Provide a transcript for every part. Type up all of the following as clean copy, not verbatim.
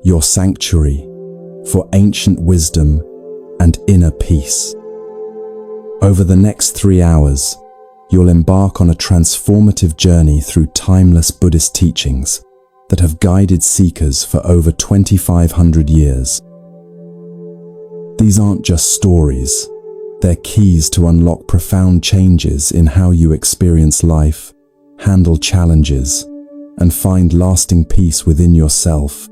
your sanctuary for ancient wisdom and inner peace. Over the next 3 hours, you'll embark on a transformative journey through timeless Buddhist teachings that have guided seekers for over 2,500 years. These aren't just stories, they're keys to unlock profound changes in how you experience life, handle challenges, and find lasting peace within yourself.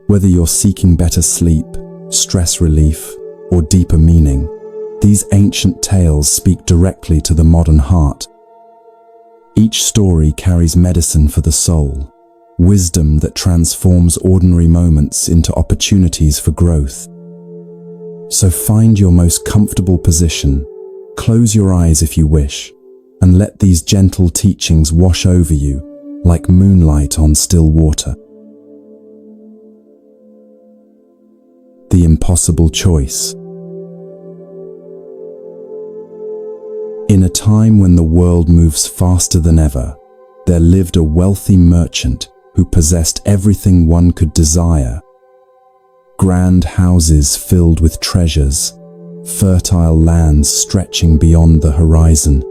Whether you're seeking better sleep, stress relief, or deeper meaning, these ancient tales speak directly to the modern heart. Each story carries medicine for the soul, wisdom that transforms ordinary moments into opportunities for growth. So find your most comfortable position, close your eyes if you wish, and let these gentle teachings wash over you like moonlight on still water. The impossible choice. In a time when the world moves faster than ever, there lived a wealthy merchant who possessed everything one could desire. Grand houses filled with treasures, fertile lands stretching beyond the horizon,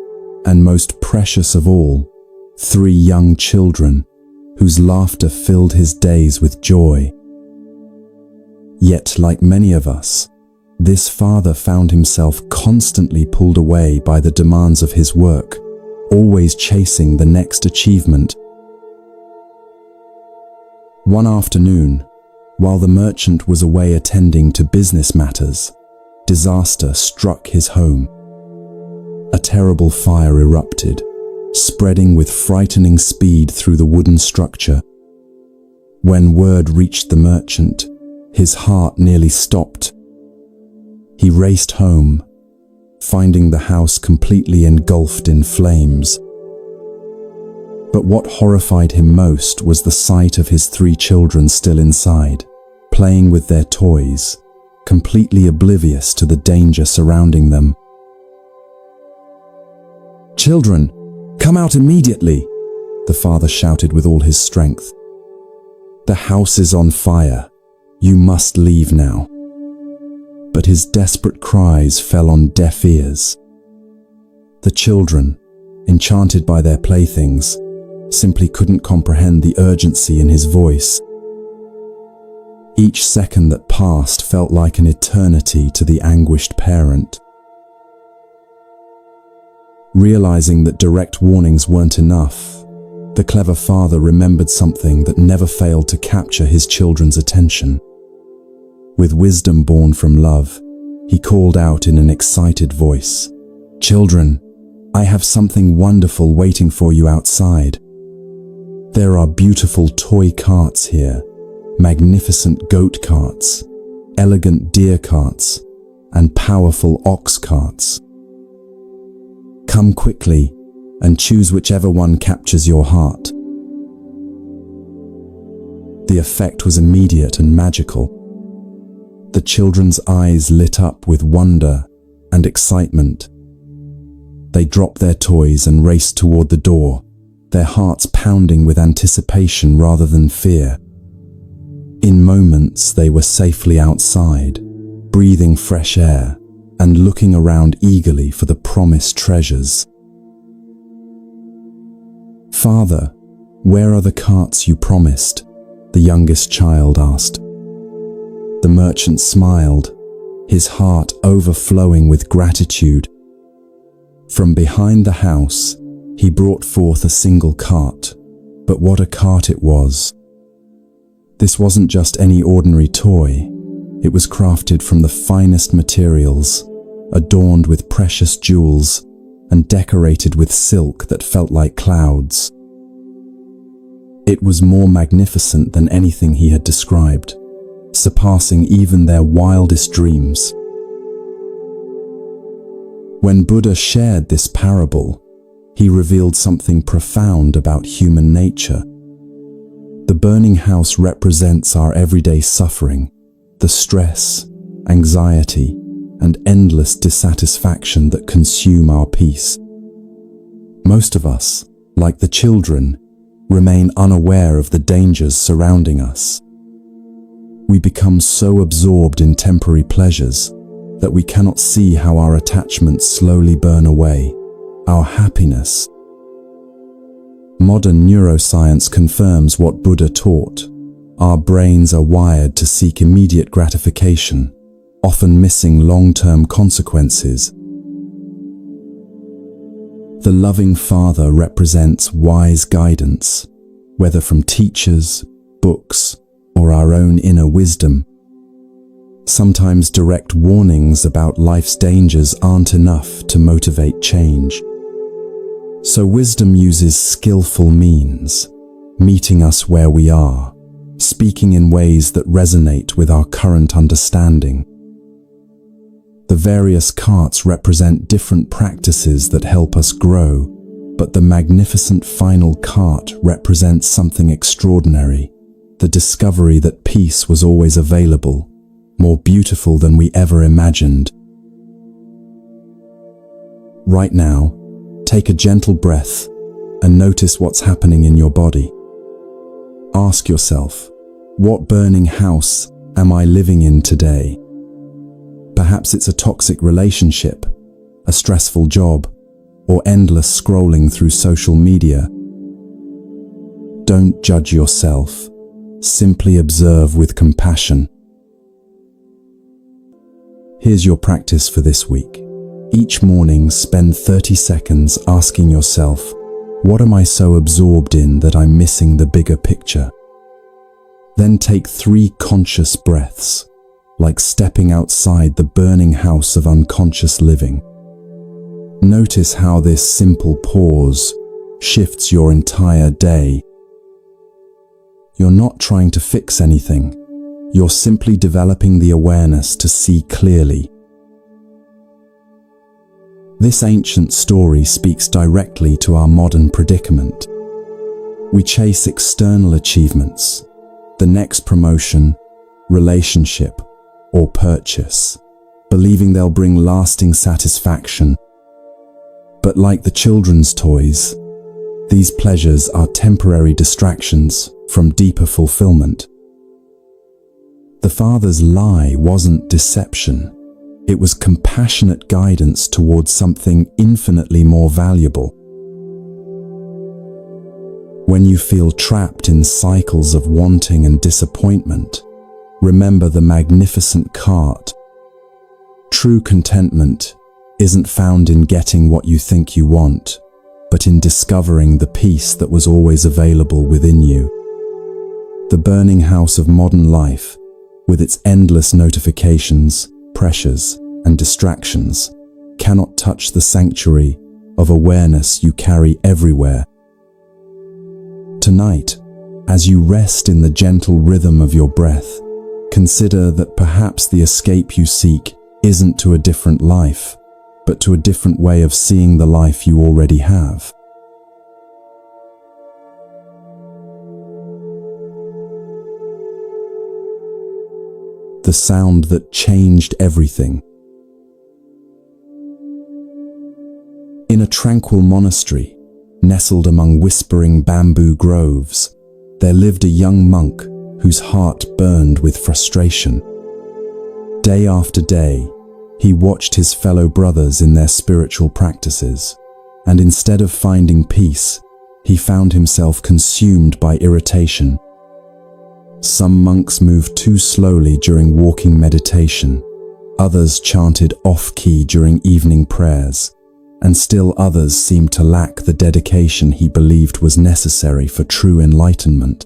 and most precious of all, 3 young children whose laughter filled his days with joy. Yet, like many of us, this father found himself constantly pulled away by the demands of his work, always chasing the next achievement. One afternoon, while the merchant was away attending to business matters, disaster struck his home. A terrible fire erupted, spreading with frightening speed through the wooden structure. When word reached the merchant, his heart nearly stopped. He raced home, finding the house completely engulfed in flames. But what horrified him most was the sight of his 3 children still inside, playing with their toys, completely oblivious to the danger surrounding them. "Children, come out immediately!" the father shouted with all his strength. "The house is on fire. You must leave now." But his desperate cries fell on deaf ears. The children, enchanted by their playthings, simply couldn't comprehend the urgency in his voice. Each second that passed felt like an eternity to the anguished parent. Realizing that direct warnings weren't enough, the clever father remembered something that never failed to capture his children's attention. With wisdom born from love, he called out in an excited voice, "Children, I have something wonderful waiting for you outside. There are beautiful toy carts here, magnificent goat carts, elegant deer carts, and powerful ox carts. Come quickly and choose whichever one captures your heart." The effect was immediate and magical. The children's eyes lit up with wonder and excitement. They dropped their toys and raced toward the door, their hearts pounding with anticipation rather than fear. In moments, they were safely outside, breathing fresh air and looking around eagerly for the promised treasures. "Father, where are the carts you promised?" the youngest child asked. The merchant smiled, his heart overflowing with gratitude. From behind the house, he brought forth a single cart, but what a cart it was! This wasn't just any ordinary toy. It was crafted from the finest materials, adorned with precious jewels, and decorated with silk that felt like clouds. It was more magnificent than anything he had described, surpassing even their wildest dreams. When Buddha shared this parable, he revealed something profound about human nature. The burning house represents our everyday suffering, the stress, anxiety, and endless dissatisfaction that consume our peace. Most of us, like the children, remain unaware of the dangers surrounding us. We become so absorbed in temporary pleasures that we cannot see how our attachments slowly burn away our happiness. Modern neuroscience confirms what Buddha taught. Our brains are wired to seek immediate gratification, often missing long-term consequences. The loving Father represents wise guidance, whether from teachers, books, or our own inner wisdom. Sometimes direct warnings about life's dangers aren't enough to motivate change. So wisdom uses skillful means, meeting us where we are, speaking in ways that resonate with our current understanding. The various carts represent different practices that help us grow, but the magnificent final cart represents something extraordinary, the discovery that peace was always available, more beautiful than we ever imagined. Right now, take a gentle breath and notice what's happening in your body. Ask yourself, what burning house am I living in today? Perhaps it's a toxic relationship, a stressful job, or endless scrolling through social media. Don't judge yourself. Simply observe with compassion. Here's your practice for this week. Each morning, spend 30 seconds asking yourself, what am I so absorbed in that I'm missing the bigger picture? Then take 3 conscious breaths, like stepping outside the burning house of unconscious living. Notice how this simple pause shifts your entire day. You're not trying to fix anything. You're simply developing the awareness to see clearly. This ancient story speaks directly to our modern predicament. We chase external achievements, the next promotion, relationship, or purchase, believing they'll bring lasting satisfaction. But like the children's toys, these pleasures are temporary distractions from deeper fulfillment. The Father's lie wasn't deception. It was compassionate guidance towards something infinitely more valuable. When you feel trapped in cycles of wanting and disappointment, remember the magnificent cart. True contentment isn't found in getting what you think you want, but in discovering the peace that was always available within you. The burning house of modern life, with its endless notifications, pressures, and distractions, cannot touch the sanctuary of awareness you carry everywhere. Tonight, as you rest in the gentle rhythm of your breath, consider that perhaps the escape you seek isn't to a different life, but to a different way of seeing the life you already have. The sound that changed everything. In a tranquil monastery, nestled among whispering bamboo groves, there lived a young monk whose heart burned with frustration. Day after day, he watched his fellow brothers in their spiritual practices, and instead of finding peace, he found himself consumed by irritation. Some monks moved too slowly during walking meditation, others chanted off-key during evening prayers, and still others seemed to lack the dedication he believed was necessary for true enlightenment.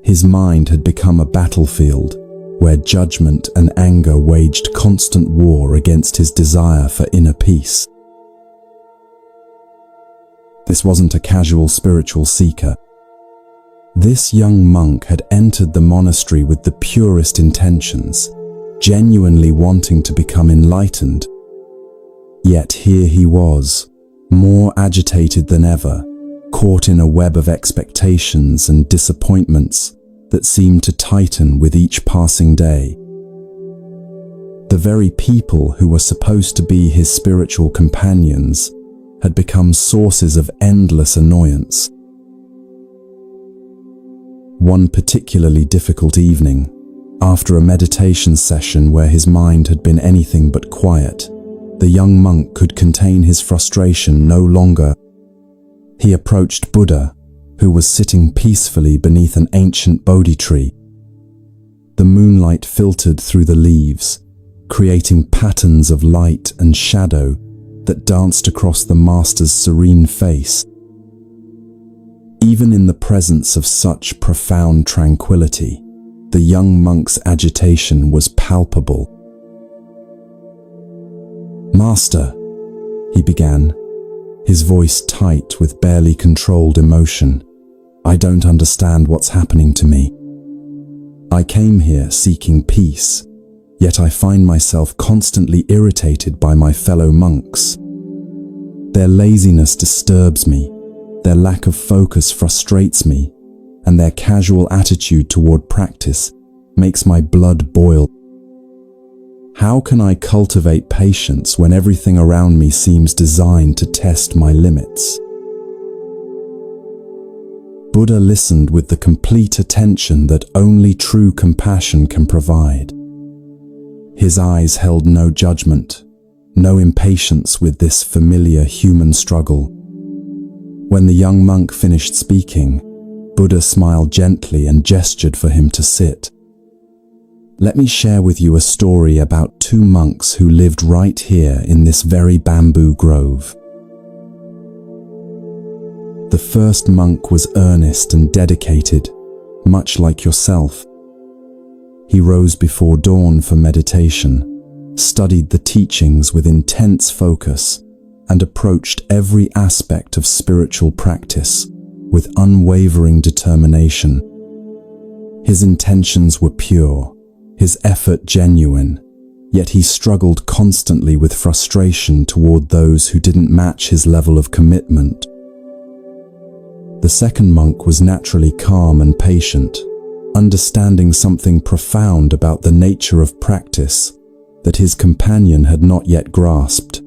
His mind had become a battlefield where judgment and anger waged constant war against his desire for inner peace. This wasn't a casual spiritual seeker. This young monk had entered the monastery with the purest intentions, genuinely wanting to become enlightened. Yet here he was, more agitated than ever, caught in a web of expectations and disappointments that seemed to tighten with each passing day. The very people who were supposed to be his spiritual companions had become sources of endless annoyance. One particularly difficult evening, after a meditation session where his mind had been anything but quiet, the young monk could contain his frustration no longer. He approached Buddha, who was sitting peacefully beneath an ancient Bodhi tree. The moonlight filtered through the leaves, creating patterns of light and shadow that danced across the master's serene face. Even in the presence of such profound tranquility, the young monk's agitation was palpable. "Master," he began, his voice tight with barely controlled emotion, "I don't understand what's happening to me. I came here seeking peace, yet I find myself constantly irritated by my fellow monks. Their laziness disturbs me, their lack of focus frustrates me, and their casual attitude toward practice makes my blood boil. How can I cultivate patience when everything around me seems designed to test my limits?" Buddha listened with the complete attention that only true compassion can provide. His eyes held no judgment, no impatience with this familiar human struggle. When the young monk finished speaking, Buddha smiled gently and gestured for him to sit. "Let me share with you a story about two monks who lived right here in this very bamboo grove. The first monk was earnest and dedicated, much like yourself. He rose before dawn for meditation, studied the teachings with intense focus, and approached every aspect of spiritual practice with unwavering determination. His intentions were pure, his effort genuine, yet he struggled constantly with frustration toward those who didn't match his level of commitment. The second monk was naturally calm and patient, understanding something profound about the nature of practice that his companion had not yet grasped.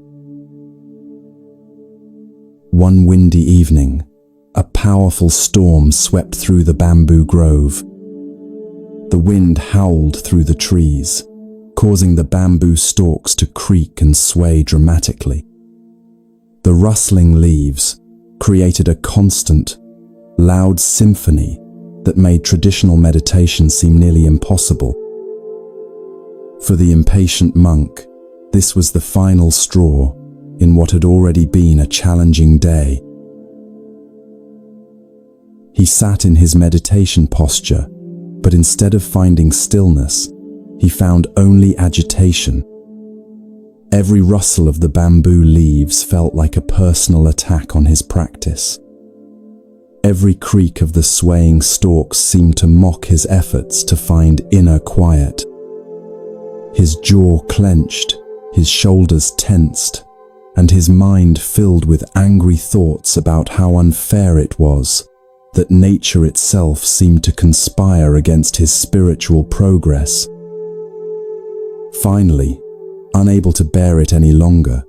One windy evening, a powerful storm swept through the bamboo grove. The wind howled through the trees, causing the bamboo stalks to creak and sway dramatically. The rustling leaves created a constant, loud symphony that made traditional meditation seem nearly impossible. For the impatient monk, this was the final straw in what had already been a challenging day. He sat in his meditation posture, but instead of finding stillness, he found only agitation. Every rustle of the bamboo leaves felt like a personal attack on his practice. Every creak of the swaying stalks seemed to mock his efforts to find inner quiet. His jaw clenched, his shoulders tensed, and his mind filled with angry thoughts about how unfair it was that nature itself seemed to conspire against his spiritual progress. Finally, unable to bear it any longer,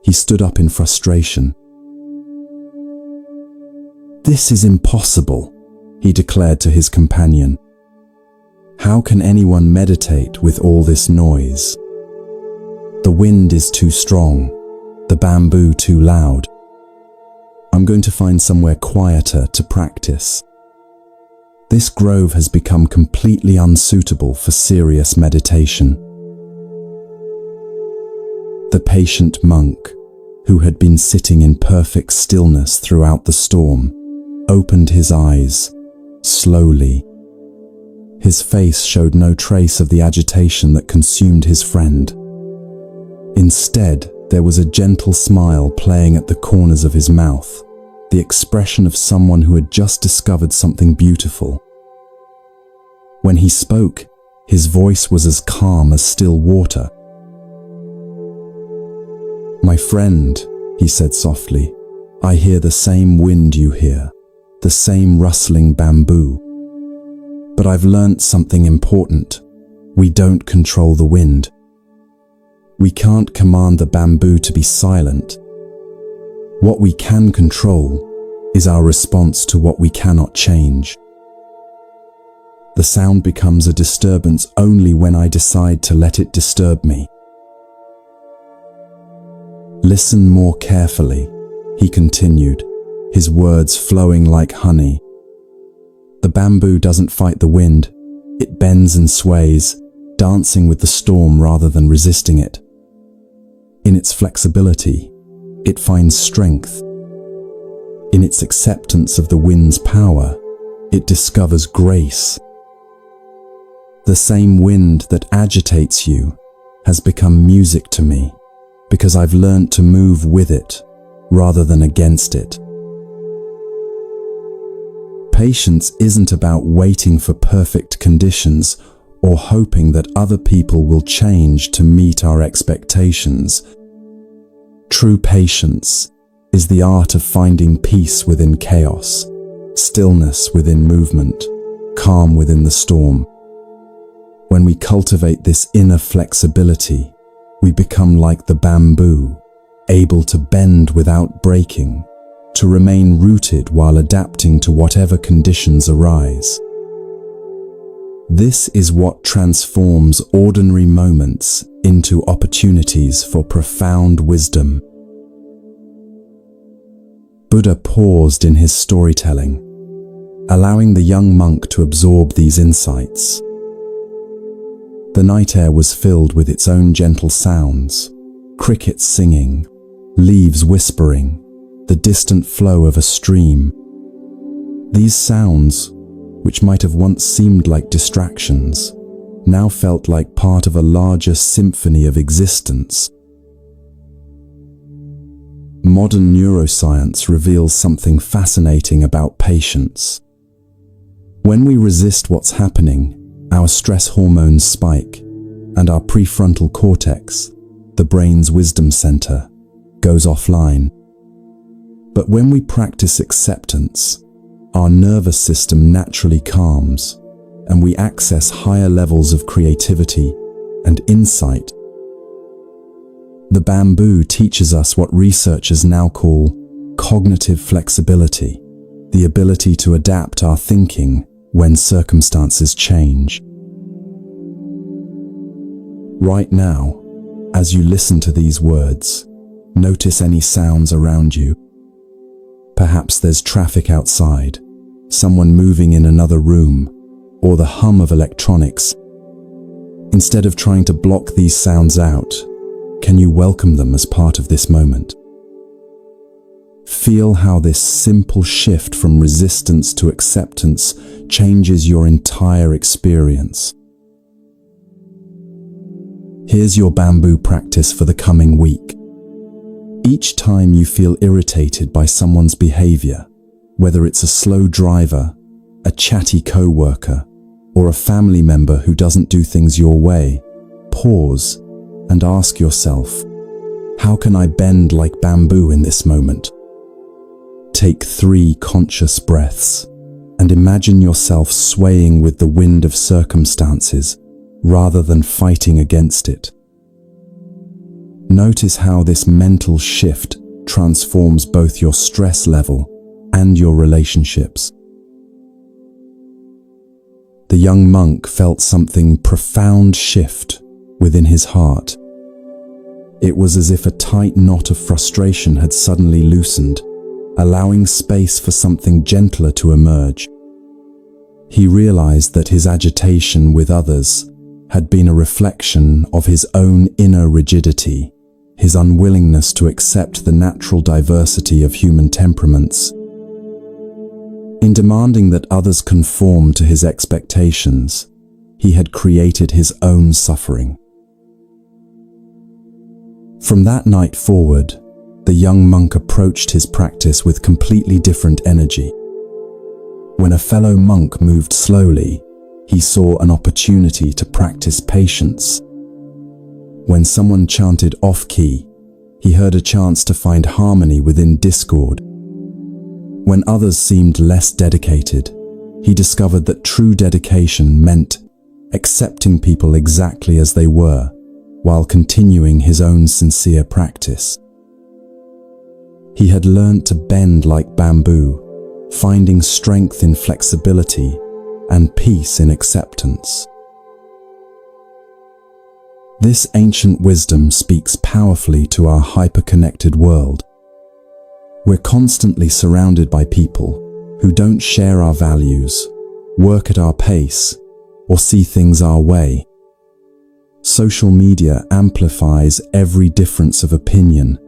he stood up in frustration. "This is impossible," he declared to his companion. "How can anyone meditate with all this noise? The wind is too strong, the bamboo too loud. I'm going to find somewhere quieter to practice. This grove has become completely unsuitable for serious meditation." The patient monk, who had been sitting in perfect stillness throughout the storm, opened his eyes, slowly. His face showed no trace of the agitation that consumed his friend. Instead, there was a gentle smile playing at the corners of his mouth, the expression of someone who had just discovered something beautiful. When he spoke, his voice was as calm as still water. "My friend," he said softly, "I hear the same wind you hear, the same rustling bamboo. But I've learnt something important. We don't control the wind. We can't command the bamboo to be silent. What we can control is our response to what we cannot change." The sound becomes a disturbance only when I decide to let it disturb me. Listen more carefully, he continued, his words flowing like honey. The bamboo doesn't fight the wind. It bends and sways, dancing with the storm rather than resisting it. In its flexibility, it finds strength. In its acceptance of the wind's power, it discovers grace. The same wind that agitates you has become music to me because I've learned to move with it rather than against it. Patience isn't about waiting for perfect conditions or hoping that other people will change to meet our expectations. True patience is the art of finding peace within chaos, stillness within movement, calm within the storm. When we cultivate this inner flexibility, we become like the bamboo, able to bend without breaking, to remain rooted while adapting to whatever conditions arise. This is what transforms ordinary moments into opportunities for profound wisdom. Buddha paused in his storytelling, allowing the young monk to absorb these insights. The night air was filled with its own gentle sounds, crickets singing, leaves whispering, the distant flow of a stream. These sounds, which might have once seemed like distractions, now felt like part of a larger symphony of existence. Modern neuroscience reveals something fascinating about patience. When we resist what's happening, our stress hormones spike, and our prefrontal cortex, the brain's wisdom center, goes offline. But when we practice acceptance, our nervous system naturally calms, and we access higher levels of creativity and insight. The bamboo teaches us what researchers now call cognitive flexibility, the ability to adapt our thinking when circumstances change. Right now, as you listen to these words, notice any sounds around you. Perhaps there's traffic outside, someone moving in another room, or the hum of electronics. Instead of trying to block these sounds out, can you welcome them as part of this moment? Feel how this simple shift from resistance to acceptance changes your entire experience. Here's your bamboo practice for the coming week. Each time you feel irritated by someone's behavior, whether it's a slow driver, a chatty co-worker, or a family member who doesn't do things your way, pause and ask yourself, how can I bend like bamboo in this moment? Take 3 conscious breaths and imagine yourself swaying with the wind of circumstances rather than fighting against it. Notice how this mental shift transforms both your stress level and your relationships. The young monk felt something profound shift within his heart. It was as if a tight knot of frustration had suddenly loosened, allowing space for something gentler to emerge. He realized that his agitation with others had been a reflection of his own inner rigidity, his unwillingness to accept the natural diversity of human temperaments. In demanding that others conform to his expectations, he had created his own suffering. From that night forward, the young monk approached his practice with completely different energy. When a fellow monk moved slowly, he saw an opportunity to practice patience. When someone chanted off-key, he heard a chance to find harmony within discord. When others seemed less dedicated, he discovered that true dedication meant accepting people exactly as they were, while continuing his own sincere practice. He had learned to bend like bamboo, finding strength in flexibility and peace in acceptance. This ancient wisdom speaks powerfully to our hyper-connected world. We're constantly surrounded by people who don't share our values, work at our pace, or see things our way. Social media amplifies every difference of opinion.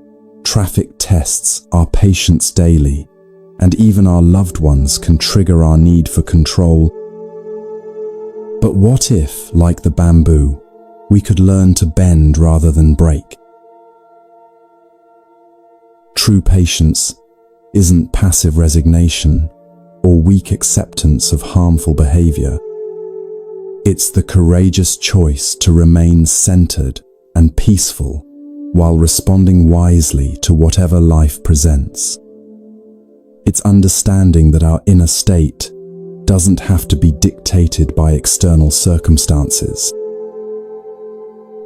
Traffic tests our patience daily, and even our loved ones can trigger our need for control. But what if, like the bamboo, we could learn to bend rather than break? True patience isn't passive resignation or weak acceptance of harmful behavior. It's the courageous choice to remain centered and peaceful while responding wisely to whatever life presents. It's understanding that our inner state doesn't have to be dictated by external circumstances.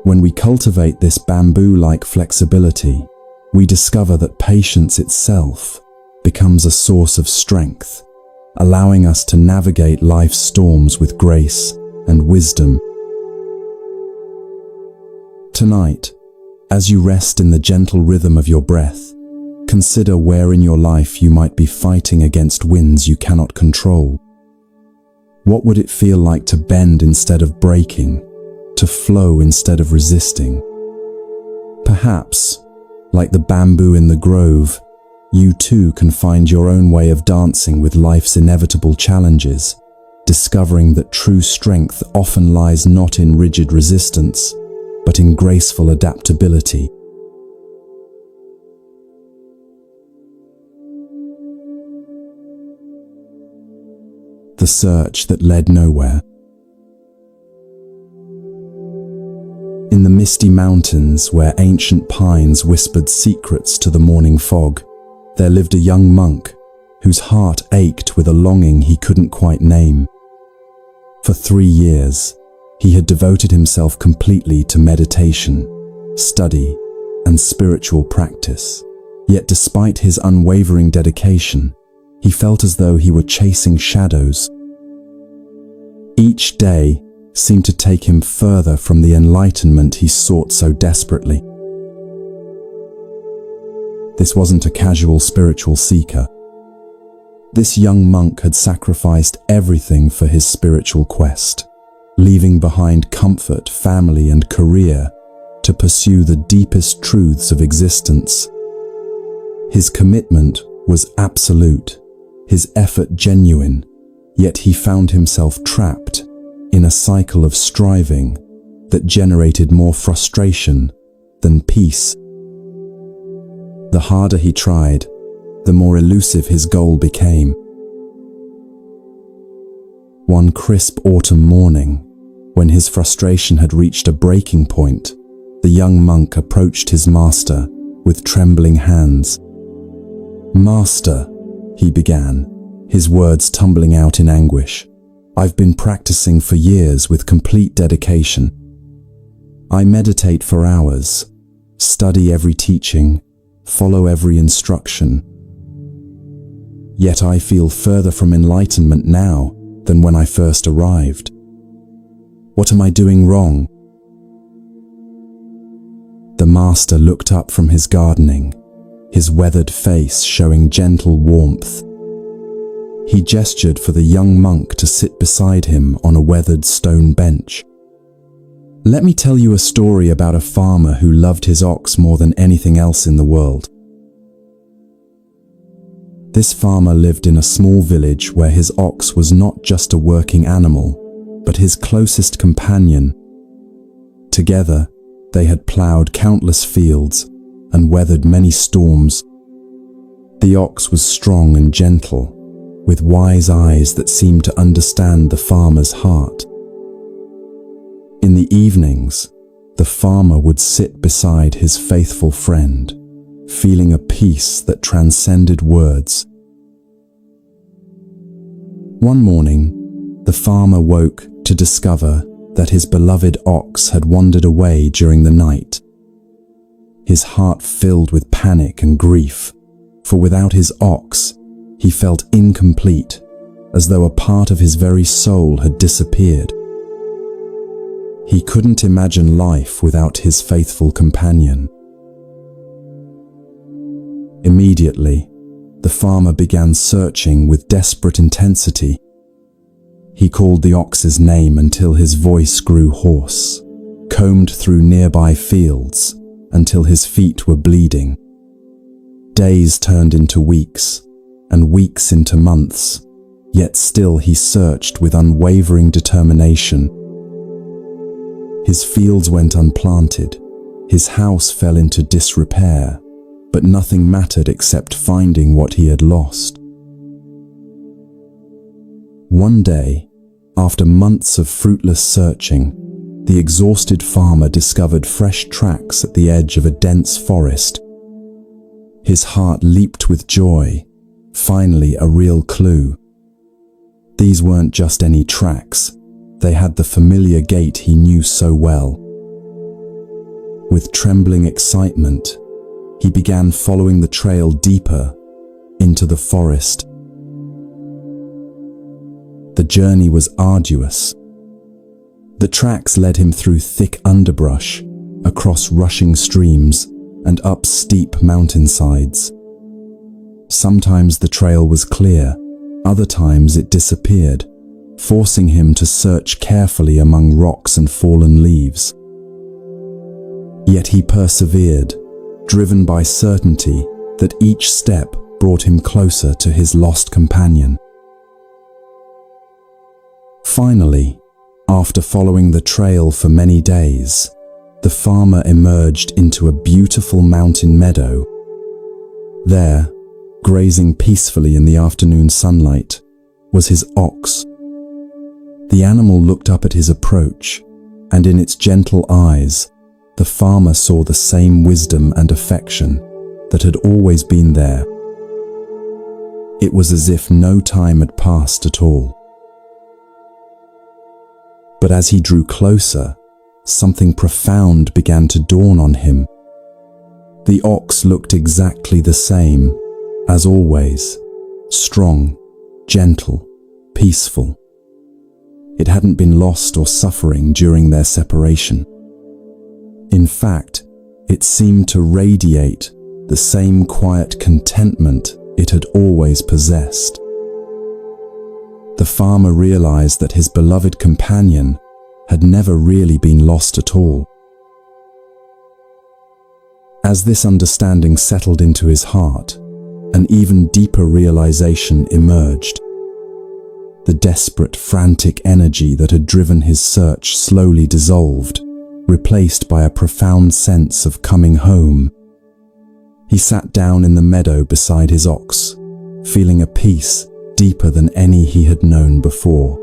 When we cultivate this bamboo-like flexibility, we discover that patience itself becomes a source of strength, allowing us to navigate life's storms with grace and wisdom. Tonight, as you rest in the gentle rhythm of your breath, consider where in your life you might be fighting against winds you cannot control. What would it feel like to bend instead of breaking, to flow instead of resisting? Perhaps, like the bamboo in the grove, you too can find your own way of dancing with life's inevitable challenges, discovering that true strength often lies not in rigid resistance, but in graceful adaptability. The search that led nowhere. In the misty mountains where ancient pines whispered secrets to the morning fog, there lived a young monk whose heart ached with a longing he couldn't quite name. For 3 years, he had devoted himself completely to meditation, study, and spiritual practice. Yet despite his unwavering dedication, he felt as though he were chasing shadows. Each day seemed to take him further from the enlightenment he sought so desperately. This wasn't a casual spiritual seeker. This young monk had sacrificed everything for his spiritual quest, leaving behind comfort, family, and career to pursue the deepest truths of existence. His commitment was absolute, his effort genuine, yet he found himself trapped in a cycle of striving that generated more frustration than peace. The harder he tried, the more elusive his goal became. One crisp autumn morning, when his frustration had reached a breaking point, the young monk approached his master with trembling hands. "Master," he began, his words tumbling out in anguish, "I've been practicing for years with complete dedication. I meditate for hours, study every teaching, follow every instruction. Yet I feel further from enlightenment now than when I first arrived. What am I doing wrong?" The master looked up from his gardening, his weathered face showing gentle warmth. He gestured for the young monk to sit beside him on a weathered stone bench. "Let me tell you a story about a farmer who loved his ox more than anything else in the world. This farmer lived in a small village where his ox was not just a working animal, but his closest companion. Together, they had plowed countless fields and weathered many storms. The ox was strong and gentle, with wise eyes that seemed to understand the farmer's heart. In the evenings, the farmer would sit beside his faithful friend, feeling a peace that transcended words. One morning, the farmer woke to discover that his beloved ox had wandered away during the night. His heart filled with panic and grief, for without his ox, he felt incomplete, as though a part of his very soul had disappeared. He couldn't imagine life without his faithful companion. Immediately, the farmer began searching with desperate intensity. He called the ox's name until his voice grew hoarse, combed through nearby fields until his feet were bleeding. Days turned into weeks, and weeks into months, yet still he searched with unwavering determination. His fields went unplanted, his house fell into disrepair, but nothing mattered except finding what he had lost. One day, after months of fruitless searching, the exhausted farmer discovered fresh tracks at the edge of a dense forest. His heart leaped with joy, finally a real clue. These weren't just any tracks, they had the familiar gait he knew so well. With trembling excitement, he began following the trail deeper into the forest. The journey was arduous. The tracks led him through thick underbrush, across rushing streams, and up steep mountainsides. Sometimes the trail was clear, other times it disappeared, forcing him to search carefully among rocks and fallen leaves. Yet he persevered, driven by certainty that each step brought him closer to his lost companion. Finally, after following the trail for many days, the farmer emerged into a beautiful mountain meadow. There, grazing peacefully in the afternoon sunlight, was his ox. The animal looked up at his approach, and in its gentle eyes, the farmer saw the same wisdom and affection that had always been there. It was as if no time had passed at all. But as he drew closer, something profound began to dawn on him. The ox looked exactly the same, as always, strong, gentle, peaceful. It hadn't been lost or suffering during their separation. In fact, it seemed to radiate the same quiet contentment it had always possessed. The farmer realized that his beloved companion had never really been lost at all. As this understanding settled into his heart, an even deeper realization emerged. The desperate, frantic energy that had driven his search slowly dissolved, replaced by a profound sense of coming home. He sat down in the meadow beside his ox, feeling a peace deeper than any he had known before.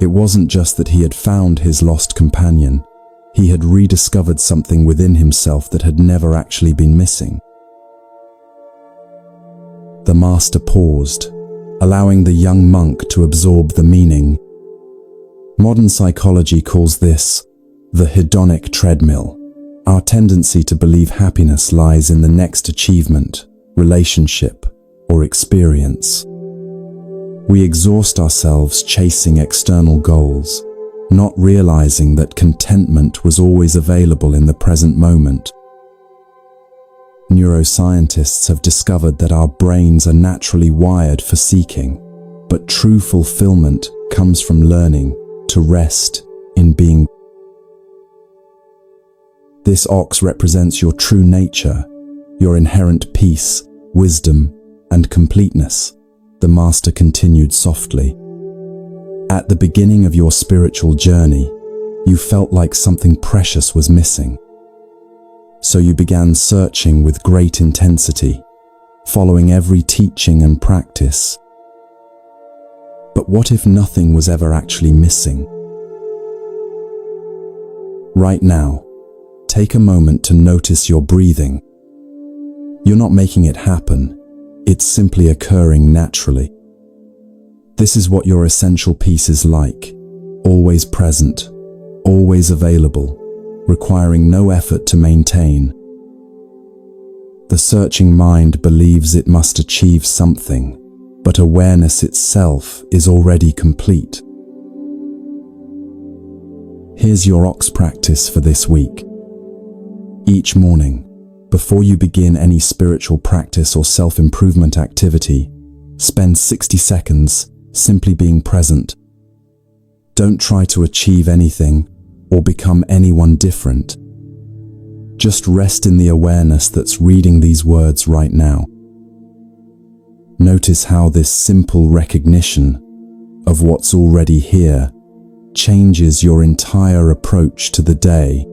It wasn't just that he had found his lost companion, he had rediscovered something within himself that had never actually been missing. The master paused, allowing the young monk to absorb the meaning. Modern psychology calls this the hedonic treadmill, our tendency to believe happiness lies in the next achievement, relationship, or experience. We exhaust ourselves chasing external goals, not realizing that contentment was always available in the present moment. Neuroscientists have discovered that our brains are naturally wired for seeking, but true fulfillment comes from learning to rest in being. This ox represents your true nature, your inherent peace, wisdom, and completeness, the master continued softly. At the beginning of your spiritual journey, you felt like something precious was missing. So you began searching with great intensity, following every teaching and practice. But what if nothing was ever actually missing? Right now, take a moment to notice your breathing. You're not making it happen, it's simply occurring naturally. This is what your essential peace is like, always present, always available, requiring no effort to maintain. The searching mind believes it must achieve something, but awareness itself is already complete. Here's your ox practice for this week. Each morning, before you begin any spiritual practice or self-improvement activity, spend 60 seconds simply being present. Don't try to achieve anything or become anyone different. Just rest in the awareness that's reading these words right now. Notice how this simple recognition of what's already here changes your entire approach to the day.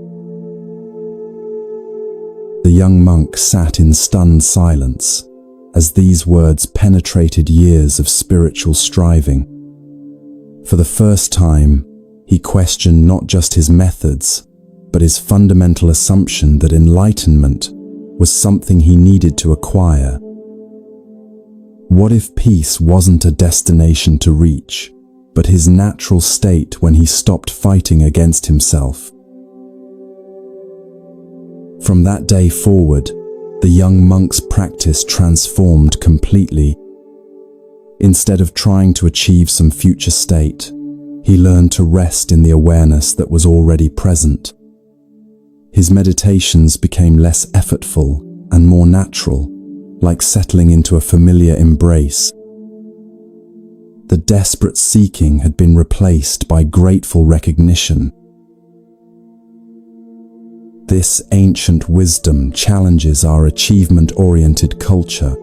The young monk sat in stunned silence as these words penetrated years of spiritual striving. For the first time, he questioned not just his methods, but his fundamental assumption that enlightenment was something he needed to acquire. What if peace wasn't a destination to reach, but his natural state when he stopped fighting against himself? From that day forward, the young monk's practice transformed completely. Instead of trying to achieve some future state, he learned to rest in the awareness that was already present. His meditations became less effortful and more natural, like settling into a familiar embrace. The desperate seeking had been replaced by grateful recognition. This ancient wisdom challenges our achievement-oriented culture.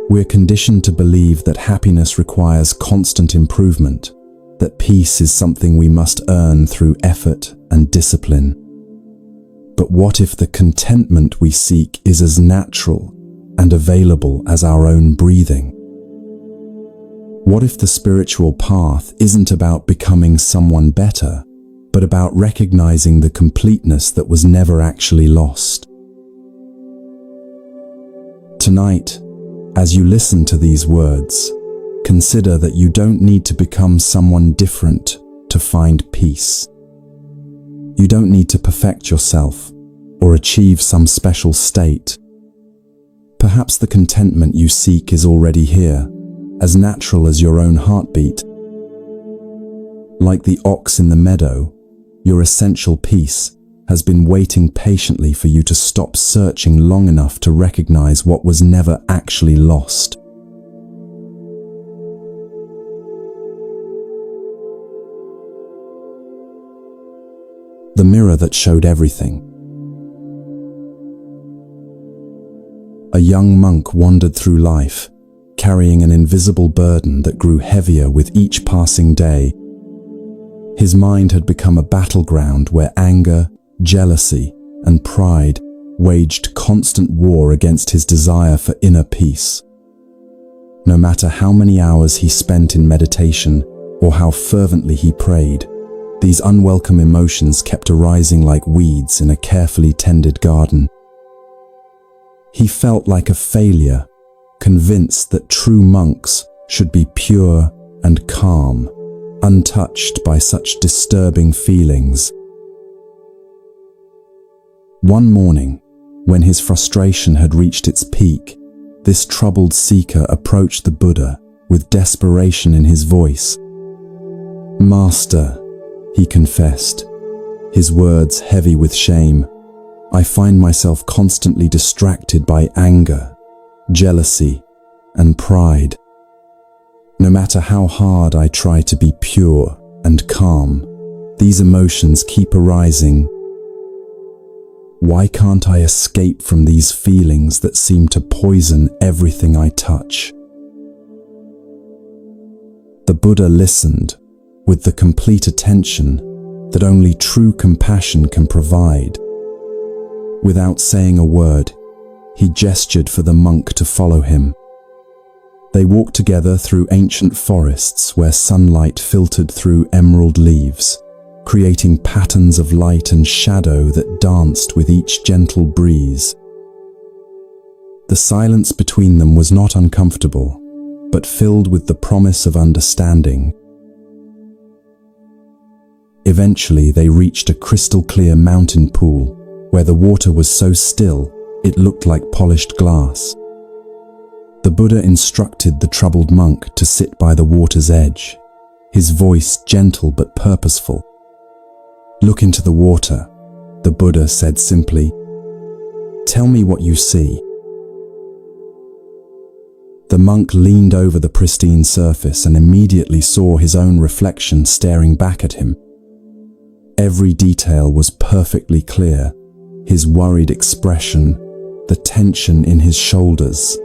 We're conditioned to believe that happiness requires constant improvement, that peace is something we must earn through effort and discipline. But what if the contentment we seek is as natural and available as our own breathing? What if the spiritual path isn't about becoming someone better, but about recognizing the completeness that was never actually lost? Tonight, as you listen to these words, consider that you don't need to become someone different to find peace. You don't need to perfect yourself or achieve some special state. Perhaps the contentment you seek is already here, as natural as your own heartbeat. Like the ox in the meadow, your essential peace has been waiting patiently for you to stop searching long enough to recognize what was never actually lost. The mirror that showed everything. A young monk wandered through life, carrying an invisible burden that grew heavier with each passing day. His mind had become a battleground where anger, jealousy, and pride waged constant war against his desire for inner peace. No matter how many hours he spent in meditation or how fervently he prayed, these unwelcome emotions kept arising like weeds in a carefully tended garden. He felt like a failure, convinced that true monks should be pure and calm, untouched by such disturbing feelings. One morning, when his frustration had reached its peak, this troubled seeker approached the Buddha with desperation in his voice. "Master," he confessed, his words heavy with shame, "I find myself constantly distracted by anger, jealousy, and pride. No matter how hard I try to be pure and calm, these emotions keep arising. Why can't I escape from these feelings that seem to poison everything I touch?" The Buddha listened with the complete attention that only true compassion can provide. Without saying a word, he gestured for the monk to follow him. They walked together through ancient forests where sunlight filtered through emerald leaves, creating patterns of light and shadow that danced with each gentle breeze. The silence between them was not uncomfortable, but filled with the promise of understanding. Eventually, they reached a crystal-clear mountain pool where the water was so still it looked like polished glass. The The Buddha instructed the troubled monk to sit by the water's edge, his voice gentle but purposeful. "Look into the water," the Buddha said simply. "Tell me what you see." The monk leaned over the pristine surface and immediately saw his own reflection staring back at him. Every detail was perfectly clear: his worried expression, the tension in his shoulders,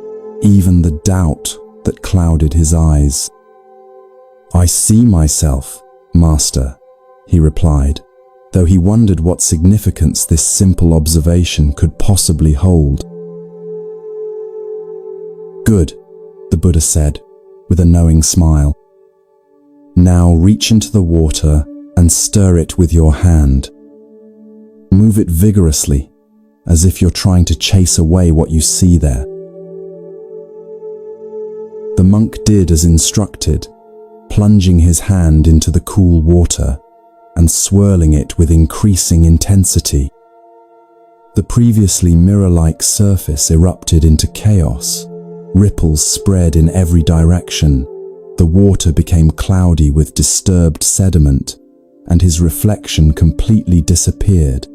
even the doubt that clouded his eyes. "I see myself, Master," he replied, though he wondered what significance this simple observation could possibly hold. "Good," the Buddha said, with a knowing smile. "Now reach into the water and stir it with your hand. Move it vigorously, as if you're trying to chase away what you see there." The monk did as instructed, plunging his hand into the cool water and swirling it with increasing intensity. The previously mirror-like surface erupted into chaos. Ripples spread in every direction. The water became cloudy with disturbed sediment, and his reflection completely disappeared.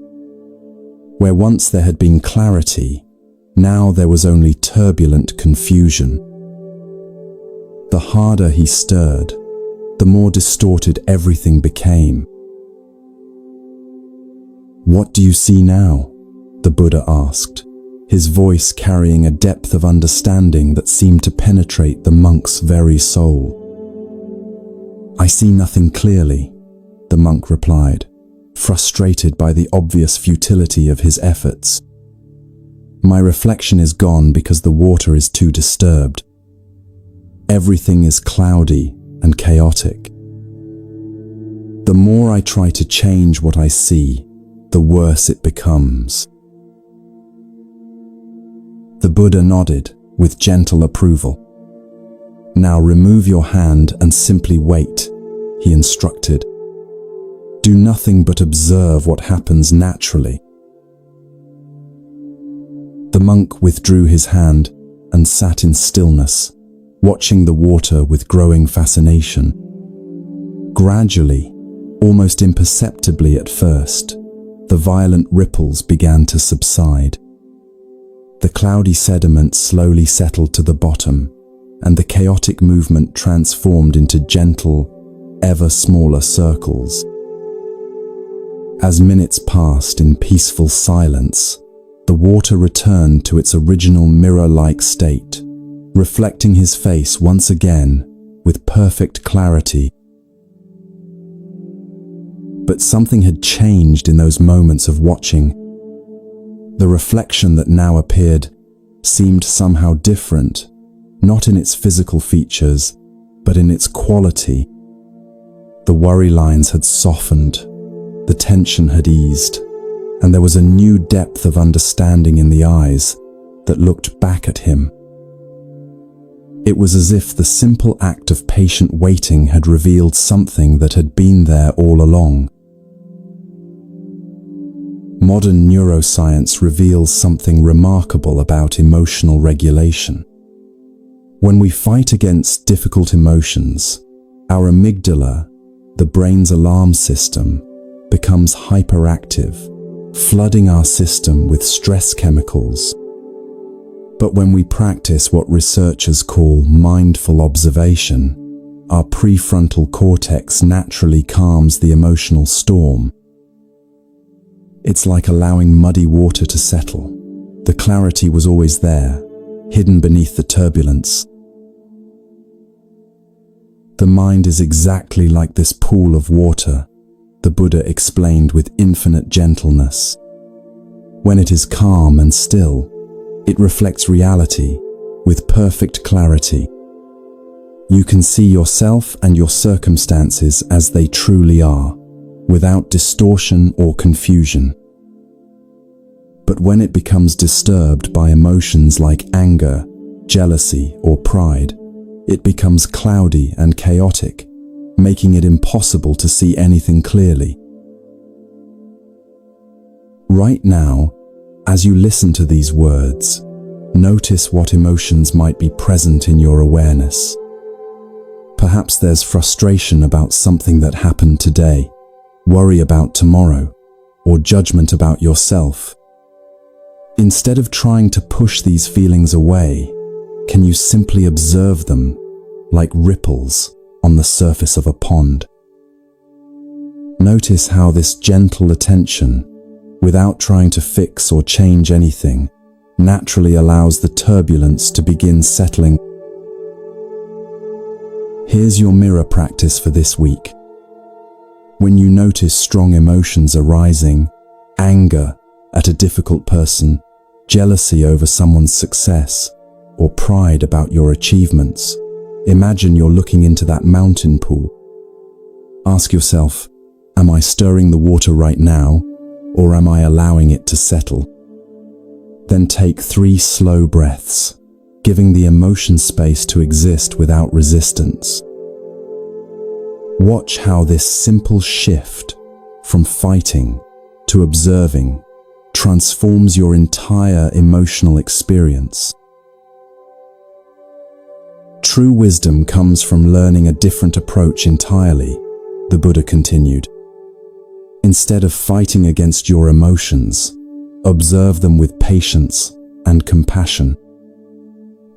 Where once there had been clarity, now there was only turbulent confusion. The harder he stirred, the more distorted everything became. "What do you see now?" the Buddha asked, his voice carrying a depth of understanding that seemed to penetrate the monk's very soul. "I see nothing clearly," the monk replied, frustrated by the obvious futility of his efforts. "My reflection is gone because the water is too disturbed. Everything is cloudy and chaotic. The more I try to change what I see, the worse it becomes." The Buddha nodded with gentle approval. "Now remove your hand and simply wait," he instructed. "Do nothing but observe what happens naturally." The monk withdrew his hand and sat in stillness, watching the water with growing fascination. Gradually, almost imperceptibly at first, the violent ripples began to subside. The cloudy sediment slowly settled to the bottom, and the chaotic movement transformed into gentle, ever smaller circles. As minutes passed in peaceful silence, the water returned to its original mirror-like state, reflecting his face once again with perfect clarity. But something had changed in those moments of watching. The reflection that now appeared seemed somehow different, not in its physical features, but in its quality. The worry lines had softened, the tension had eased, and there was a new depth of understanding in the eyes that looked back at him. It was as if the simple act of patient waiting had revealed something that had been there all along. Modern neuroscience reveals something remarkable about emotional regulation. When we fight against difficult emotions, our amygdala, the brain's alarm system, becomes hyperactive, flooding our system with stress chemicals. But when we practice what researchers call mindful observation, our prefrontal cortex naturally calms the emotional storm. It's like allowing muddy water to settle. The clarity was always there, hidden beneath the turbulence. The mind is exactly like this pool of water, the Buddha explained with infinite gentleness. When it is calm and still, it reflects reality with perfect clarity. You can see yourself and your circumstances as they truly are, without distortion or confusion. But when it becomes disturbed by emotions like anger, jealousy, or pride, it becomes cloudy and chaotic, making it impossible to see anything clearly. Right now, as you listen to these words, Notice what emotions might be present in your awareness. Perhaps there's frustration about something that happened today, worry about tomorrow, or judgment about yourself. Instead of trying to push these feelings away, can you simply observe them like ripples on the surface of a pond? Notice how this gentle attention, without trying to fix or change anything, naturally allows the turbulence to begin settling. Here's your mirror practice for this week. When you notice strong emotions arising, anger at a difficult person, jealousy over someone's success, or pride about your achievements, imagine you're looking into that mountain pool. Ask yourself, am I stirring the water right now, or am I allowing it to settle? Then take 3 slow breaths, giving the emotion space to exist without resistance. Watch how this simple shift from fighting to observing transforms your entire emotional experience. True wisdom comes from learning a different approach entirely, the Buddha continued. Instead of fighting against your emotions, observe them with patience and compassion.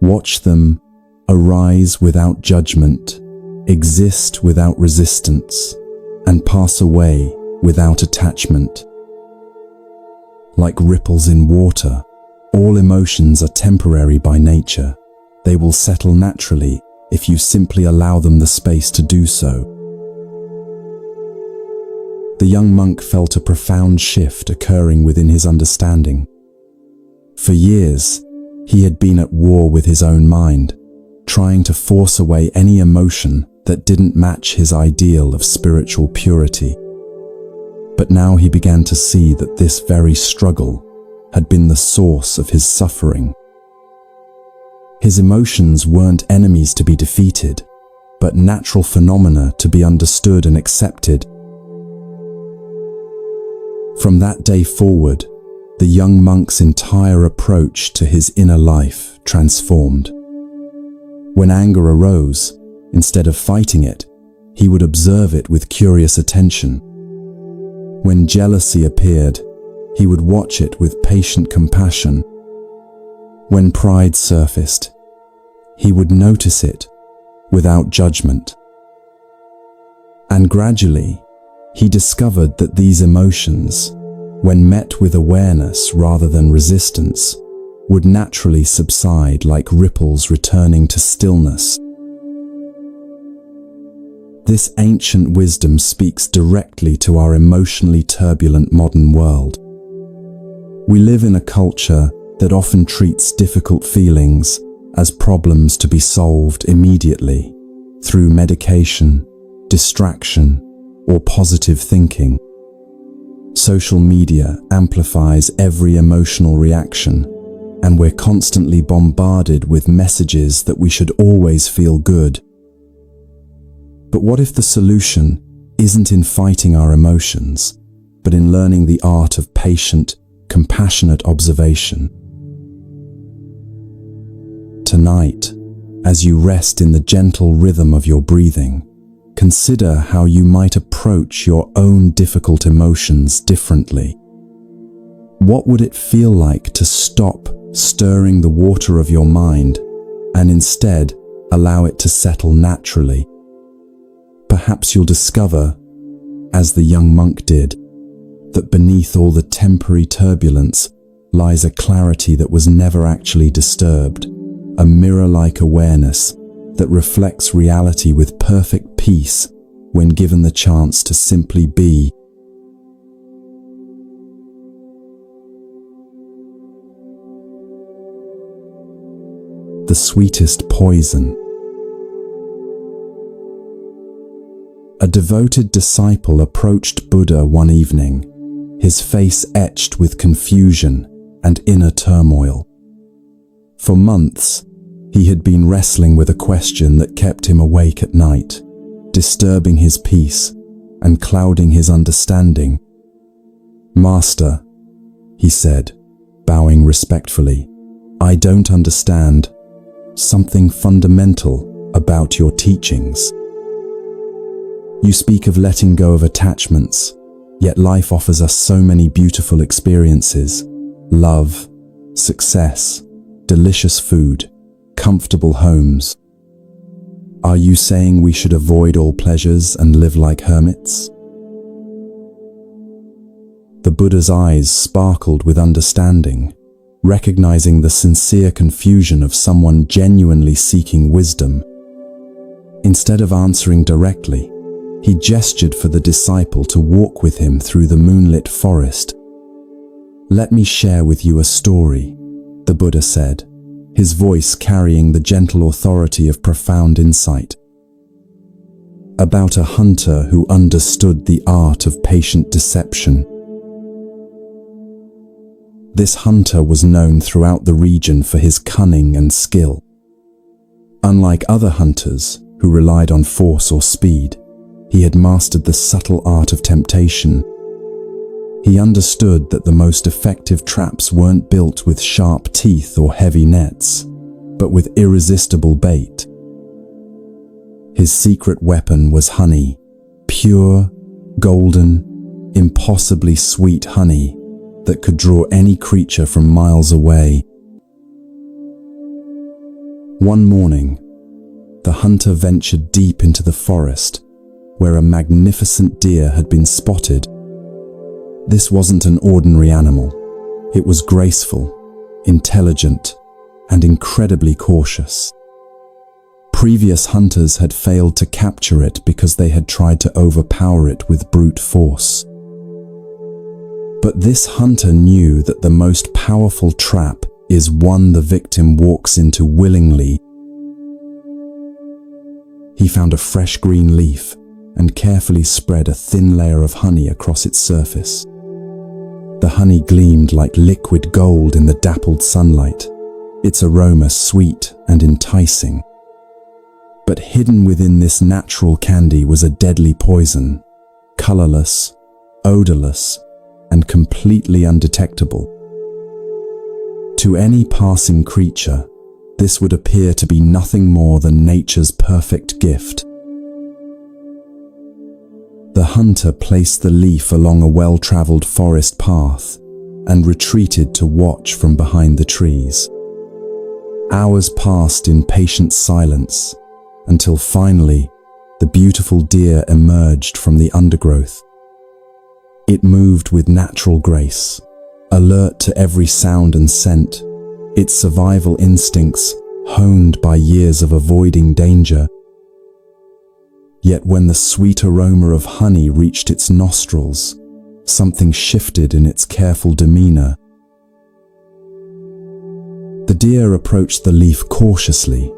Watch them arise without judgment, exist without resistance, and pass away without attachment. Like ripples in water, all emotions are temporary by nature. They will settle naturally if you simply allow them the space to do so. The young monk felt a profound shift occurring within his understanding. For years, he had been at war with his own mind, trying to force away any emotion that didn't match his ideal of spiritual purity. But now he began to see that this very struggle had been the source of his suffering. His emotions weren't enemies to be defeated, but natural phenomena to be understood and accepted. From that day forward, the young monk's entire approach to his inner life transformed. When anger arose, instead of fighting it, he would observe it with curious attention. When jealousy appeared, he would watch it with patient compassion. When pride surfaced, he would notice it without judgment. And gradually, he discovered that these emotions, when met with awareness rather than resistance, would naturally subside like ripples returning to stillness. This ancient wisdom speaks directly to our emotionally turbulent modern world. We live in a culture that often treats difficult feelings as problems to be solved immediately through medication, distraction, or positive thinking. Social media amplifies every emotional reaction, and we're constantly bombarded with messages that we should always feel good. But what if the solution isn't in fighting our emotions, but in learning the art of patient, compassionate observation? Tonight, as you rest in the gentle rhythm of your breathing, consider how you might approach your own difficult emotions differently. What would it feel like to stop stirring the water of your mind and instead allow it to settle naturally? Perhaps you'll discover, as the young monk did, that beneath all the temporary turbulence lies a clarity that was never actually disturbed, a mirror-like awareness that reflects reality with perfect peace when given the chance to simply be. The sweetest poison. A devoted disciple approached Buddha one evening, his face etched with confusion and inner turmoil. For months, he had been wrestling with a question that kept him awake at night, disturbing his peace and clouding his understanding. "Master," he said, bowing respectfully, I don't understand something fundamental about your teachings. You speak of letting go of attachments, yet life offers us so many beautiful experiences: love, success, delicious food, comfortable homes. Are you saying we should avoid all pleasures and live like hermits? The Buddha's eyes sparkled with understanding, recognizing the sincere confusion of someone genuinely seeking wisdom. Instead of answering directly, he gestured for the disciple to walk with him through the moonlit forest. "Let me share with you a story," the Buddha said, his voice carrying the gentle authority of profound insight. "About a hunter who understood the art of patient deception. This hunter was known throughout the region for his cunning and skill. Unlike other hunters who relied on force or speed, he had mastered the subtle art of temptation. He understood that the most effective traps weren't built with sharp teeth or heavy nets, but with irresistible bait. His secret weapon was honey, pure, golden, impossibly sweet honey that could draw any creature from miles away. One morning, the hunter ventured deep into the forest, where a magnificent deer had been spotted. This wasn't an ordinary animal. It was graceful, intelligent, and incredibly cautious. Previous hunters had failed to capture it because they had tried to overpower it with brute force. But this hunter knew that the most powerful trap is one the victim walks into willingly. He found a fresh green leaf and carefully spread a thin layer of honey across its surface. The honey gleamed like liquid gold in the dappled sunlight, its aroma sweet and enticing. But hidden within this natural candy was a deadly poison, colorless, odorless, and completely undetectable. To any passing creature, this would appear to be nothing more than nature's perfect gift. The hunter placed the leaf along a well-traveled forest path and retreated to watch from behind the trees. Hours passed in patient silence until finally the beautiful deer emerged from the undergrowth. It moved with natural grace, alert to every sound and scent, its survival instincts honed by years of avoiding danger. Yet when the sweet aroma of honey reached its nostrils, something shifted in its careful demeanor. The deer approached the leaf cautiously,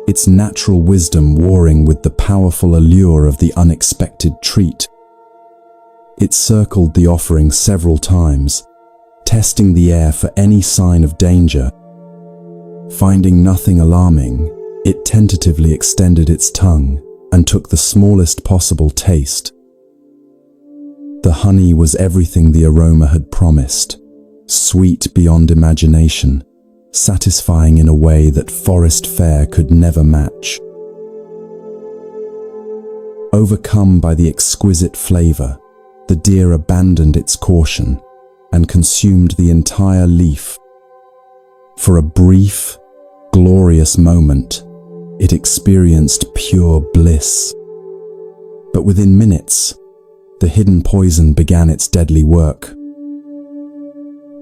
its natural wisdom warring with the powerful allure of the unexpected treat. It circled the offering several times, testing the air for any sign of danger. Finding nothing alarming, it tentatively extended its tongue and took the smallest possible taste. The honey was everything the aroma had promised, sweet beyond imagination, satisfying in a way that forest fare could never match. Overcome by the exquisite flavor, the deer abandoned its caution and consumed the entire leaf. For a brief, glorious moment, it experienced pure bliss. But within minutes, the hidden poison began its deadly work.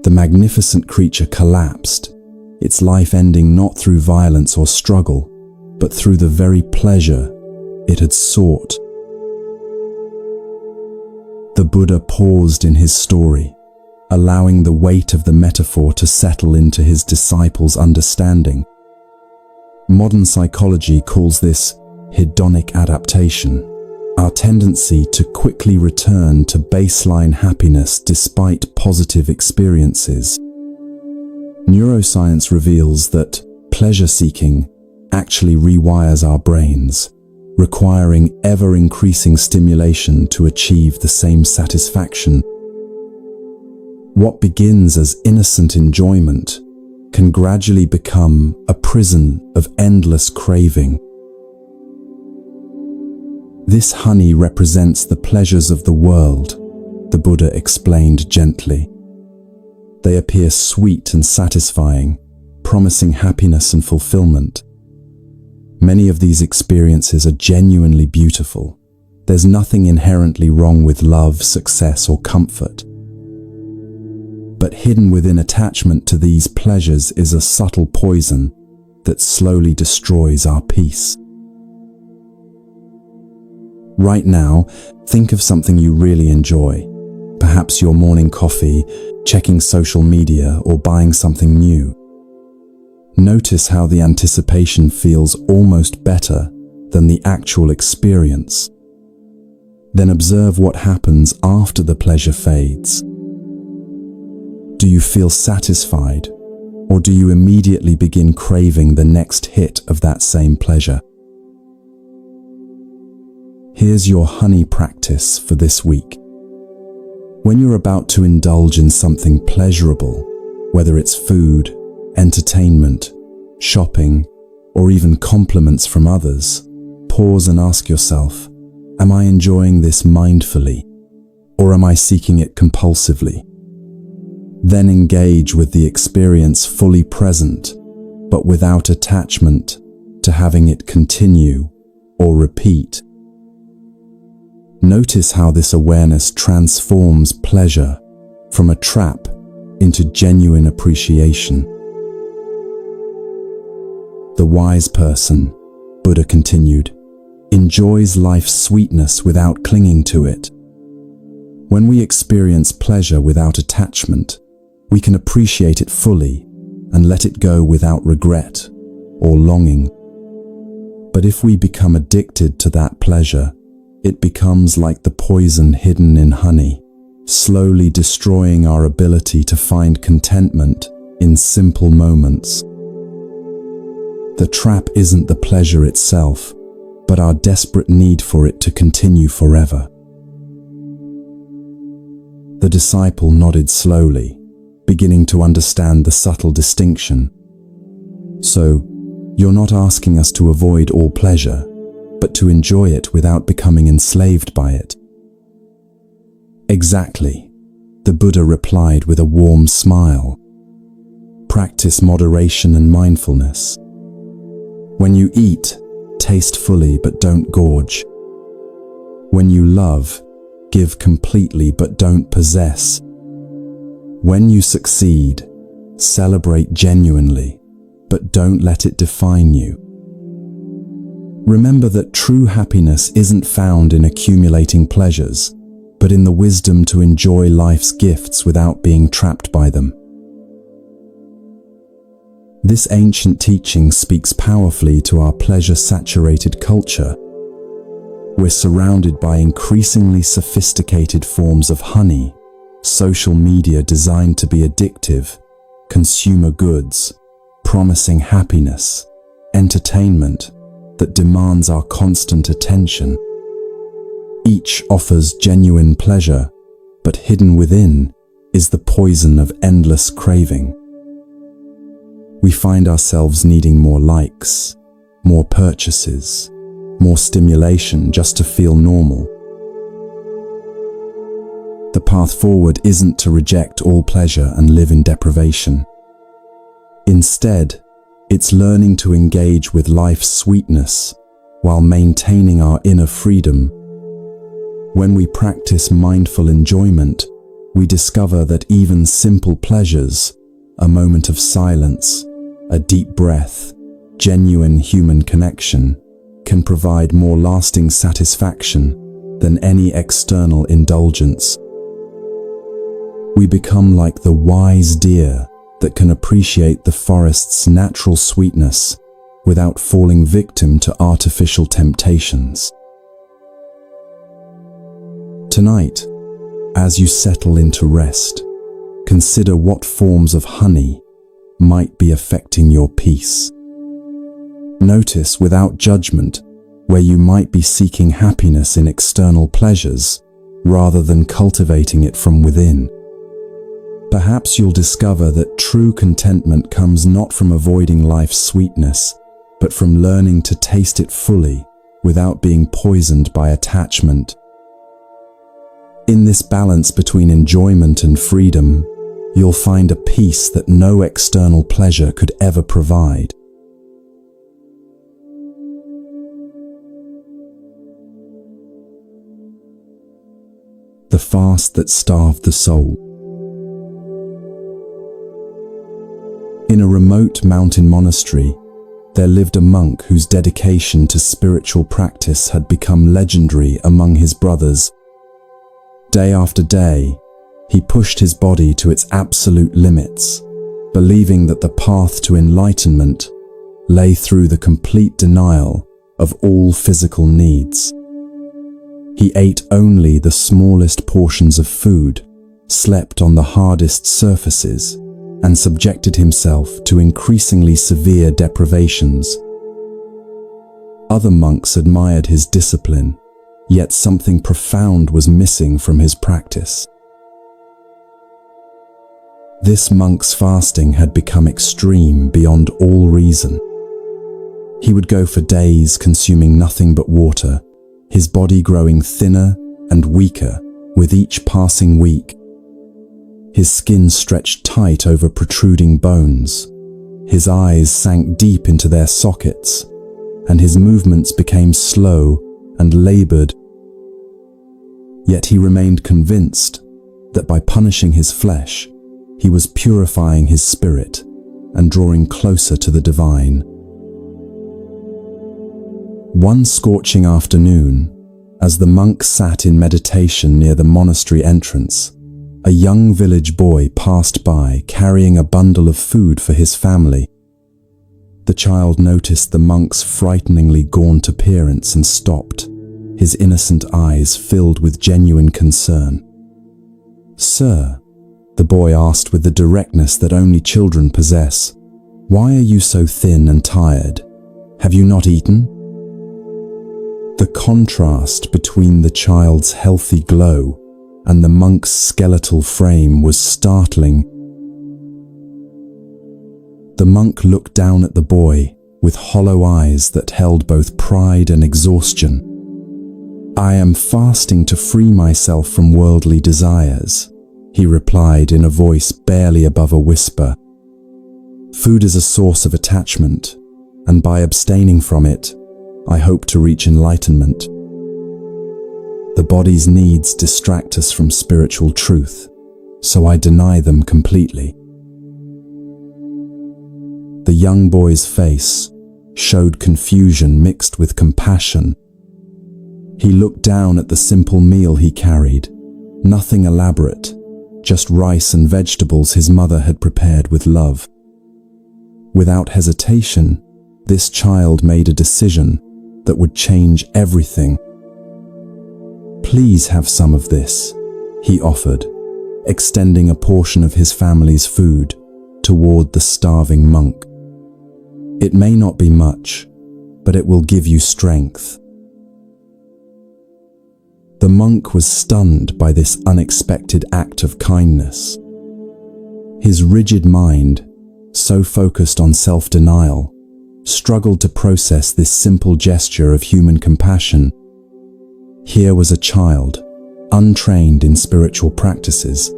The magnificent creature collapsed, its life ending not through violence or struggle, but through the very pleasure it had sought. The Buddha paused in his story, allowing the weight of the metaphor to settle into his disciples' understanding. Modern psychology calls this hedonic adaptation, our tendency to quickly return to baseline happiness despite positive experiences. Neuroscience reveals that pleasure-seeking actually rewires our brains, requiring ever-increasing stimulation to achieve the same satisfaction. What begins as innocent enjoyment can gradually become a prison of endless craving. This honey represents the pleasures of the world, the Buddha explained gently. They appear sweet and satisfying, promising happiness and fulfillment. Many of these experiences are genuinely beautiful. There's nothing inherently wrong with love, success, or comfort. But hidden within attachment to these pleasures is a subtle poison that slowly destroys our peace. Right now, think of something you really enjoy. Perhaps your morning coffee, checking social media, or buying something new. Notice how the anticipation feels almost better than the actual experience. Then observe what happens after the pleasure fades. Do you feel satisfied, or do you immediately begin craving the next hit of that same pleasure? Here's your honey practice for this week. When you're about to indulge in something pleasurable, whether it's food, entertainment, shopping, or even compliments from others, pause and ask yourself, am I enjoying this mindfully, or am I seeking it compulsively? Then engage with the experience fully present, but without attachment to having it continue or repeat. Notice how this awareness transforms pleasure from a trap into genuine appreciation. The wise person, Buddha continued, enjoys life's sweetness without clinging to it. When we experience pleasure without attachment, we can appreciate it fully and let it go without regret or longing. But if we become addicted to that pleasure, it becomes like the poison hidden in honey, slowly destroying our ability to find contentment in simple moments. The trap isn't the pleasure itself, but our desperate need for it to continue forever. The disciple nodded slowly, beginning to understand the subtle distinction. So, you're not asking us to avoid all pleasure, but to enjoy it without becoming enslaved by it. Exactly, the Buddha replied with a warm smile. Practice moderation and mindfulness. When you eat, taste fully but don't gorge. When you love, give completely but don't possess. When you succeed, celebrate genuinely, but don't let it define you. Remember that true happiness isn't found in accumulating pleasures, but in the wisdom to enjoy life's gifts without being trapped by them. This ancient teaching speaks powerfully to our pleasure-saturated culture. We're surrounded by increasingly sophisticated forms of honey, social media designed to be addictive, consumer goods, promising happiness, entertainment that demands our constant attention. Each offers genuine pleasure, but hidden within is the poison of endless craving. We find ourselves needing more likes, more purchases, more stimulation just to feel normal. The path forward isn't to reject all pleasure and live in deprivation. Instead, it's learning to engage with life's sweetness while maintaining our inner freedom. When we practice mindful enjoyment, we discover that even simple pleasures, a moment of silence, a deep breath, genuine human connection, can provide more lasting satisfaction than any external indulgence. We become like the wise deer that can appreciate the forest's natural sweetness without falling victim to artificial temptations. Tonight, as you settle into rest, consider what forms of honey might be affecting your peace. Notice without judgment where you might be seeking happiness in external pleasures rather than cultivating it from within. Perhaps you'll discover that true contentment comes not from avoiding life's sweetness, but from learning to taste it fully without being poisoned by attachment. In this balance between enjoyment and freedom, you'll find a peace that no external pleasure could ever provide. The fast that starved the soul. In a remote mountain monastery, there lived a monk whose dedication to spiritual practice had become legendary among his brothers. Day after day, he pushed his body to its absolute limits, believing that the path to enlightenment lay through the complete denial of all physical needs. He ate only the smallest portions of food, slept on the hardest surfaces, and subjected himself to increasingly severe deprivations. Other monks admired his discipline, yet something profound was missing from his practice. This monk's fasting had become extreme beyond all reason. He would go for days consuming nothing but water, his body growing thinner and weaker with each passing week. His skin stretched tight over protruding bones, his eyes sank deep into their sockets, and his movements became slow and labored. Yet he remained convinced that by punishing his flesh, he was purifying his spirit and drawing closer to the divine. One scorching afternoon, as the monk sat in meditation near the monastery entrance, a young village boy passed by carrying a bundle of food for his family. The child noticed the monk's frighteningly gaunt appearance and stopped, his innocent eyes filled with genuine concern. "Sir," the boy asked with the directness that only children possess, "why are you so thin and tired? Have you not eaten?" The contrast between the child's healthy glow and the monk's skeletal frame was startling. The monk looked down at the boy with hollow eyes that held both pride and exhaustion. "I am fasting to free myself from worldly desires," he replied in a voice barely above a whisper. "Food is a source of attachment, and by abstaining from it, I hope to reach enlightenment. The body's needs distract us from spiritual truth, so I deny them completely." The young boy's face showed confusion mixed with compassion. He looked down at the simple meal he carried, nothing elaborate, just rice and vegetables his mother had prepared with love. Without hesitation, this child made a decision that would change everything. "Please have some of this," he offered, extending a portion of his family's food toward the starving monk. "It may not be much, but it will give you strength." The monk was stunned by this unexpected act of kindness. His rigid mind, so focused on self-denial, struggled to process this simple gesture of human compassion. Here was a child, untrained in spiritual practices,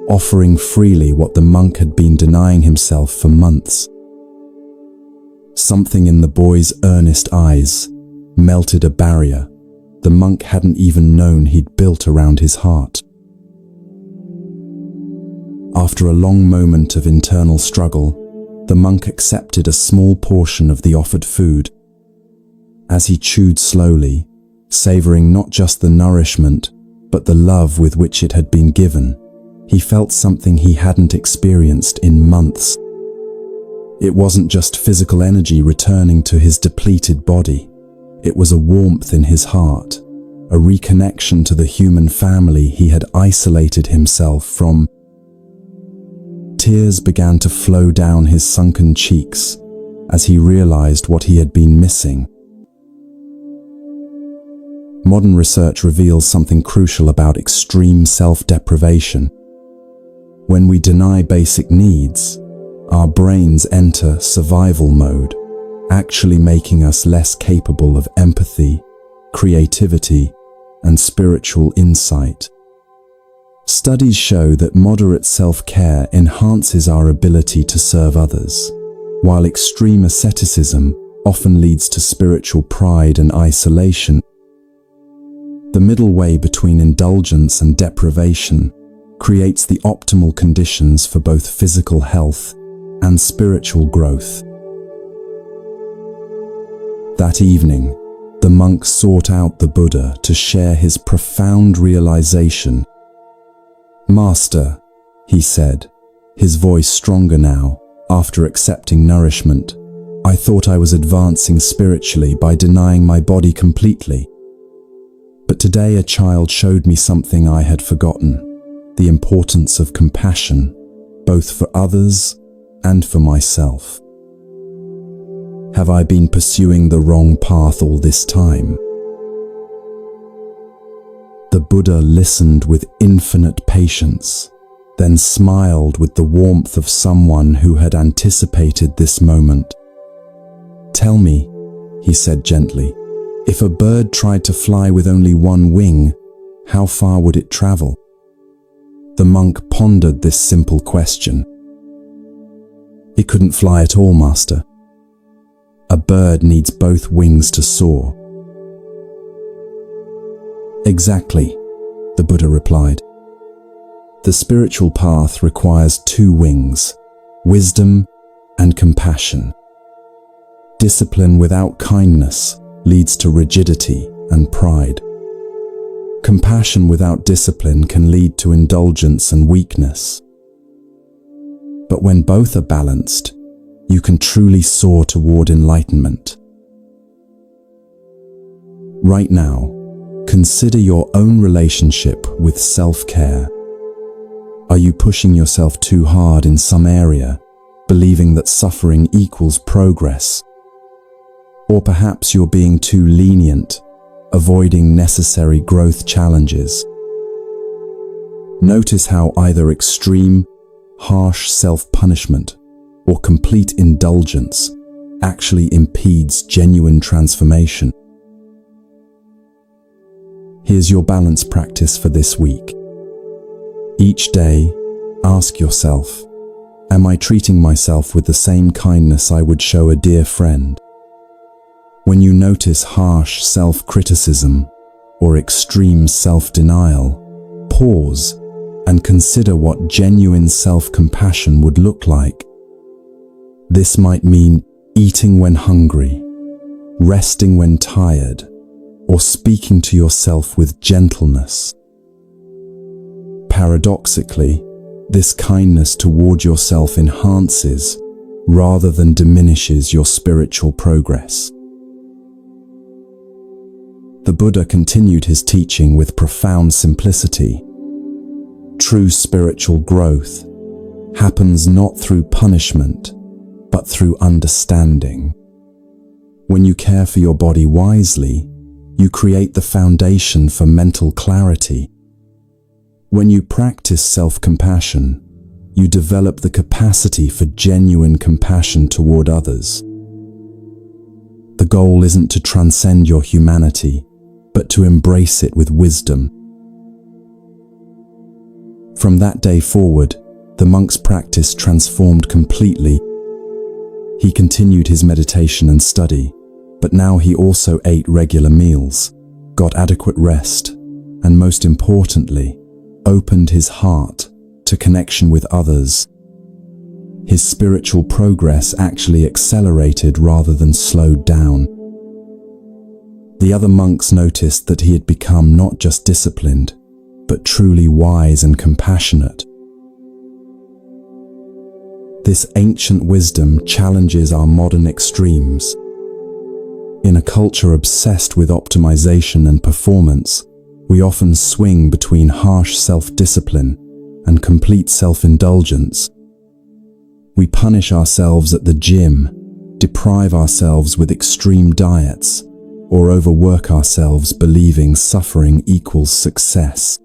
offering freely what the monk had been denying himself for months. Something in the boy's earnest eyes melted a barrier the monk hadn't even known he'd built around his heart. After a long moment of internal struggle, the monk accepted a small portion of the offered food. As he chewed slowly, savoring not just the nourishment, but the love with which it had been given, he felt something he hadn't experienced in months. It wasn't just physical energy returning to his depleted body. It was a warmth in his heart, a reconnection to the human family he had isolated himself from. Tears began to flow down his sunken cheeks as he realized what he had been missing. Modern research reveals something crucial about extreme self-deprivation. When we deny basic needs, our brains enter survival mode, actually making us less capable of empathy, creativity, and spiritual insight. Studies show that moderate self-care enhances our ability to serve others, while extreme asceticism often leads to spiritual pride and isolation. The middle way between indulgence and deprivation creates the optimal conditions for both physical health and spiritual growth. That evening, the monk sought out the Buddha to share his profound realization. "Master," he said, his voice stronger now after accepting nourishment, "I thought I was advancing spiritually by denying my body completely. But today a child showed me something I had forgotten, the importance of compassion, both for others and for myself. Have I been pursuing the wrong path all this time?" The Buddha listened with infinite patience, then smiled with the warmth of someone who had anticipated this moment. "Tell me," he said gently, "if a bird tried to fly with only one wing, how far would it travel?" The monk pondered this simple question. "It couldn't fly at all, Master. A bird needs both wings to soar." "Exactly," the Buddha replied. "The spiritual path requires two wings, wisdom and compassion. Discipline without kindness leads to rigidity and pride. Compassion without discipline can lead to indulgence and weakness. But when both are balanced, you can truly soar toward enlightenment." Right now, consider your own relationship with self-care. Are you pushing yourself too hard in some area, believing that suffering equals progress? Or perhaps you're being too lenient, avoiding necessary growth challenges. Notice how either extreme, harsh self-punishment or complete indulgence actually impedes genuine transformation. Here's your balance practice for this week. Each day, ask yourself, am I treating myself with the same kindness I would show a dear friend? When you notice harsh self-criticism or extreme self-denial, pause and consider what genuine self-compassion would look like. This might mean eating when hungry, resting when tired, or speaking to yourself with gentleness. Paradoxically, this kindness toward yourself enhances rather than diminishes your spiritual progress. The Buddha continued his teaching with profound simplicity. True spiritual growth happens not through punishment, but through understanding. When you care for your body wisely, you create the foundation for mental clarity. When you practice self-compassion, you develop the capacity for genuine compassion toward others. The goal isn't to transcend your humanity, but to embrace it with wisdom. From that day forward, the monk's practice transformed completely. He continued his meditation and study, but now he also ate regular meals, got adequate rest, and most importantly, opened his heart to connection with others. His spiritual progress actually accelerated rather than slowed down. The other monks noticed that he had become not just disciplined, but truly wise and compassionate. This ancient wisdom challenges our modern extremes. In a culture obsessed with optimization and performance, we often swing between harsh self-discipline and complete self-indulgence. We punish ourselves at the gym, deprive ourselves with extreme diets, or overwork ourselves believing suffering equals success.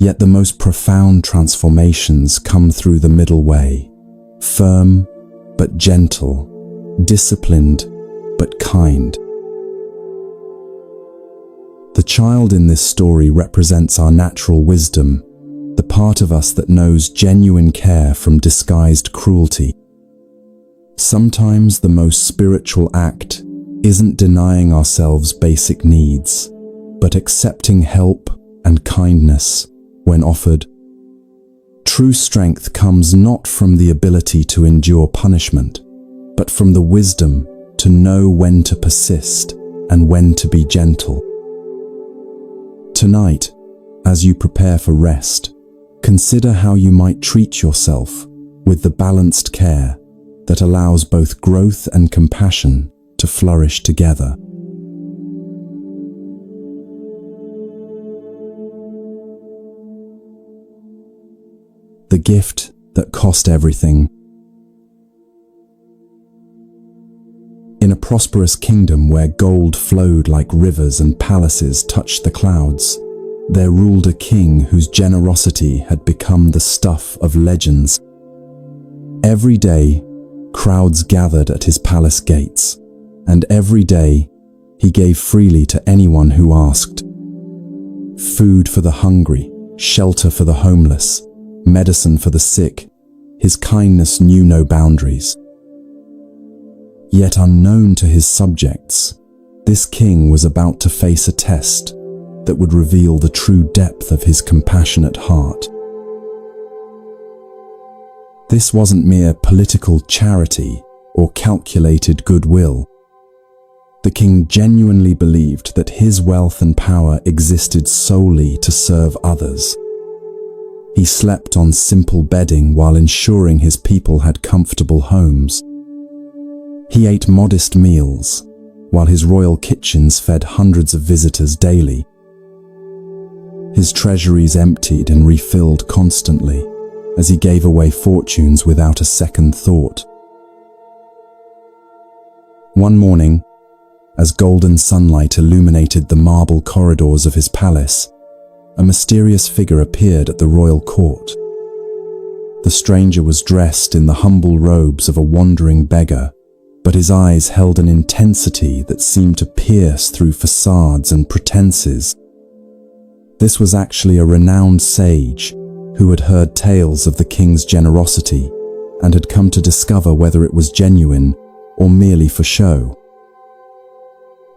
Yet the most profound transformations come through the middle way, firm but gentle, disciplined but kind. The child in this story represents our natural wisdom, the part of us that knows genuine care from disguised cruelty. Sometimes the most spiritual act isn't denying ourselves basic needs, but accepting help and kindness when offered. True strength comes not from the ability to endure punishment, but from the wisdom to know when to persist and when to be gentle. Tonight, as you prepare for rest, consider how you might treat yourself with the balanced care that allows both growth and compassion to flourish together. The gift that cost everything. In a prosperous kingdom where gold flowed like rivers and palaces touched the clouds, there ruled a king whose generosity had become the stuff of legends. Every day, crowds gathered at his palace gates, and every day he gave freely to anyone who asked. Food for the hungry, shelter for the homeless, medicine for the sick, his kindness knew no boundaries. Yet unknown to his subjects, this king was about to face a test that would reveal the true depth of his compassionate heart. This wasn't mere political charity or calculated goodwill. The king genuinely believed that his wealth and power existed solely to serve others. He slept on simple bedding while ensuring his people had comfortable homes. He ate modest meals, while his royal kitchens fed hundreds of visitors daily. His treasuries emptied and refilled constantly, as he gave away fortunes without a second thought. One morning, as golden sunlight illuminated the marble corridors of his palace, a mysterious figure appeared at the royal court. The stranger was dressed in the humble robes of a wandering beggar, but his eyes held an intensity that seemed to pierce through facades and pretenses. This was actually a renowned sage who had heard tales of the king's generosity and had come to discover whether it was genuine or merely for show.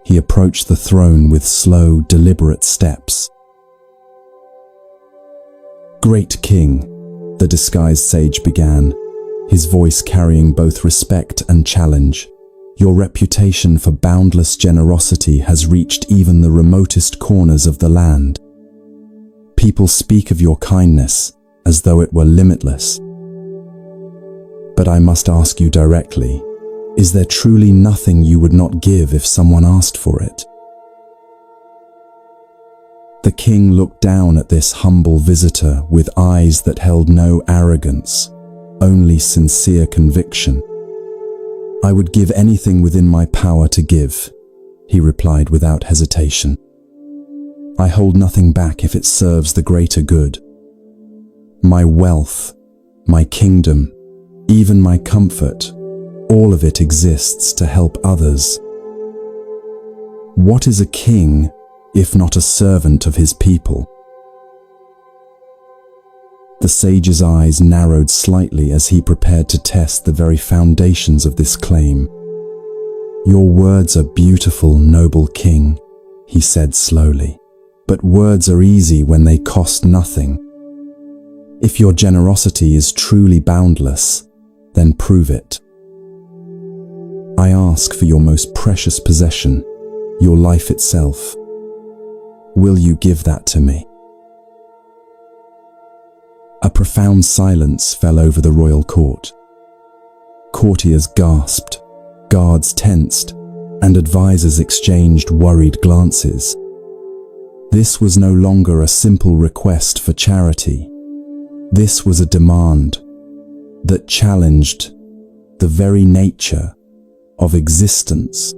He approached the throne with slow, deliberate steps. "Great king," the disguised sage began, his voice carrying both respect and challenge, "your reputation for boundless generosity has reached even the remotest corners of the land. People speak of your kindness as though it were limitless. But I must ask you directly, is there truly nothing you would not give if someone asked for it?" The king looked down at this humble visitor with eyes that held no arrogance, only sincere conviction. "I would give anything within my power to give," he replied without hesitation. "I hold nothing back if it serves the greater good. My wealth, my kingdom, even my comfort, all of it exists to help others. What is a king if not a servant of his people?" The sage's eyes narrowed slightly as he prepared to test the very foundations of this claim. "Your words are beautiful, noble king," he said slowly, "but words are easy when they cost nothing. If your generosity is truly boundless, then prove it. I ask for your most precious possession, your life itself. Will you give that to me?" A profound silence fell over the royal court. Courtiers gasped, guards tensed, and advisors exchanged worried glances. This was no longer a simple request for charity. This was a demand that challenged the very nature of existence.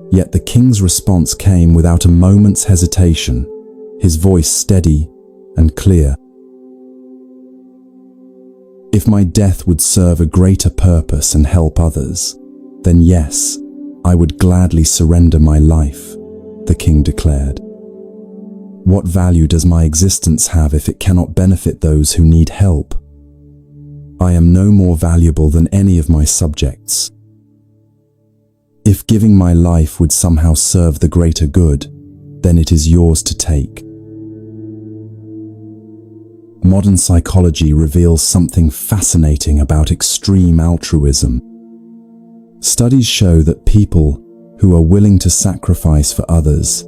Yet the king's response came without a moment's hesitation, his voice steady and clear. If my death would serve a greater purpose and help others, then yes, I would gladly surrender my life, the king declared. What value does my existence have if it cannot benefit those who need help? I am no more valuable than any of my subjects. If giving my life would somehow serve the greater good, then it is yours to take. Modern psychology reveals something fascinating about extreme altruism. Studies show that people who are willing to sacrifice for others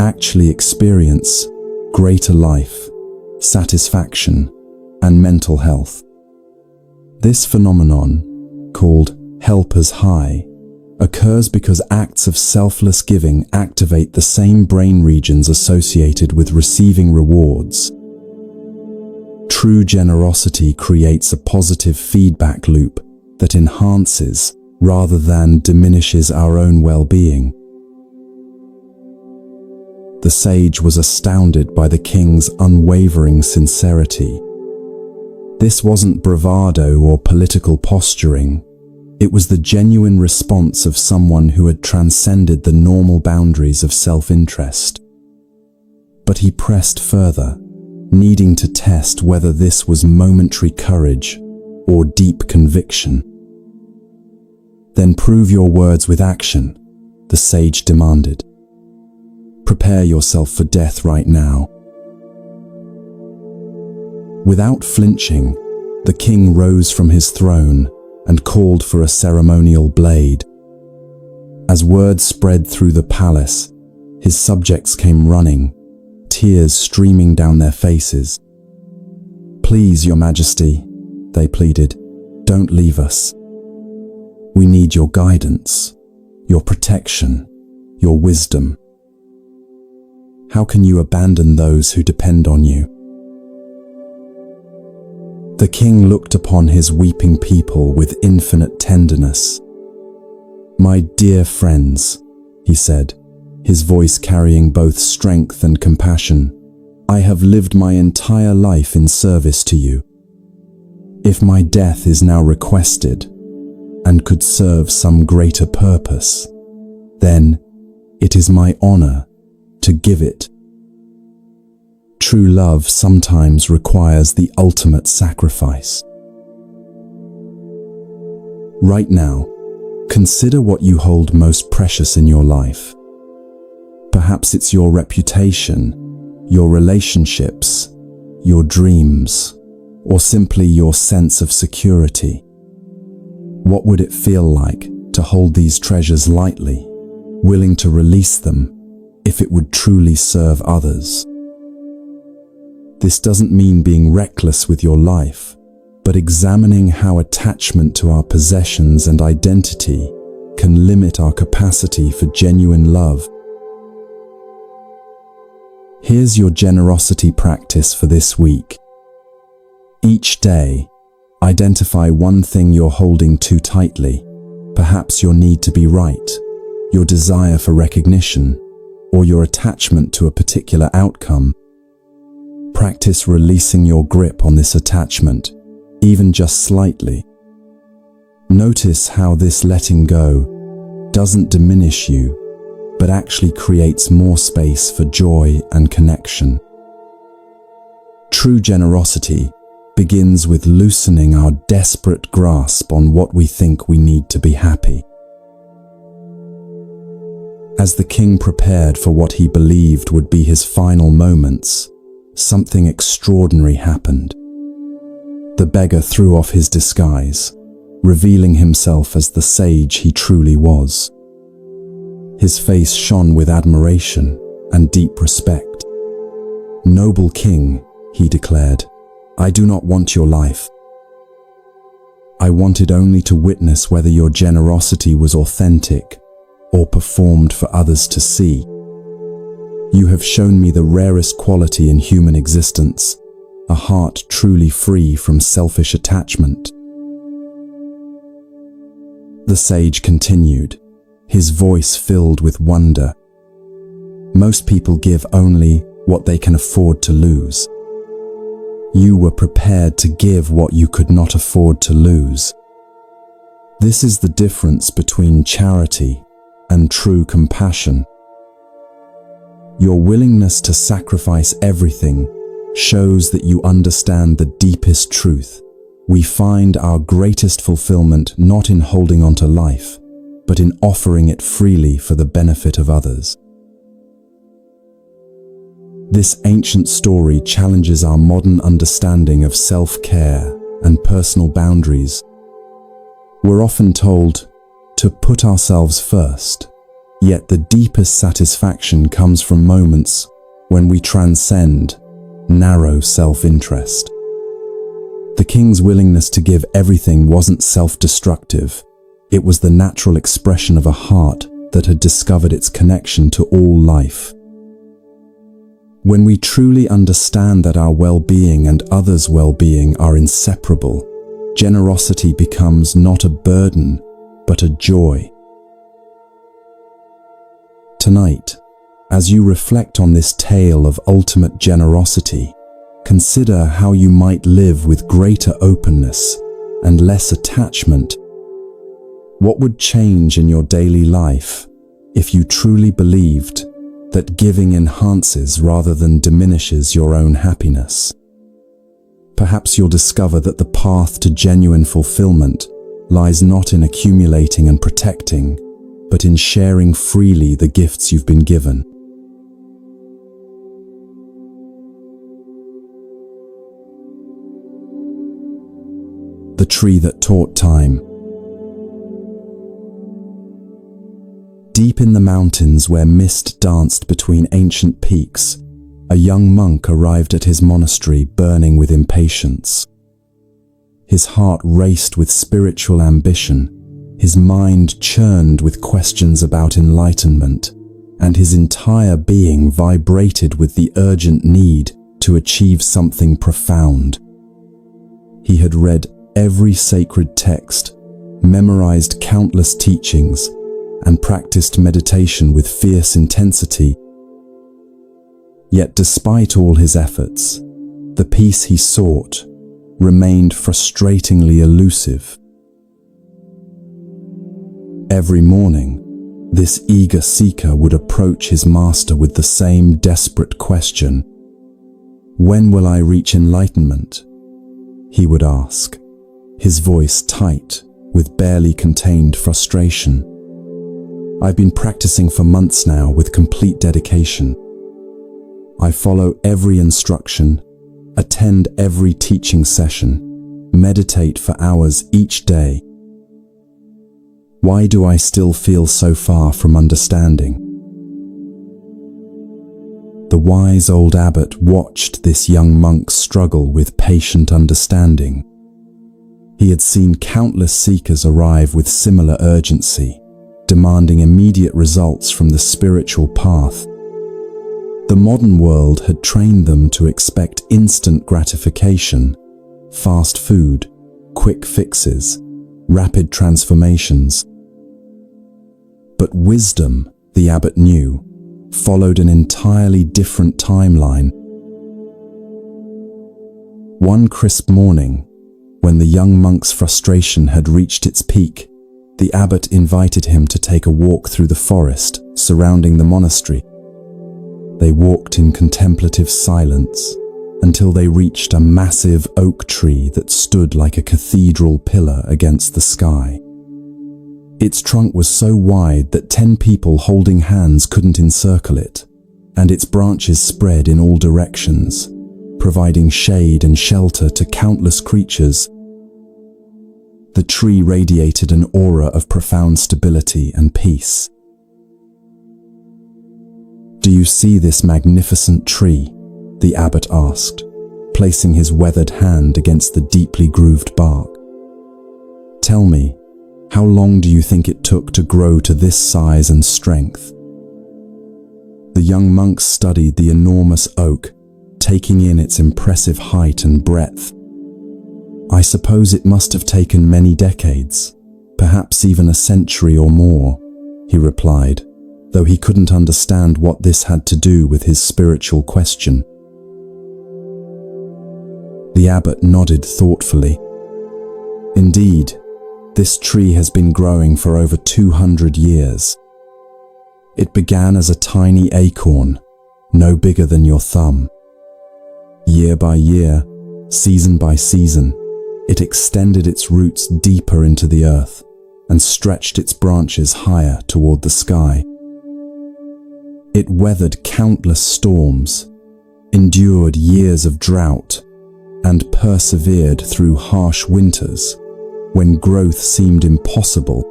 actually experience greater life, satisfaction, and mental health. This phenomenon, called helper's high, occurs because acts of selfless giving activate the same brain regions associated with receiving rewards. True generosity creates a positive feedback loop that enhances rather than diminishes our own well-being. The sage was astounded by the king's unwavering sincerity. This wasn't bravado or political posturing. It was the genuine response of someone who had transcended the normal boundaries of self-interest. But he pressed further, needing to test whether this was momentary courage or deep conviction. Then prove your words with action, the sage demanded. Prepare yourself for death right now. Without flinching, the king rose from his throne and called for a ceremonial blade. As word spread through the palace, his subjects came running, tears streaming down their faces. "Please, Your Majesty," they pleaded, "don't leave us. We need your guidance, your protection, your wisdom. How can you abandon those who depend on you?" The king looked upon his weeping people with infinite tenderness. "My dear friends," he said, his voice carrying both strength and compassion, "I have lived my entire life in service to you. If my death is now requested and could serve some greater purpose, then it is my honor to give it. True love sometimes requires the ultimate sacrifice." Right now, consider what you hold most precious in your life. Perhaps it's your reputation, your relationships, your dreams, or simply your sense of security. What would it feel like to hold these treasures lightly, willing to release them if it would truly serve others? This doesn't mean being reckless with your life, but examining how attachment to our possessions and identity can limit our capacity for genuine love. Here's your generosity practice for this week. Each day, identify one thing you're holding too tightly, perhaps your need to be right, your desire for recognition, or your attachment to a particular outcome. Practice releasing your grip on this attachment, even just slightly. Notice how this letting go doesn't diminish you, but actually creates more space for joy and connection. True generosity begins with loosening our desperate grasp on what we think we need to be happy. As the king prepared for what he believed would be his final moments, something extraordinary happened. The beggar threw off his disguise, revealing himself as the sage he truly was. His face shone with admiration and deep respect. "Noble king," he declared, "I do not want your life. I wanted only to witness whether your generosity was authentic or performed for others to see. You have shown me the rarest quality in human existence, a heart truly free from selfish attachment." The sage continued, his voice filled with wonder. "Most people give only what they can afford to lose. You were prepared to give what you could not afford to lose. This is the difference between charity and true compassion. Your willingness to sacrifice everything shows that you understand the deepest truth. We find our greatest fulfillment not in holding on to life, but in offering it freely for the benefit of others. This ancient story challenges our modern understanding of self-care and personal boundaries. We're often told to put ourselves first, yet the deepest satisfaction comes from moments when we transcend narrow self-interest. The king's willingness to give everything wasn't self-destructive. It was the natural expression of a heart that had discovered its connection to all life. When we truly understand that our well-being and others' well-being are inseparable, generosity becomes not a burden, but a joy. Tonight, as you reflect on this tale of ultimate generosity, consider how you might live with greater openness and less attachment. What would change in your daily life if you truly believed that giving enhances rather than diminishes your own happiness? Perhaps you'll discover that the path to genuine fulfillment lies not in accumulating and protecting, but in sharing freely the gifts you've been given. The tree that taught time. Deep in the mountains where mist danced between ancient peaks, a young monk arrived at his monastery burning with impatience. His heart raced with spiritual ambition, his mind churned with questions about enlightenment, and his entire being vibrated with the urgent need to achieve something profound. He had read every sacred text, memorized countless teachings, and practiced meditation with fierce intensity. Yet despite all his efforts, the peace he sought remained frustratingly elusive. Every morning, this eager seeker would approach his master with the same desperate question. "When will I reach enlightenment?" he would ask, his voice tight with barely contained frustration. "I've been practicing for months now with complete dedication. I follow every instruction, attend every teaching session, meditate for hours each day. Why do I still feel so far from understanding?" The wise old abbot watched this young monk struggle with patient understanding. He had seen countless seekers arrive with similar urgency, demanding immediate results from the spiritual path. The modern world had trained them to expect instant gratification, fast food, quick fixes, rapid transformations. But wisdom, the abbot knew, followed an entirely different timeline. One crisp morning, when the young monk's frustration had reached its peak, the abbot invited him to take a walk through the forest surrounding the monastery. They walked in contemplative silence until they reached a massive oak tree that stood like a cathedral pillar against the sky. Its trunk was so wide that 10 people holding hands couldn't encircle it, and its branches spread in all directions, providing shade and shelter to countless creatures. The tree radiated an aura of profound stability and peace. "Do you see this magnificent tree?" the abbot asked, placing his weathered hand against the deeply grooved bark. "Tell me, how long do you think it took to grow to this size and strength?" The young monk studied the enormous oak, taking in its impressive height and breadth. "I suppose it must have taken many decades, perhaps even a century or more," he replied, though he couldn't understand what this had to do with his spiritual question. The abbot nodded thoughtfully. Indeed, this tree has been growing for over 200 years. It began as a tiny acorn, no bigger than your thumb. Year by year, season by season, it extended its roots deeper into the earth and stretched its branches higher toward the sky. It weathered countless storms, endured years of drought, and persevered through harsh winters when growth seemed impossible.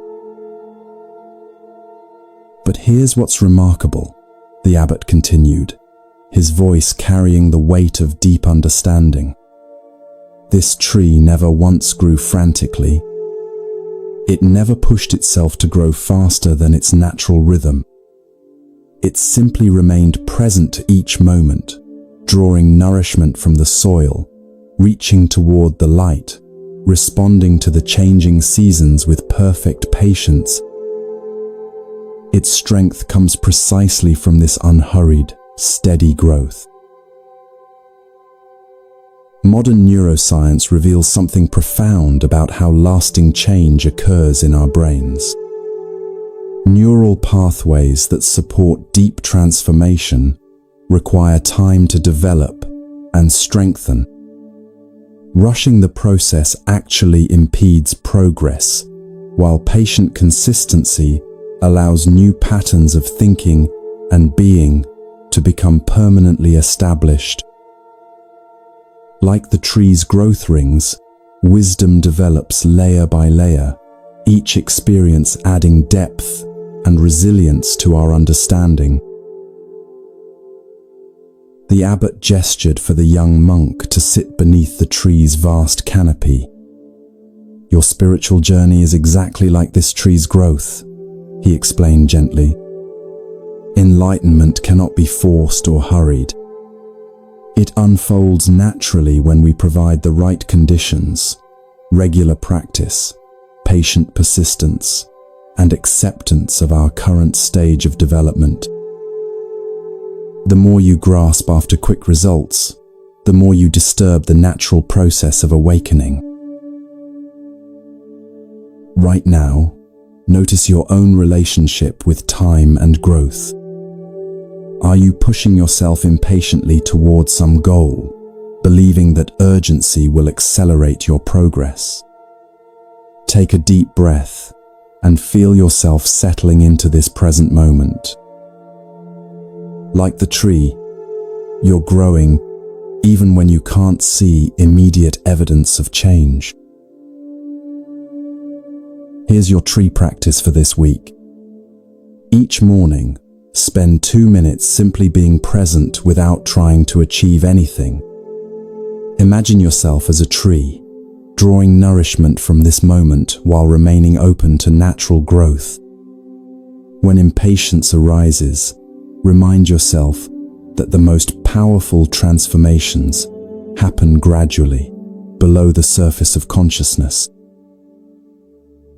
But here's what's remarkable, the abbot continued, his voice carrying the weight of deep understanding. This tree never once grew frantically. It never pushed itself to grow faster than its natural rhythm. It simply remained present each moment, drawing nourishment from the soil, reaching toward the light, responding to the changing seasons with perfect patience. Its strength comes precisely from this unhurried, steady growth. Modern neuroscience reveals something profound about how lasting change occurs in our brains. Neural pathways that support deep transformation require time to develop and strengthen. Rushing the process actually impedes progress, while patient consistency allows new patterns of thinking and being to become permanently established. Like the tree's growth rings, wisdom develops layer by layer, each experience adding depth and resilience to our understanding. The abbot gestured for the young monk to sit beneath the tree's vast canopy. Your spiritual journey is exactly like this tree's growth, he explained gently. Enlightenment cannot be forced or hurried. It unfolds naturally when we provide the right conditions, regular practice, patient persistence, and acceptance of our current stage of development. The more you grasp after quick results, the more you disturb the natural process of awakening. Right now, notice your own relationship with time and growth. Are you pushing yourself impatiently toward some goal, believing that urgency will accelerate your progress? Take a deep breath and feel yourself settling into this present moment. Like the tree, you're growing even when you can't see immediate evidence of change. Here's your tree practice for this week. Each morning, spend 2 minutes simply being present without trying to achieve anything. Imagine yourself as a tree, drawing nourishment from this moment while remaining open to natural growth. When impatience arises, remind yourself that the most powerful transformations happen gradually, below the surface of consciousness.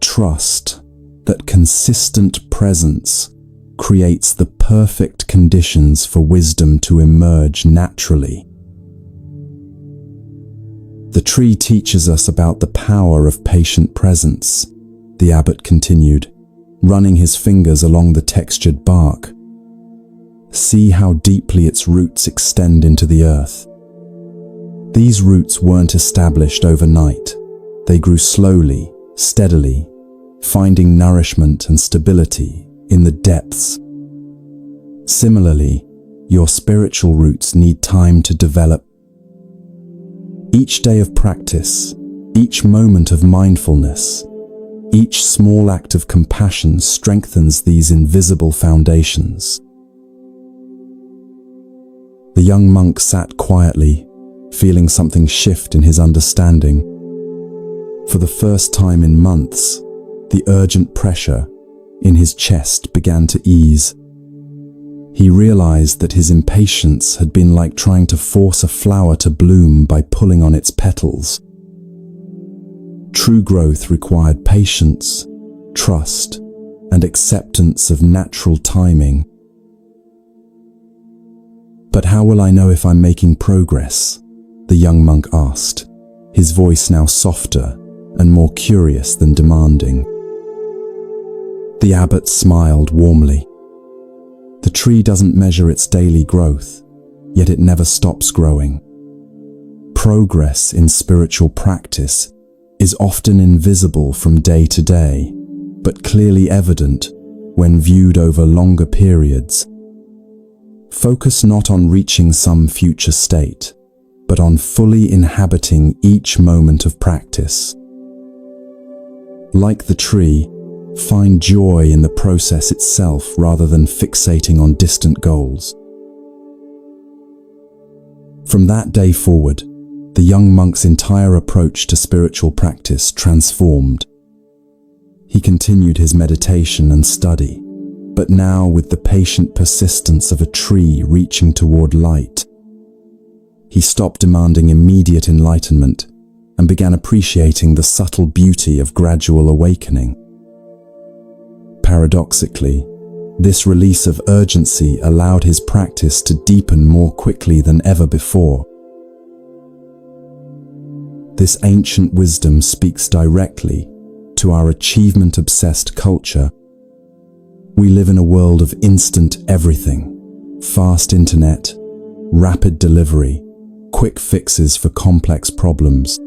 Trust that consistent presence creates the perfect conditions for wisdom to emerge naturally. The tree teaches us about the power of patient presence, the abbot continued, running his fingers along the textured bark. See how deeply its roots extend into the earth. These roots weren't established overnight. They grew slowly, steadily, finding nourishment and stability in the depths. Similarly, your spiritual roots need time to develop. Each day of practice, each moment of mindfulness, each small act of compassion strengthens these invisible foundations. The young monk sat quietly, feeling something shift in his understanding. For the first time in months, the urgent pressure in his chest began to ease. He realized that his impatience had been like trying to force a flower to bloom by pulling on its petals. True growth required patience, trust, and acceptance of natural timing. But how will I know if I'm making progress? the young monk asked, his voice now softer and more curious than demanding. The abbot smiled warmly. The tree doesn't measure its daily growth, yet it never stops growing. Progress in spiritual practice is often invisible from day to day, but clearly evident when viewed over longer periods. Focus not on reaching some future state, but on fully inhabiting each moment of practice. Like the tree, find joy in the process itself rather than fixating on distant goals. From that day forward, the young monk's entire approach to spiritual practice transformed. He continued his meditation and study, but now with the patient persistence of a tree reaching toward light. He stopped demanding immediate enlightenment and began appreciating the subtle beauty of gradual awakening. Paradoxically, this release of urgency allowed his practice to deepen more quickly than ever before. This ancient wisdom speaks directly to our achievement-obsessed culture. We live in a world of instant everything, fast internet, rapid delivery, quick fixes for complex problems.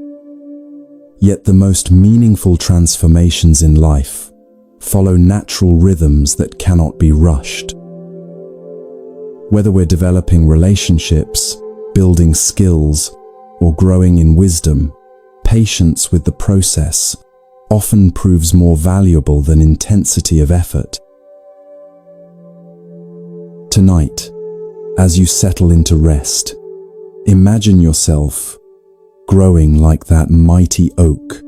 Yet the most meaningful transformations in life follow natural rhythms that cannot be rushed. Whether we're developing relationships, building skills, or growing in wisdom, patience with the process often proves more valuable than intensity of effort. Tonight, as you settle into rest, imagine yourself growing like that mighty oak.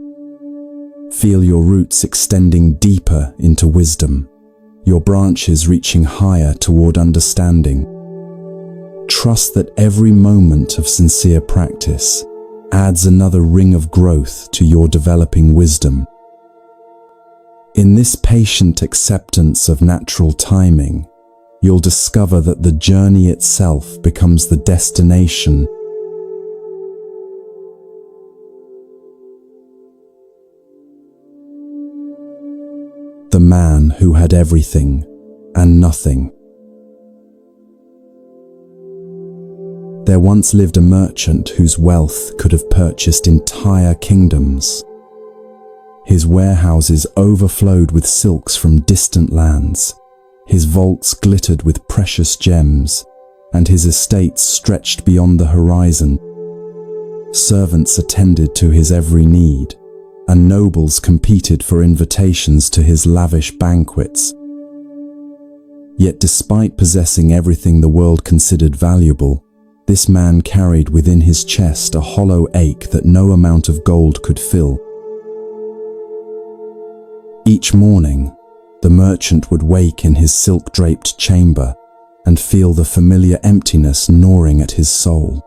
Feel your roots extending deeper into wisdom, your branches reaching higher toward understanding. Trust that every moment of sincere practice adds another ring of growth to your developing wisdom. In this patient acceptance of natural timing, you'll discover that the journey itself becomes the destination. The man who had everything and nothing. There once lived a merchant whose wealth could have purchased entire kingdoms. His warehouses overflowed with silks from distant lands. His vaults glittered with precious gems, and his estates stretched beyond the horizon. Servants attended to his every need, and nobles competed for invitations to his lavish banquets. Yet despite possessing everything the world considered valuable, this man carried within his chest a hollow ache that no amount of gold could fill. Each morning, the merchant would wake in his silk-draped chamber and feel the familiar emptiness gnawing at his soul.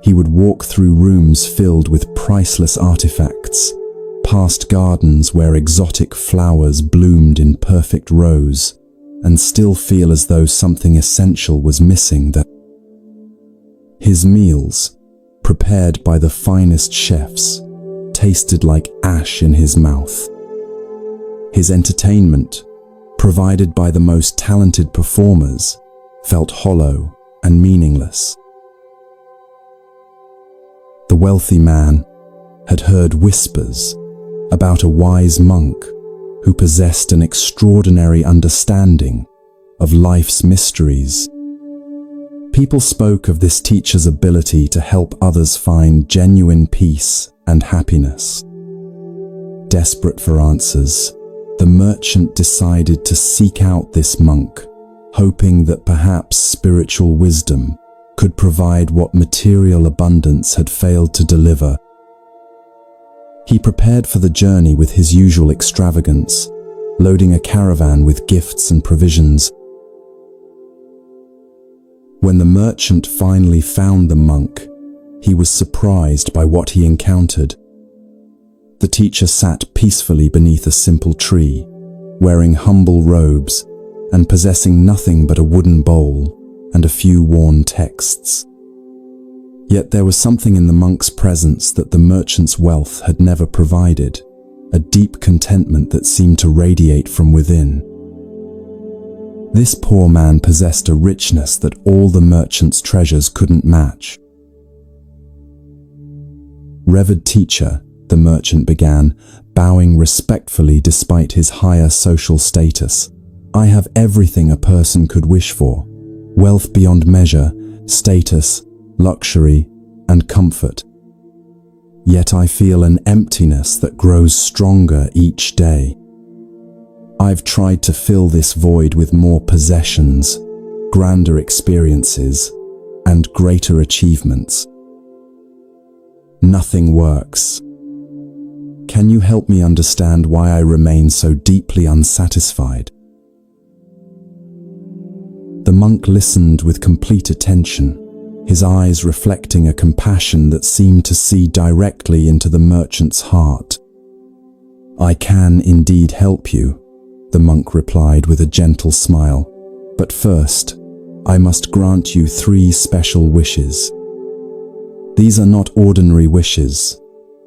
He would walk through rooms filled with priceless artifacts, past gardens where exotic flowers bloomed in perfect rows, and still feel as though something essential was missing. That his meals, prepared by the finest chefs, tasted like ash in his mouth. His entertainment, provided by the most talented performers, felt hollow and meaningless. The wealthy man had heard whispers about a wise monk who possessed an extraordinary understanding of life's mysteries. People spoke of this teacher's ability to help others find genuine peace and happiness. Desperate for answers, the merchant decided to seek out this monk, hoping that perhaps spiritual wisdom could provide what material abundance had failed to deliver. He prepared for the journey with his usual extravagance, loading a caravan with gifts and provisions. When the merchant finally found the monk, he was surprised by what he encountered. The teacher sat peacefully beneath a simple tree, wearing humble robes and possessing nothing but a wooden bowl and a few worn texts. Yet there was something in the monk's presence that the merchant's wealth had never provided, a deep contentment that seemed to radiate from within. This poor man possessed a richness that all the merchant's treasures couldn't match. "Revered teacher," the merchant began, bowing respectfully despite his higher social status, "I have everything a person could wish for: wealth beyond measure, status, luxury, and comfort. Yet I feel an emptiness that grows stronger each day. I've tried to fill this void with more possessions, grander experiences, and greater achievements. Nothing works. Can you help me understand why I remain so deeply unsatisfied?" The monk listened with complete attention, his eyes reflecting a compassion that seemed to see directly into the merchant's heart. "I can indeed help you," the monk replied with a gentle smile, "but first, I must grant you 3 special wishes. These are not ordinary wishes.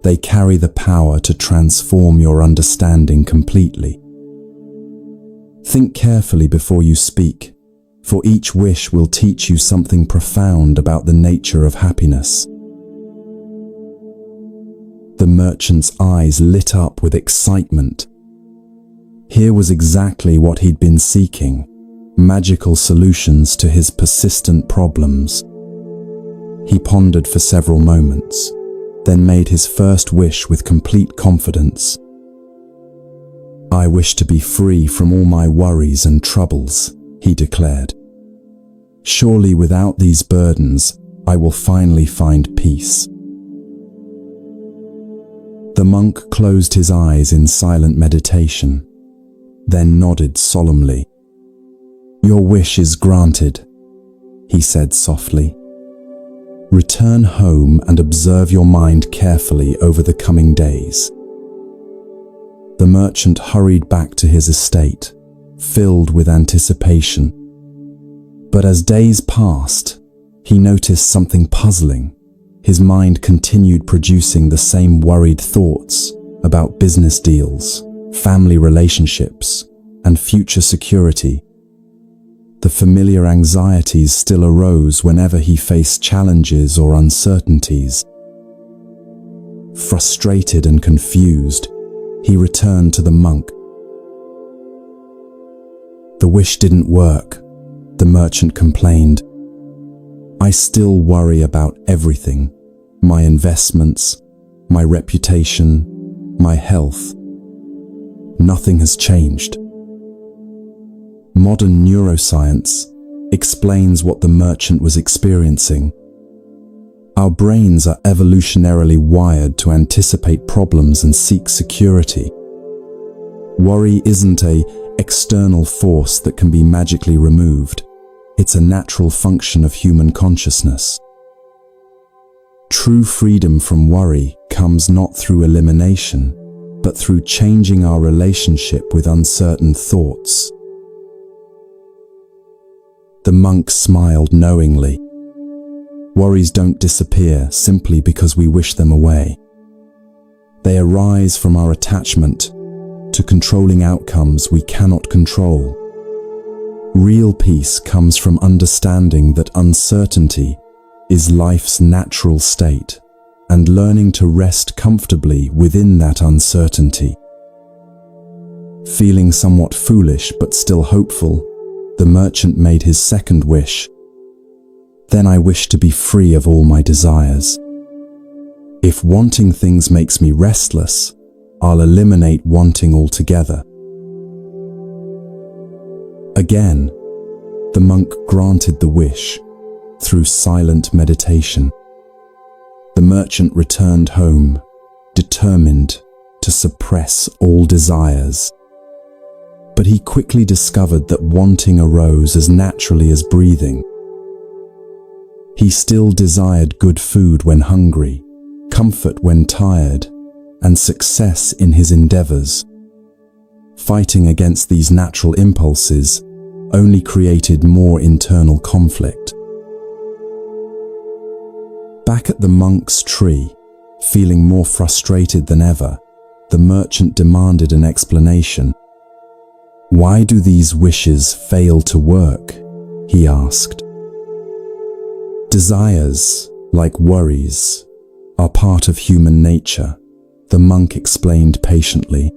They carry the power to transform your understanding completely. Think carefully before you speak, for each wish will teach you something profound about the nature of happiness." The merchant's eyes lit up with excitement. Here was exactly what he'd been seeking: magical solutions to his persistent problems. He pondered for several moments, then made his first wish with complete confidence. "I wish to be free from all my worries and troubles," he declared. "Surely without these burdens, I will finally find peace." The monk closed his eyes in silent meditation, then nodded solemnly. "Your wish is granted," he said softly. "Return home and observe your mind carefully over the coming days." The merchant hurried back to his estate, filled with anticipation. But as days passed, he noticed something puzzling. His mind continued producing the same worried thoughts about business deals, family relationships, and future security. The familiar anxieties still arose whenever he faced challenges or uncertainties. Frustrated and confused, he returned to the monk. "The wish didn't work," the merchant complained. "I still worry about everything: my investments, my reputation, my health. Nothing has changed." Modern neuroscience explains what the merchant was experiencing. Our brains are evolutionarily wired to anticipate problems and seek security. Worry isn't an external force that can be magically removed. It's a natural function of human consciousness. True freedom from worry comes not through elimination, but through changing our relationship with uncertain thoughts. The monk smiled knowingly. Worries don't disappear simply because we wish them away. They arise from our attachment to controlling outcomes we cannot control. Real peace comes from understanding that uncertainty is life's natural state and learning to rest comfortably within that uncertainty. Feeling somewhat foolish but still hopeful, the merchant made his second wish. "Then I wish to be free of all my desires. If wanting things makes me restless, I'll eliminate wanting altogether." Again, the monk granted the wish through silent meditation. The merchant returned home, determined to suppress all desires. But he quickly discovered that wanting arose as naturally as breathing. He still desired good food when hungry, comfort when tired, and success in his endeavors. Fighting against these natural impulses only created more internal conflict. Back at the monk's tree, feeling more frustrated than ever, the merchant demanded an explanation. "Why do these wishes fail to work?" he asked. "Desires, like worries, are part of human nature," the monk explained patiently.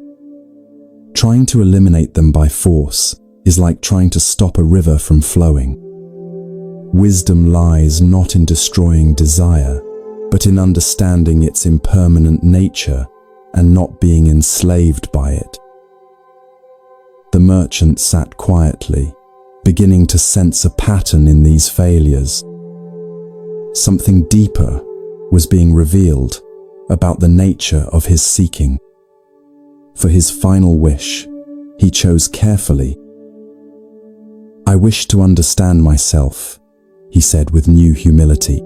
"Trying to eliminate them by force is like trying to stop a river from flowing. Wisdom lies not in destroying desire, but in understanding its impermanent nature and not being enslaved by it." The merchant sat quietly, beginning to sense a pattern in these failures. Something deeper was being revealed about the nature of his seeking. For his final wish, he chose carefully. "I wish to understand myself," he said with new humility.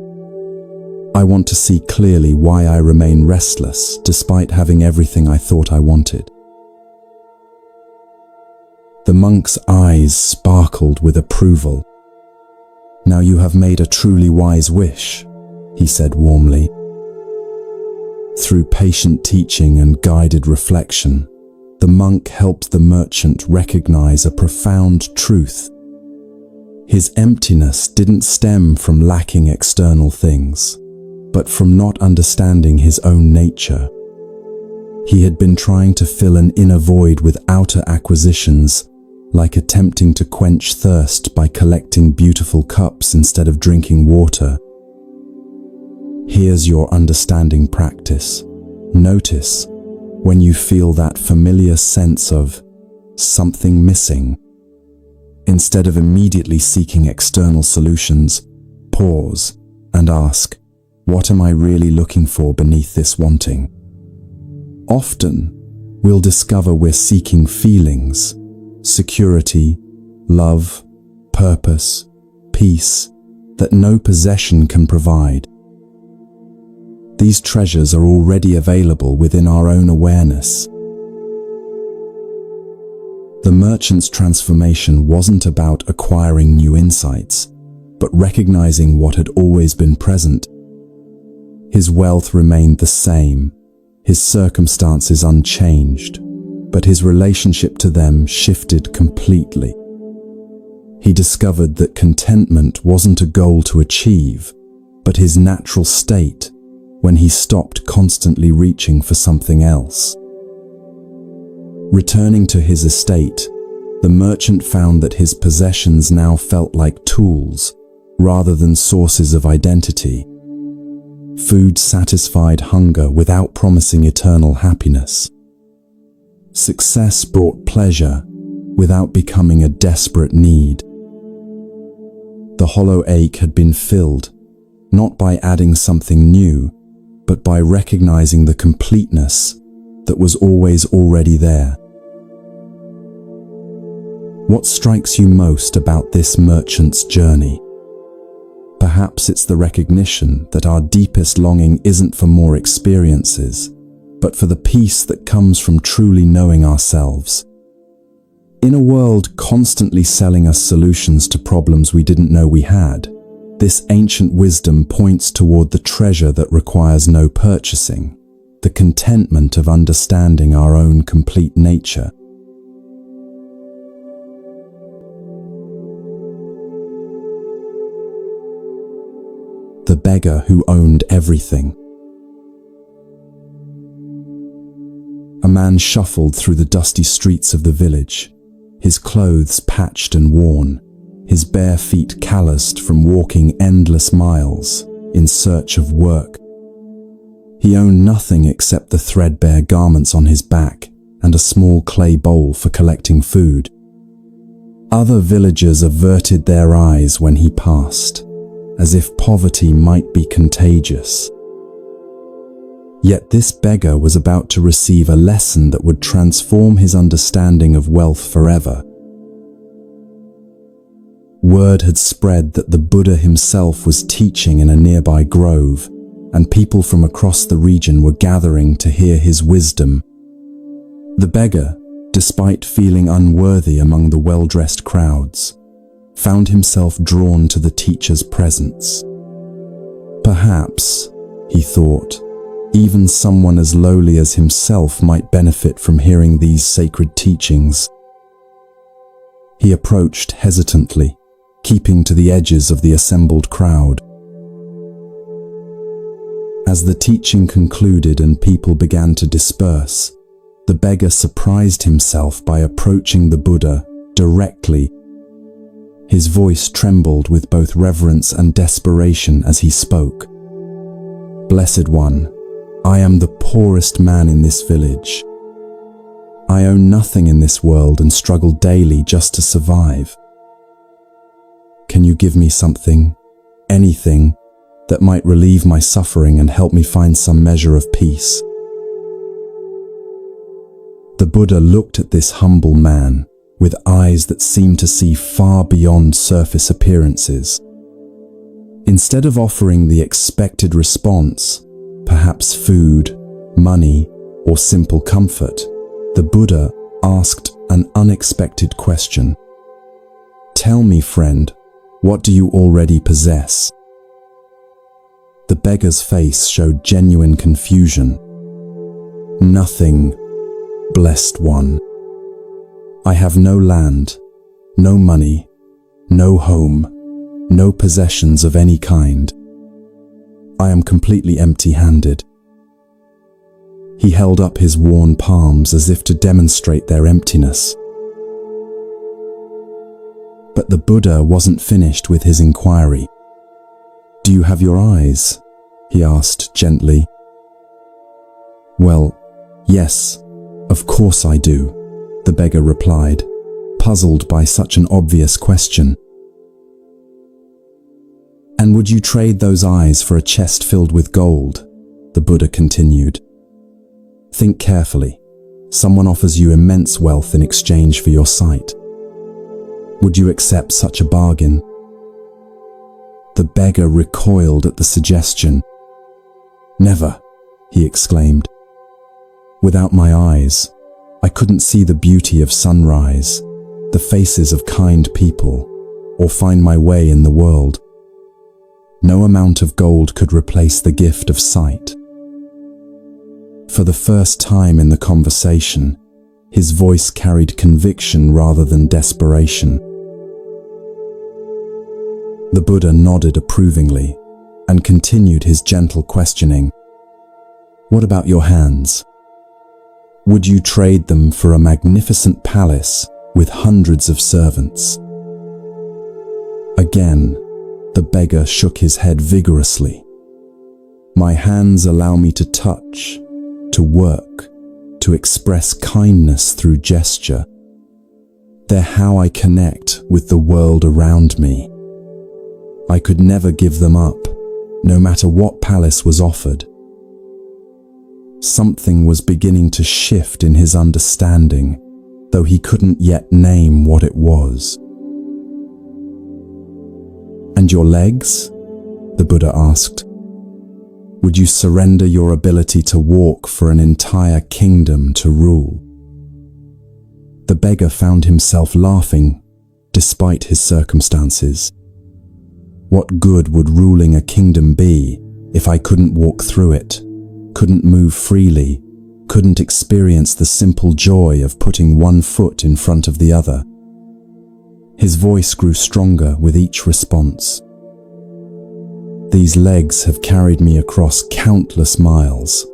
"I want to see clearly why I remain restless despite having everything I thought I wanted." The monk's eyes sparkled with approval. "Now you have made a truly wise wish," he said warmly. Through patient teaching and guided reflection, the monk helped the merchant recognize a profound truth. His emptiness didn't stem from lacking external things, but from not understanding his own nature. He had been trying to fill an inner void with outer acquisitions, like attempting to quench thirst by collecting beautiful cups instead of drinking water. Here's your understanding practice. Notice when you feel that familiar sense of something missing. Instead of immediately seeking external solutions, pause and ask, what am I really looking for beneath this wanting? Often, we'll discover we're seeking feelings, security, love, purpose, peace that no possession can provide. These treasures are already available within our own awareness. The merchant's transformation wasn't about acquiring new insights, but recognizing what had always been present. His wealth remained the same, his circumstances unchanged, but his relationship to them shifted completely. He discovered that contentment wasn't a goal to achieve, but his natural state when he stopped constantly reaching for something else. Returning to his estate, the merchant found that his possessions now felt like tools rather than sources of identity. Food satisfied hunger without promising eternal happiness. Success brought pleasure without becoming a desperate need. The hollow ache had been filled, not by adding something new, but by recognizing the completeness that was always already there. What strikes you most about this merchant's journey? Perhaps it's the recognition that our deepest longing isn't for more experiences, but for the peace that comes from truly knowing ourselves. In a world constantly selling us solutions to problems we didn't know we had, this ancient wisdom points toward the treasure that requires no purchasing, the contentment of understanding our own complete nature. The beggar who owned everything. A man shuffled through the dusty streets of the village, his clothes patched and worn, his bare feet calloused from walking endless miles in search of work. He owned nothing except the threadbare garments on his back and a small clay bowl for collecting food. Other villagers averted their eyes when he passed, as if poverty might be contagious. Yet this beggar was about to receive a lesson that would transform his understanding of wealth forever. Word had spread that the Buddha himself was teaching in a nearby grove, and people from across the region were gathering to hear his wisdom. The beggar, despite feeling unworthy among the well-dressed crowds, found himself drawn to the teacher's presence. Perhaps, he thought, even someone as lowly as himself might benefit from hearing these sacred teachings. He approached hesitantly, keeping to the edges of the assembled crowd. As the teaching concluded and people began to disperse, the beggar surprised himself by approaching the Buddha directly. His voice trembled with both reverence and desperation as he spoke. "Blessed One, I am the poorest man in this village. I own nothing in this world and struggle daily just to survive. Can you give me something, anything, that might relieve my suffering and help me find some measure of peace?" The Buddha looked at this humble man with eyes that seemed to see far beyond surface appearances. Instead of offering the expected response, perhaps food, money, or simple comfort, the Buddha asked an unexpected question. "Tell me, friend, what do you already possess?" The beggar's face showed genuine confusion. "Nothing, blessed one. I have no land, no money, no home, no possessions of any kind. I am completely empty-handed." He held up his worn palms as if to demonstrate their emptiness. But the Buddha wasn't finished with his inquiry. "Do you have your eyes?" he asked gently. "Well, yes, of course I do," the beggar replied, puzzled by such an obvious question. "And would you trade those eyes for a chest filled with gold?" the Buddha continued. "Think carefully. Someone offers you immense wealth in exchange for your sight. Would you accept such a bargain?" The beggar recoiled at the suggestion. "Never," he exclaimed. "Without my eyes, I couldn't see the beauty of sunrise, the faces of kind people, or find my way in the world. No amount of gold could replace the gift of sight." For the first time in the conversation, his voice carried conviction rather than desperation. The Buddha nodded approvingly and continued his gentle questioning. "What about your hands? Would you trade them for a magnificent palace with hundreds of servants?" Again, the beggar shook his head vigorously. "My hands allow me to touch, to work, to express kindness through gesture. They're how I connect with the world around me. I could never give them up, no matter what palace was offered." Something was beginning to shift in his understanding, though he couldn't yet name what it was. "And your legs?" the Buddha asked. "Would you surrender your ability to walk for an entire kingdom to rule?" The beggar found himself laughing, despite his circumstances. What good would ruling a kingdom be if I couldn't walk through it, couldn't move freely, couldn't experience the simple joy of putting one foot in front of the other? His voice grew stronger with each response. "These legs have carried me across countless miles,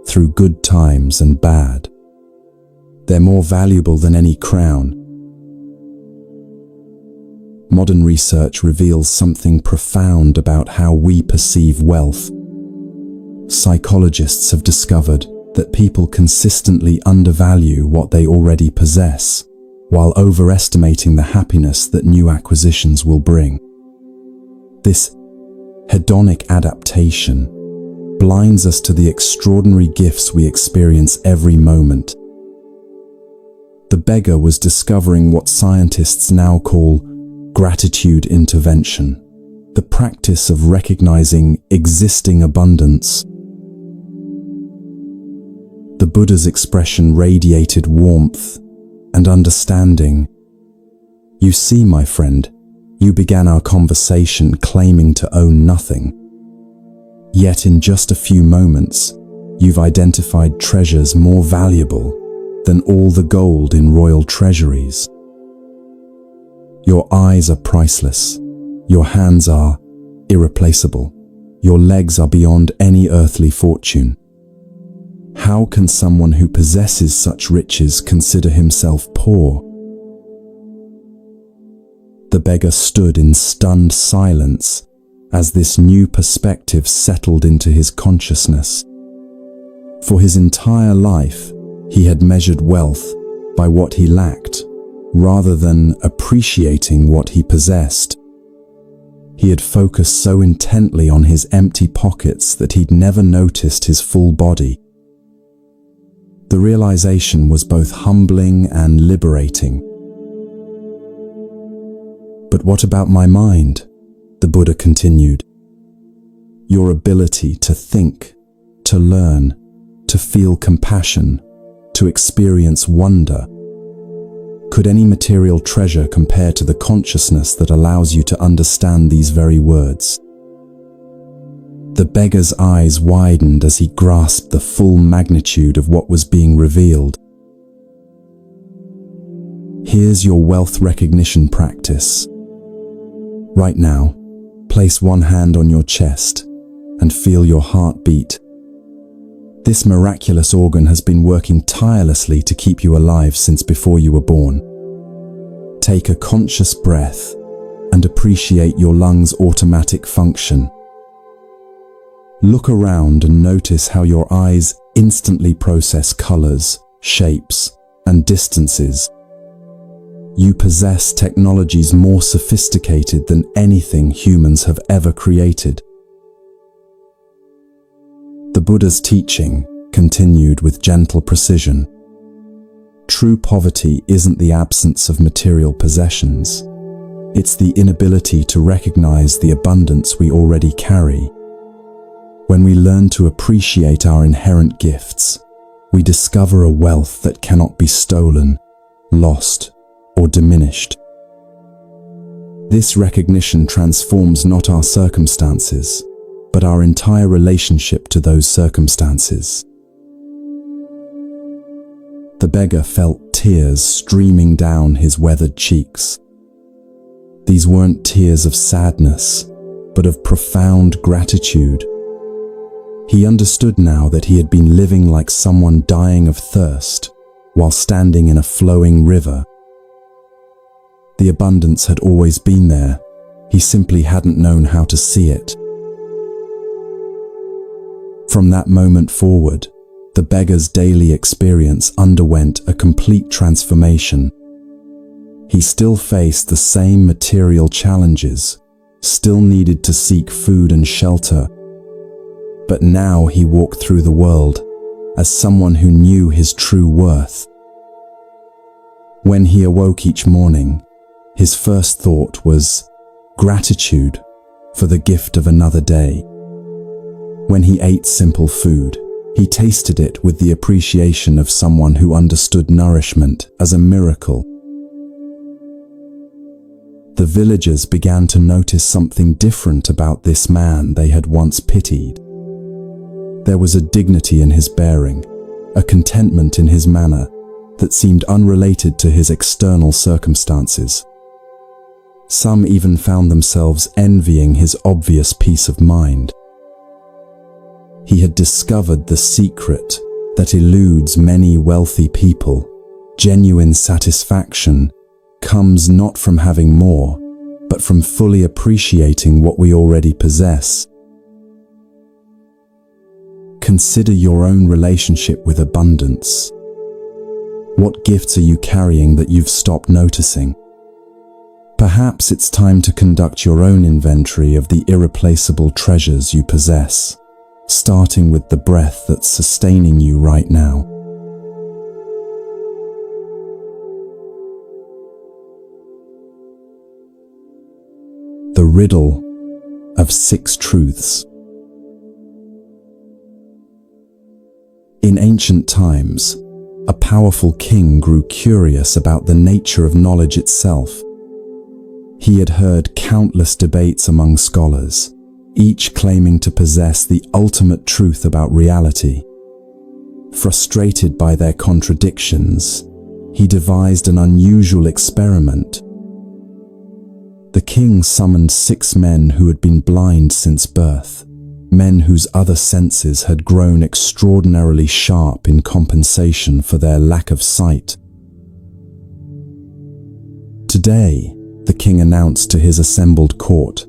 through good times and bad. They're more valuable than any crown." Modern research reveals something profound about how we perceive wealth. Psychologists have discovered that people consistently undervalue what they already possess, while overestimating the happiness that new acquisitions will bring. This hedonic adaptation blinds us to the extraordinary gifts we experience every moment. The beggar was discovering what scientists now call gratitude intervention, the practice of recognizing existing abundance. The Buddha's expression radiated warmth and understanding. "You see, my friend, you began our conversation claiming to own nothing. Yet in just a few moments, you've identified treasures more valuable than all the gold in royal treasuries. Your eyes are priceless. Your hands are irreplaceable. Your legs are beyond any earthly fortune. How can someone who possesses such riches consider himself poor? The beggar stood in stunned silence as this new perspective settled into his consciousness. For his entire life, he had measured wealth by what he lacked, rather than appreciating what he possessed. He had focused so intently on his empty pockets that he'd never noticed his full body. The realization was both humbling and liberating. But what about my mind? The Buddha continued. Your ability to think, to learn, to feel compassion, to experience wonder. Could any material treasure compare to the consciousness that allows you to understand these very words? The beggar's eyes widened as he grasped the full magnitude of what was being revealed. Here's your wealth recognition practice. Right now, place one hand on your chest and feel your heart beat. This miraculous organ has been working tirelessly to keep you alive since before you were born. Take a conscious breath and appreciate your lungs' automatic function. Look around and notice how your eyes instantly process colors, shapes, and distances. You possess technologies more sophisticated than anything humans have ever created. The Buddha's teaching continued with gentle precision. True poverty isn't the absence of material possessions. It's the inability to recognize the abundance we already carry. When we learn to appreciate our inherent gifts, we discover a wealth that cannot be stolen, lost, or diminished. This recognition transforms not our circumstances, but our entire relationship to those circumstances. The beggar felt tears streaming down his weathered cheeks. These weren't tears of sadness, but of profound gratitude. He understood now that he had been living like someone dying of thirst while standing in a flowing river. The abundance had always been there. He simply hadn't known how to see it. From that moment forward, the beggar's daily experience underwent a complete transformation. He still faced the same material challenges, still needed to seek food and shelter, but now he walked through the world as someone who knew his true worth. When he awoke each morning, his first thought was gratitude for the gift of another day. When he ate simple food, he tasted it with the appreciation of someone who understood nourishment as a miracle. The villagers began to notice something different about this man they had once pitied. There was a dignity in his bearing, a contentment in his manner that seemed unrelated to his external circumstances. Some even found themselves envying his obvious peace of mind. He had discovered the secret that eludes many wealthy people. Genuine satisfaction comes not from having more, but from fully appreciating what we already possess. Consider your own relationship with abundance. What gifts are you carrying that you've stopped noticing? Perhaps it's time to conduct your own inventory of the irreplaceable treasures you possess, starting with the breath that's sustaining you right now. The riddle of 6 truths. In ancient times, a powerful king grew curious about the nature of knowledge itself. He had heard countless debates among scholars, each claiming to possess the ultimate truth about reality. Frustrated by their contradictions, he devised an unusual experiment. The king summoned 6 men who had been blind since birth, men whose other senses had grown extraordinarily sharp in compensation for their lack of sight. Today, the king announced to his assembled court,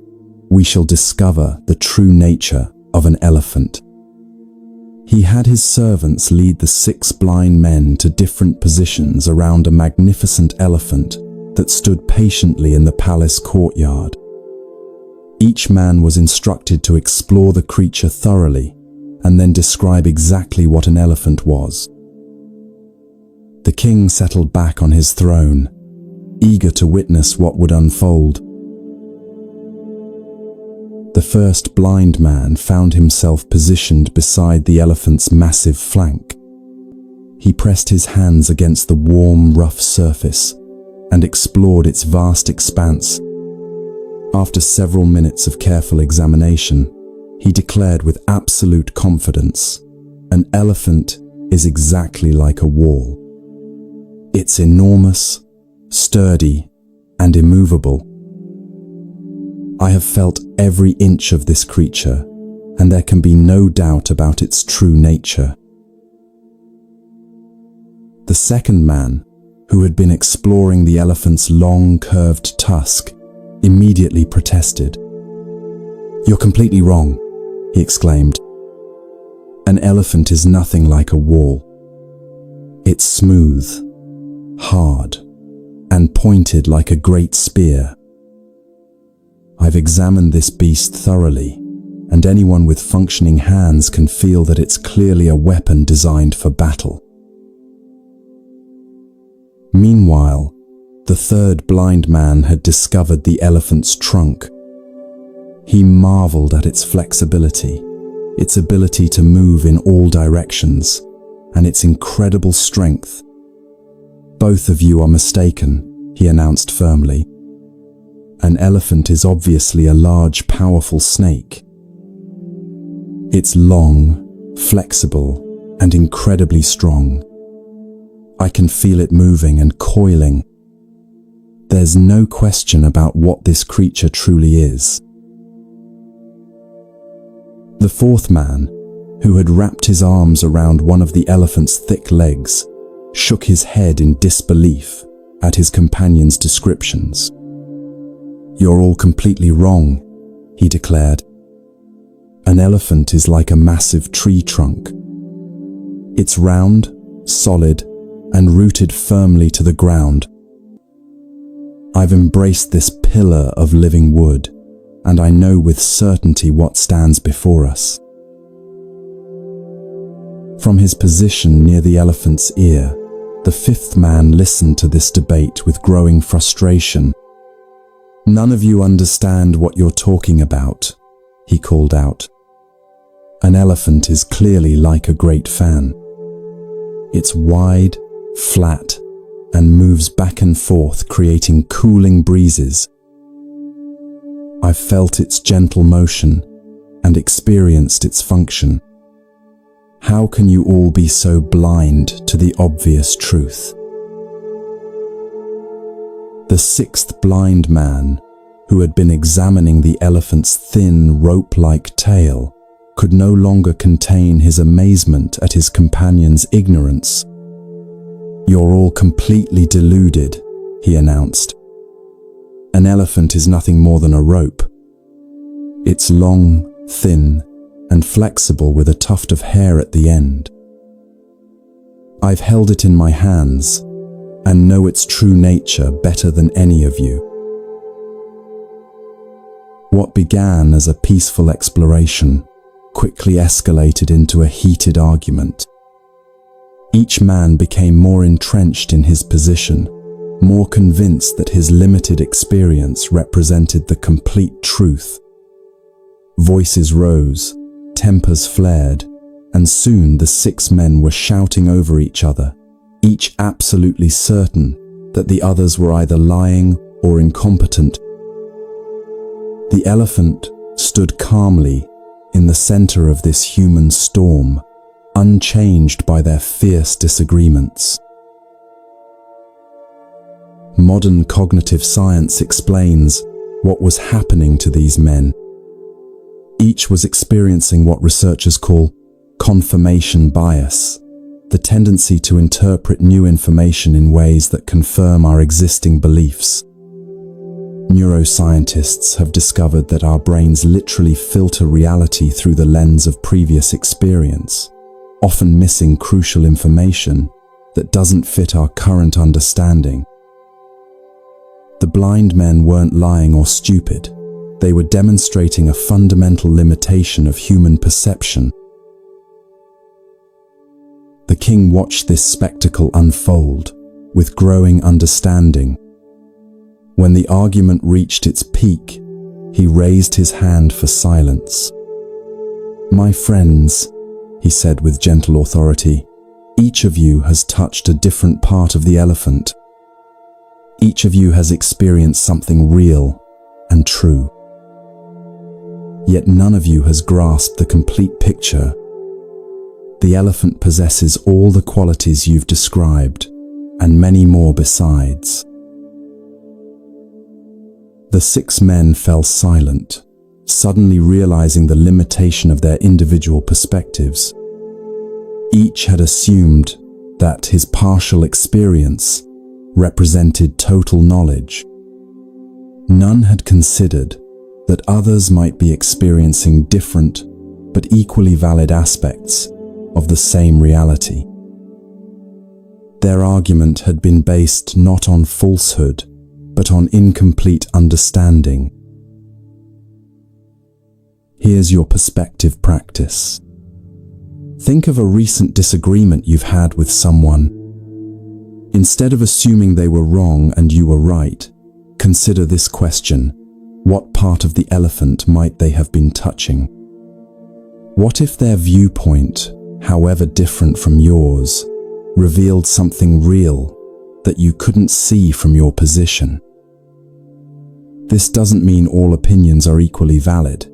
"We shall discover the true nature of an elephant." He had his servants lead the 6 blind men to different positions around a magnificent elephant that stood patiently in the palace courtyard. Each man was instructed to explore the creature thoroughly and then describe exactly what an elephant was. The king settled back on his throne, eager to witness what would unfold. The first blind man found himself positioned beside the elephant's massive flank. He pressed his hands against the warm, rough surface and explored its vast expanse. After several minutes of careful examination, he declared with absolute confidence, "An elephant is exactly like a wall. It's enormous, sturdy, and immovable. I have felt every inch of this creature, and there can be no doubt about its true nature." The second man, who had been exploring the elephant's long, curved tusk, immediately protested. "You're completely wrong," he exclaimed. "An elephant is nothing like a wall. It's smooth, hard, and pointed like a great spear. I've examined this beast thoroughly, and anyone with functioning hands can feel that it's clearly a weapon designed for battle." Meanwhile, the third blind man had discovered the elephant's trunk. He marveled at its flexibility, its ability to move in all directions, and its incredible strength. "Both of you are mistaken," he announced firmly. "An elephant is obviously a large, powerful snake. It's long, flexible, and incredibly strong. I can feel it moving and coiling. There's no question about what this creature truly is." The fourth man, who had wrapped his arms around one of the elephant's thick legs, shook his head in disbelief at his companion's descriptions. "You're all completely wrong," he declared. "An elephant is like a massive tree trunk. It's round, solid, and rooted firmly to the ground. I've embraced this pillar of living wood, and I know with certainty what stands before us." From his position near the elephant's ear, the fifth man listened to this debate with growing frustration. "None of you understand what you're talking about," he called out. "An elephant is clearly like a great fan. It's wide, flat, and moves back and forth, creating cooling breezes. I've felt its gentle motion and experienced its function. How can you all be so blind to the obvious truth?" The sixth blind man, who had been examining the elephant's thin, rope-like tail, could no longer contain his amazement at his companion's ignorance. "You're all completely deluded," he announced. "An elephant is nothing more than a rope. It's long, thin, and flexible with a tuft of hair at the end. I've held it in my hands and know its true nature better than any of you." What began as a peaceful exploration quickly escalated into a heated argument. Each man became more entrenched in his position, more convinced that his limited experience represented the complete truth. Voices rose, tempers flared, and soon the 6 men were shouting over each other, each absolutely certain that the others were either lying or incompetent. The elephant stood calmly in the center of this human storm, unchanged by their fierce disagreements. Modern cognitive science explains what was happening to these men. Each was experiencing what researchers call confirmation bias, the tendency to interpret new information in ways that confirm our existing beliefs. Neuroscientists have discovered that our brains literally filter reality through the lens of previous experience, often missing crucial information that doesn't fit our current understanding. The blind men weren't lying or stupid. They were demonstrating a fundamental limitation of human perception. The king watched this spectacle unfold with growing understanding. When the argument reached its peak, he raised his hand for silence. "My friends," he said with gentle authority, "each of you has touched a different part of the elephant. Each of you has experienced something real and true. Yet none of you has grasped the complete picture. The elephant possesses all the qualities you've described, and many more besides." The 6 men fell silent, suddenly realizing the limitation of their individual perspectives. Each had assumed that his partial experience represented total knowledge. None had considered that others might be experiencing different but equally valid aspects of the same reality. Their argument had been based not on falsehood, but on incomplete understanding. Here's your perspective practice. Think of a recent disagreement you've had with someone. Instead of assuming they were wrong and you were right, consider this question: what part of the elephant might they have been touching? What if their viewpoint, however different from yours, revealed something real that you couldn't see from your position? This doesn't mean all opinions are equally valid,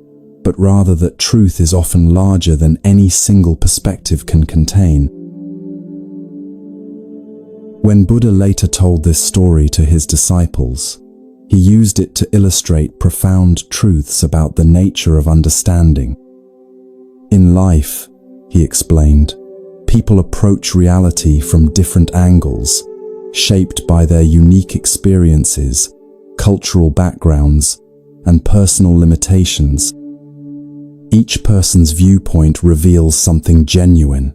but rather that truth is often larger than any single perspective can contain. When Buddha later told this story to his disciples, he used it to illustrate profound truths about the nature of understanding. In life, he explained, people approach reality from different angles, shaped by their unique experiences, cultural backgrounds, and personal limitations. Each person's viewpoint reveals something genuine,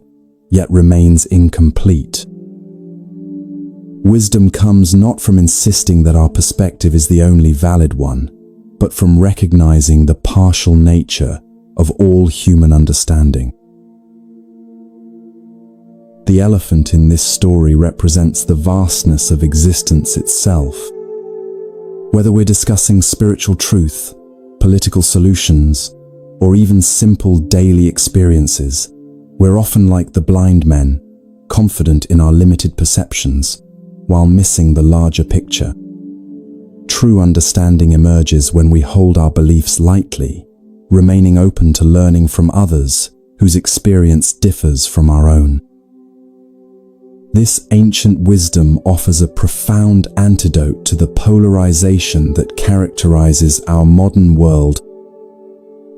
yet remains incomplete. Wisdom comes not from insisting that our perspective is the only valid one, but from recognizing the partial nature of all human understanding. The elephant in this story represents the vastness of existence itself. Whether we're discussing spiritual truth, political solutions, or even simple daily experiences, we're often like the blind men, confident in our limited perceptions, while missing the larger picture. True understanding emerges when we hold our beliefs lightly, remaining open to learning from others whose experience differs from our own. This ancient wisdom offers a profound antidote to the polarization that characterizes our modern world.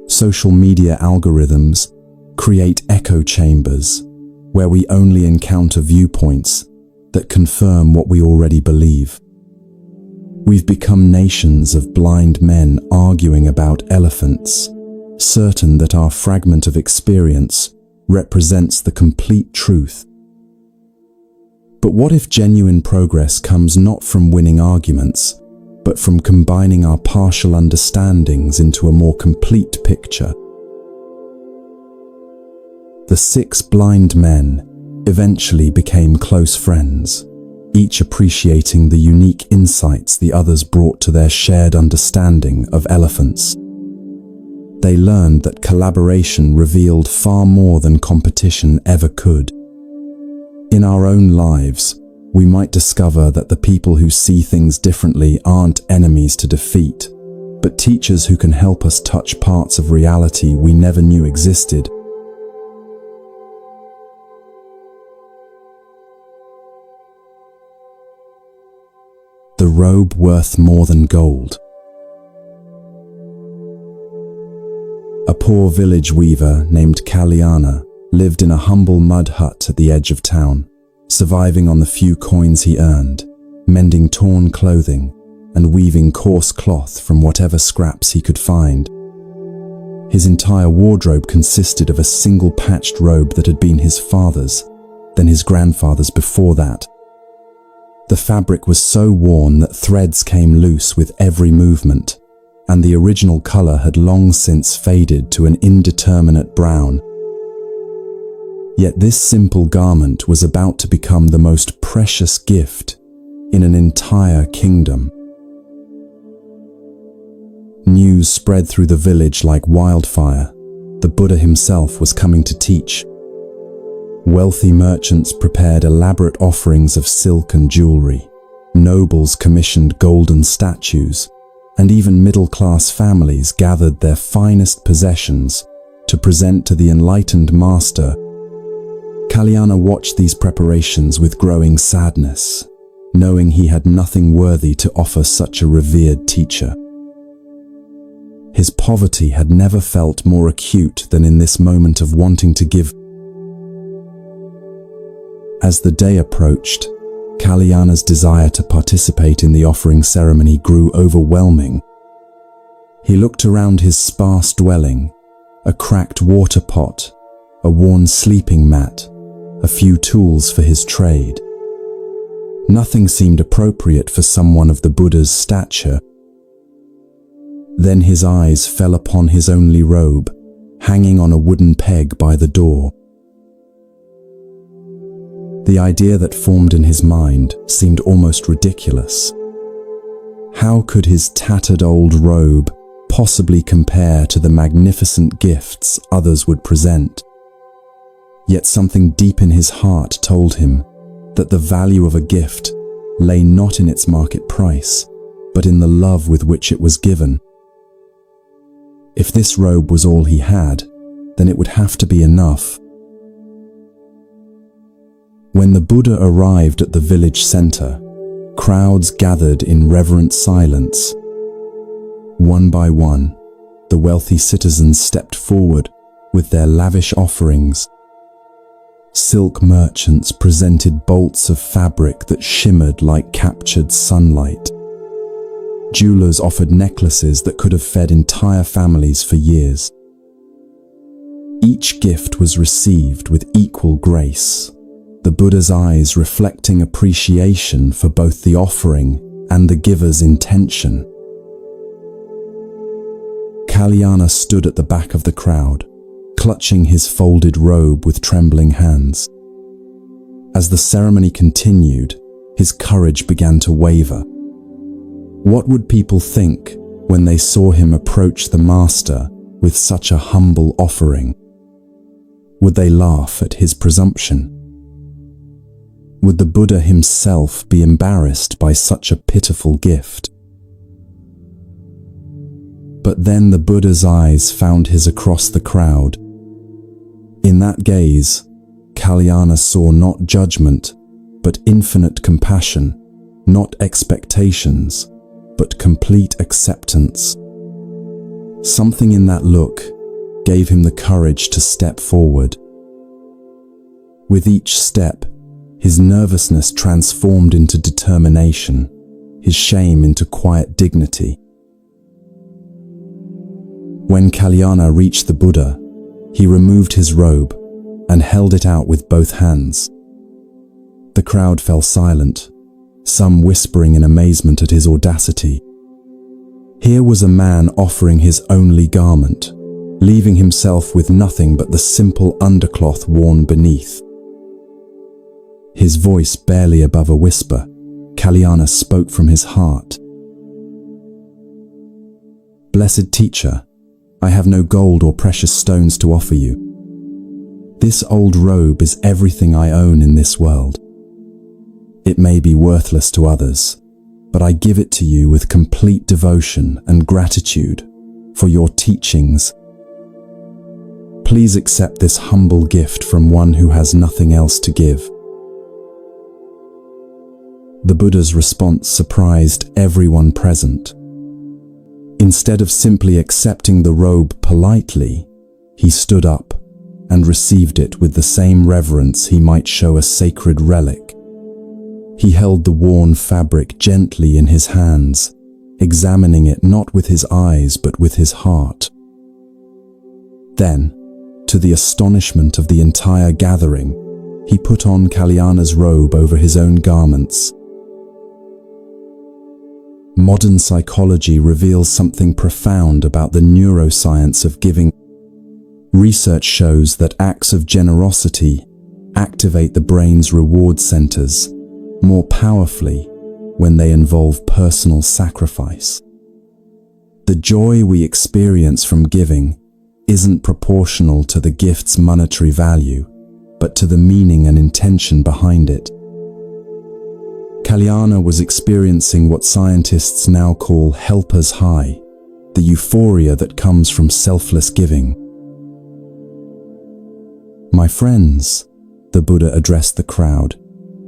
Social media algorithms create echo chambers where we only encounter viewpoints that confirm what we already believe. We've become nations of blind men arguing about elephants, certain that our fragment of experience represents the complete truth. But what if genuine progress comes not from winning arguments, but from combining our partial understandings into a more complete picture? The 6 blind men eventually became close friends, each appreciating the unique insights the others brought to their shared understanding of elephants. They learned that collaboration revealed far more than competition ever could. In our own lives, we might discover that the people who see things differently aren't enemies to defeat, but teachers who can help us touch parts of reality we never knew existed. The robe worth more than gold. A poor village weaver named Kalyana lived in a humble mud hut at the edge of town, surviving on the few coins he earned, mending torn clothing and weaving coarse cloth from whatever scraps he could find. His entire wardrobe consisted of a single patched robe that had been his father's, then his grandfather's before that. The fabric was so worn that threads came loose with every movement, and the original color had long since faded to an indeterminate brown. Yet this simple garment was about to become the most precious gift in an entire kingdom. News spread through the village like wildfire. The Buddha himself was coming to teach. Wealthy merchants prepared elaborate offerings of silk and jewelry. Nobles commissioned golden statues, and even middle-class families gathered their finest possessions to present to the enlightened master. Kalyana watched these preparations with growing sadness, knowing he had nothing worthy to offer such a revered teacher. His poverty had never felt more acute than in this moment of wanting to give. As the day approached, Kalyana's desire to participate in the offering ceremony grew overwhelming. He looked around his sparse dwelling, a cracked water pot, a worn sleeping mat, a few tools for his trade. Nothing seemed appropriate for someone of the Buddha's stature. Then his eyes fell upon his only robe, hanging on a wooden peg by the door. The idea that formed in his mind seemed almost ridiculous. How could his tattered old robe possibly compare to the magnificent gifts others would present? Yet something deep in his heart told him that the value of a gift lay not in its market price, but in the love with which it was given. If this robe was all he had, then it would have to be enough. When the Buddha arrived at the village center, crowds gathered in reverent silence. One by one, the wealthy citizens stepped forward with their lavish offerings. Silk merchants presented bolts of fabric that shimmered like captured sunlight. Jewelers offered necklaces that could have fed entire families for years. Each gift was received with equal grace, the Buddha's eyes reflecting appreciation for both the offering and the giver's intention. Kalyana stood at the back of the crowd, clutching his folded robe with trembling hands. As the ceremony continued, his courage began to waver. What would people think when they saw him approach the master with such a humble offering? Would they laugh at his presumption? Would the Buddha himself be embarrassed by such a pitiful gift? But then the Buddha's eyes found his across the crowd. In that gaze, Kalyana saw not judgment, but infinite compassion, not expectations, but complete acceptance. Something in that look gave him the courage to step forward. With each step, his nervousness transformed into determination, his shame into quiet dignity. When Kalyana reached the Buddha, he removed his robe and held it out with both hands. The crowd fell silent, some whispering in amazement at his audacity. Here was a man offering his only garment, leaving himself with nothing but the simple undercloth worn beneath. His voice barely above a whisper, Kalyana spoke from his heart. "Blessed teacher, I have no gold or precious stones to offer you. This old robe is everything I own in this world. It may be worthless to others, but I give it to you with complete devotion and gratitude for your teachings. Please accept this humble gift from one who has nothing else to give." The Buddha's response surprised everyone present. Instead of simply accepting the robe politely, he stood up and received it with the same reverence he might show a sacred relic. He held the worn fabric gently in his hands, examining it not with his eyes but with his heart. Then, to the astonishment of the entire gathering, he put on Kalyana's robe over his own garments. Modern psychology reveals something profound about the neuroscience of giving. Research shows that acts of generosity activate the brain's reward centers more powerfully when they involve personal sacrifice. The joy we experience from giving isn't proportional to the gift's monetary value, but to the meaning and intention behind it. Kalyana was experiencing what scientists now call helper's high, the euphoria that comes from selfless giving. "My friends," the Buddha addressed the crowd,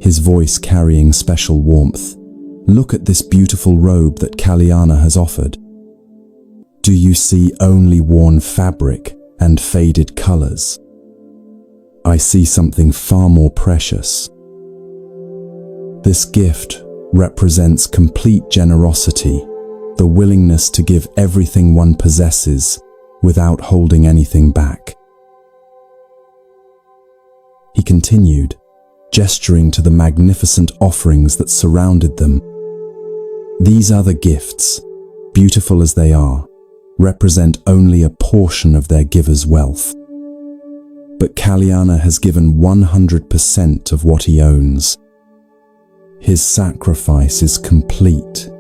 his voice carrying special warmth, "look at this beautiful robe that Kalyana has offered. Do you see only worn fabric and faded colors? I see something far more precious. This gift represents complete generosity, the willingness to give everything one possesses without holding anything back." He continued, gesturing to the magnificent offerings that surrounded them. "These other gifts, beautiful as they are, represent only a portion of their giver's wealth. But Kalyana has given 100% of what he owns. His sacrifice is complete,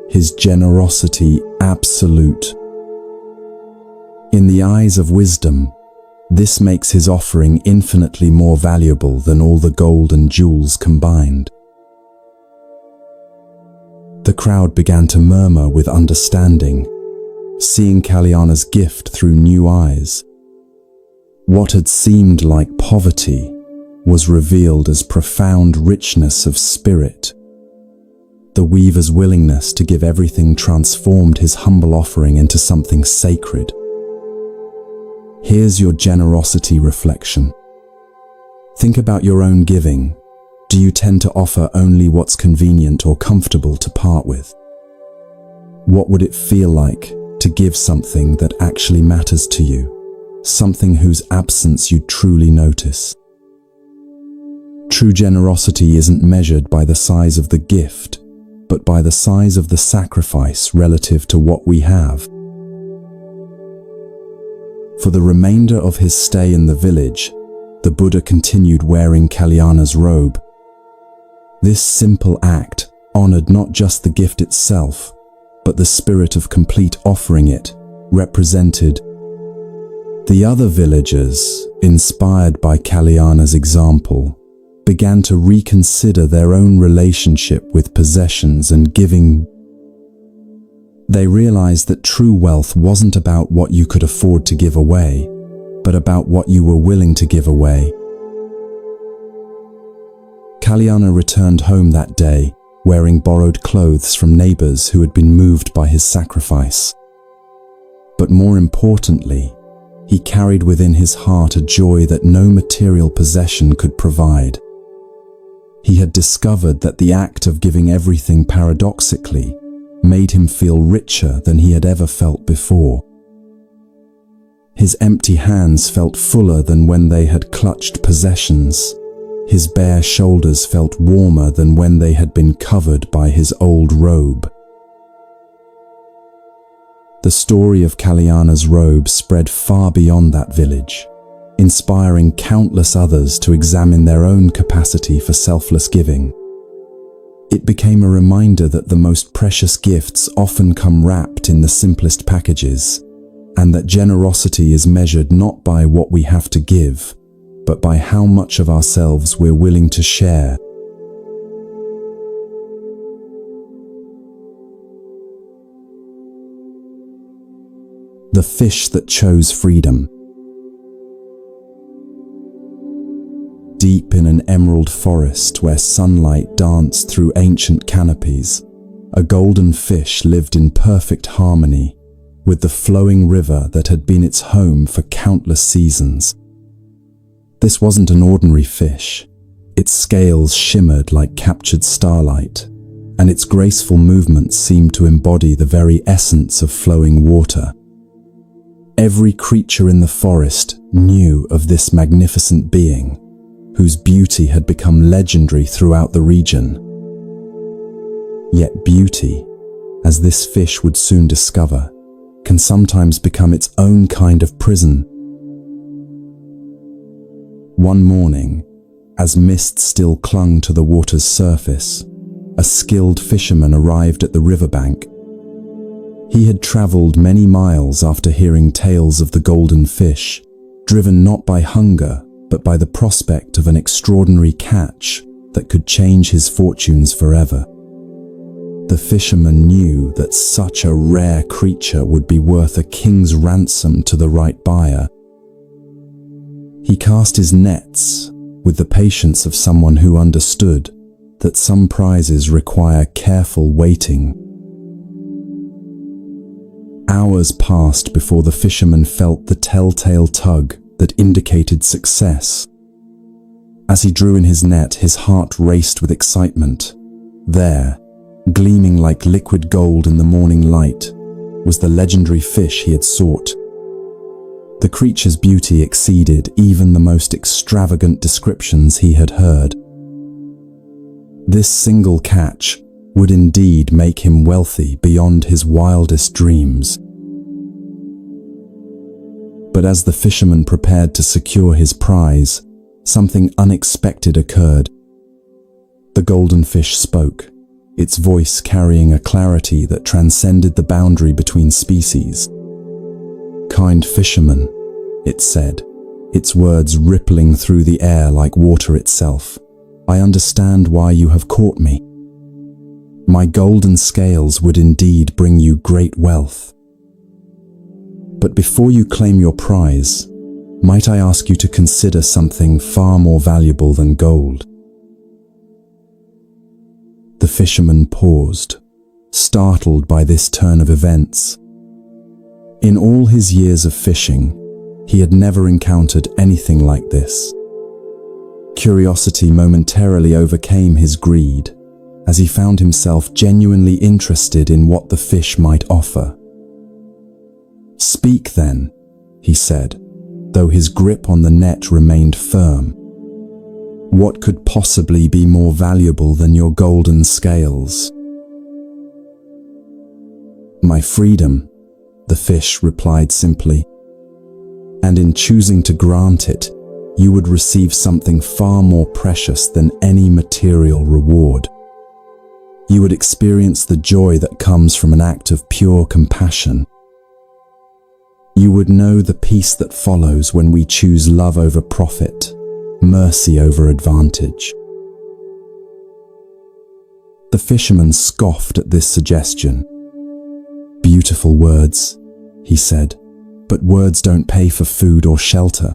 his generosity absolute. In the eyes of wisdom, this makes his offering infinitely more valuable than all the gold and jewels combined." The crowd began to murmur with understanding, seeing Kalyana's gift through new eyes. What had seemed like poverty was revealed as profound richness of spirit. The weaver's willingness to give everything transformed his humble offering into something sacred. Here's your generosity reflection. Think about your own giving. Do you tend to offer only what's convenient or comfortable to part with? What would it feel like to give something that actually matters to you, something whose absence you truly notice? True generosity isn't measured by the size of the gift, but by the size of the sacrifice relative to what we have. For the remainder of his stay in the village, the Buddha continued wearing Kalyana's robe. This simple act honored not just the gift itself, but the spirit of complete offering it represented. The other villagers, inspired by Kalyana's example, began to reconsider their own relationship with possessions and giving. They realized that true wealth wasn't about what you could afford to give away, but about what you were willing to give away. Kalyana returned home that day, wearing borrowed clothes from neighbors who had been moved by his sacrifice. But more importantly, he carried within his heart a joy that no material possession could provide. He had discovered that the act of giving everything paradoxically made him feel richer than he had ever felt before. His empty hands felt fuller than when they had clutched possessions. His bare shoulders felt warmer than when they had been covered by his old robe. The story of Kalyana's robe spread far beyond that village, inspiring countless others to examine their own capacity for selfless giving. It became a reminder that the most precious gifts often come wrapped in the simplest packages, and that generosity is measured not by what we have to give, but by how much of ourselves we're willing to share. The fish that chose freedom. Deep in an emerald forest where sunlight danced through ancient canopies, a golden fish lived in perfect harmony with the flowing river that had been its home for countless seasons. This wasn't an ordinary fish. Its scales shimmered like captured starlight, and its graceful movements seemed to embody the very essence of flowing water. Every creature in the forest knew of this magnificent being, whose beauty had become legendary throughout the region. Yet beauty, as this fish would soon discover, can sometimes become its own kind of prison. One morning, as mist still clung to the water's surface, a skilled fisherman arrived at the riverbank. He had traveled many miles after hearing tales of the golden fish, driven not by hunger, but by the prospect of an extraordinary catch that could change his fortunes forever. The fisherman knew that such a rare creature would be worth a king's ransom to the right buyer. He cast his nets with the patience of someone who understood that some prizes require careful waiting. Hours passed before the fisherman felt the telltale tug that indicated success. As he drew in his net, his heart raced with excitement. There, gleaming like liquid gold in the morning light, was the legendary fish he had sought. The creature's beauty exceeded even the most extravagant descriptions he had heard. This single catch would indeed make him wealthy beyond his wildest dreams. But as the fisherman prepared to secure his prize, something unexpected occurred. The golden fish spoke, its voice carrying a clarity that transcended the boundary between species. "Kind fisherman," it said, its words rippling through the air like water itself, "I understand why you have caught me. My golden scales would indeed bring you great wealth. But before you claim your prize, might I ask you to consider something far more valuable than gold?" The fisherman paused, startled by this turn of events. In all his years of fishing, he had never encountered anything like this. Curiosity momentarily overcame his greed, as he found himself genuinely interested in what the fish might offer. "Speak then," he said, though his grip on the net remained firm. "What could possibly be more valuable than your golden scales?" "My freedom," the fish replied simply. "And in choosing to grant it, you would receive something far more precious than any material reward. You would experience the joy that comes from an act of pure compassion. You would know the peace that follows when we choose love over profit, mercy over advantage." The fisherman scoffed at this suggestion. "Beautiful words," he said, "but words don't pay for food or shelter.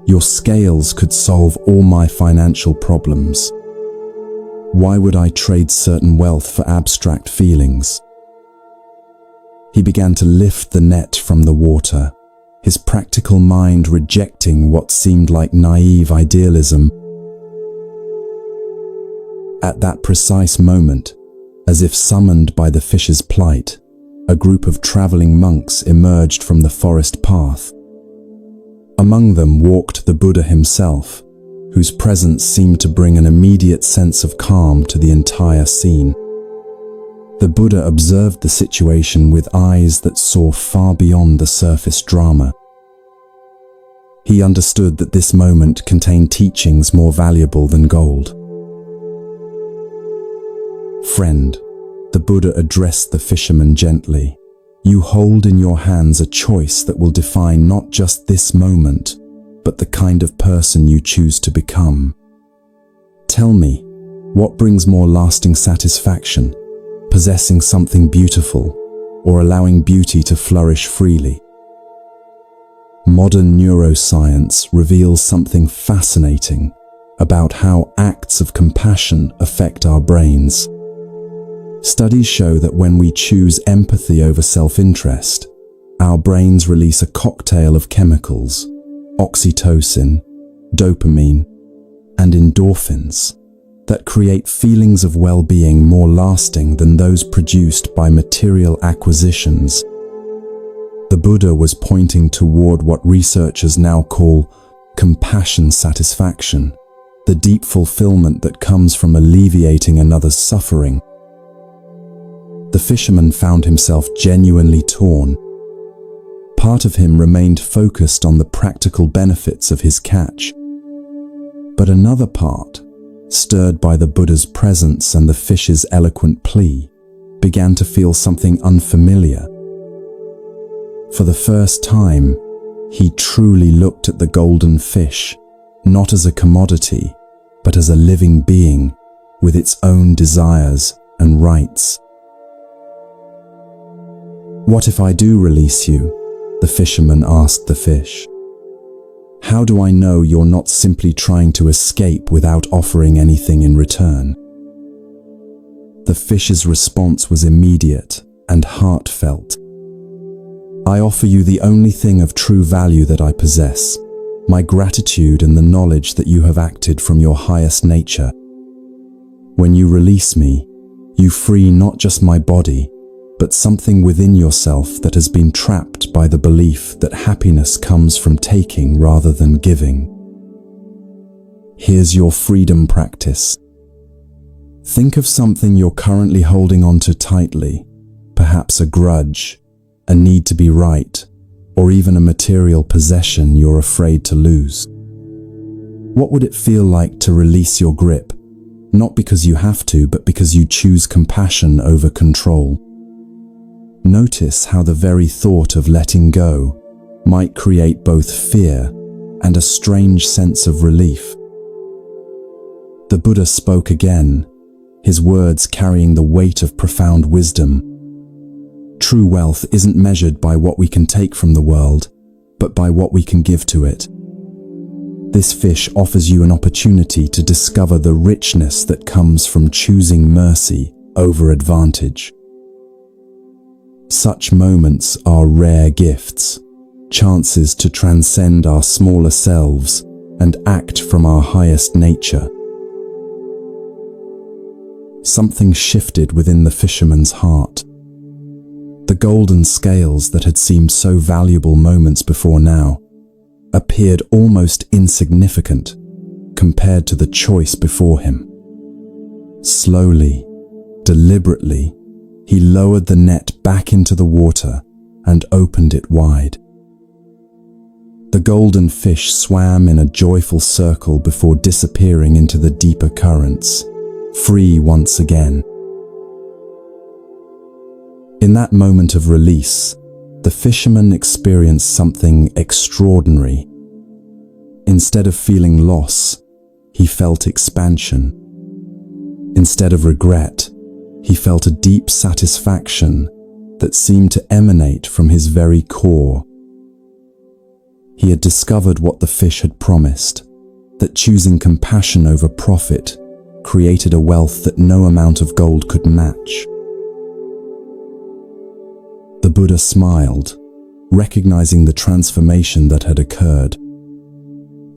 Your scales could solve all my financial problems. Why would I trade certain wealth for abstract feelings?" He began to lift the net from the water, his practical mind rejecting what seemed like naive idealism. At that precise moment, as if summoned by the fish's plight, a group of traveling monks emerged from the forest path. Among them walked the Buddha himself, whose presence seemed to bring an immediate sense of calm to the entire scene. The Buddha observed the situation with eyes that saw far beyond the surface drama. He understood that this moment contained teachings more valuable than gold. "Friend," the Buddha addressed the fisherman gently, "you hold in your hands a choice that will define not just this moment, but the kind of person you choose to become. Tell me, what brings more lasting satisfaction? Possessing something beautiful, or allowing beauty to flourish freely. Modern neuroscience reveals something fascinating about how acts of compassion affect our brains. Studies show that when we choose empathy over self-interest, our brains release a cocktail of chemicals, oxytocin, dopamine, and endorphins, that create feelings of well-being more lasting than those produced by material acquisitions. The Buddha was pointing toward what researchers now call compassion satisfaction, the deep fulfillment that comes from alleviating another's suffering. The fisherman found himself genuinely torn. Part of him remained focused on the practical benefits of his catch, but another part, stirred by the Buddha's presence and the fish's eloquent plea, began to feel something unfamiliar. For the first time, he truly looked at the golden fish, not as a commodity, but as a living being with its own desires and rights. "What if I do release you?" the fisherman asked the fish. "How do I know you're not simply trying to escape without offering anything in return?" The fish's response was immediate and heartfelt. "I offer you the only thing of true value that I possess, my gratitude and the knowledge that you have acted from your highest nature. When you release me, you free not just my body, but something within yourself that has been trapped by the belief that happiness comes from taking rather than giving. Here's your freedom practice. Think of something you're currently holding on to tightly, perhaps a grudge, a need to be right, or even a material possession you're afraid to lose. What would it feel like to release your grip, not because you have to, but because you choose compassion over control? Notice how the very thought of letting go might create both fear and a strange sense of relief. The Buddha spoke again, his words carrying the weight of profound wisdom. True wealth isn't measured by what we can take from the world, but by what we can give to it. This fish offers you an opportunity to discover the richness that comes from choosing mercy over advantage. Such moments are rare gifts, chances to transcend our smaller selves and act from our highest nature. Something shifted within the fisherman's heart. The golden scales that had seemed so valuable moments before now appeared almost insignificant compared to the choice before him. Slowly, deliberately, he lowered the net back into the water and opened it wide. The golden fish swam in a joyful circle before disappearing into the deeper currents, free once again. In that moment of release, the fisherman experienced something extraordinary. Instead of feeling loss, he felt expansion. Instead of regret, he felt a deep satisfaction that seemed to emanate from his very core. He had discovered what the fish had promised, that choosing compassion over profit created a wealth that no amount of gold could match. The Buddha smiled, recognizing the transformation that had occurred.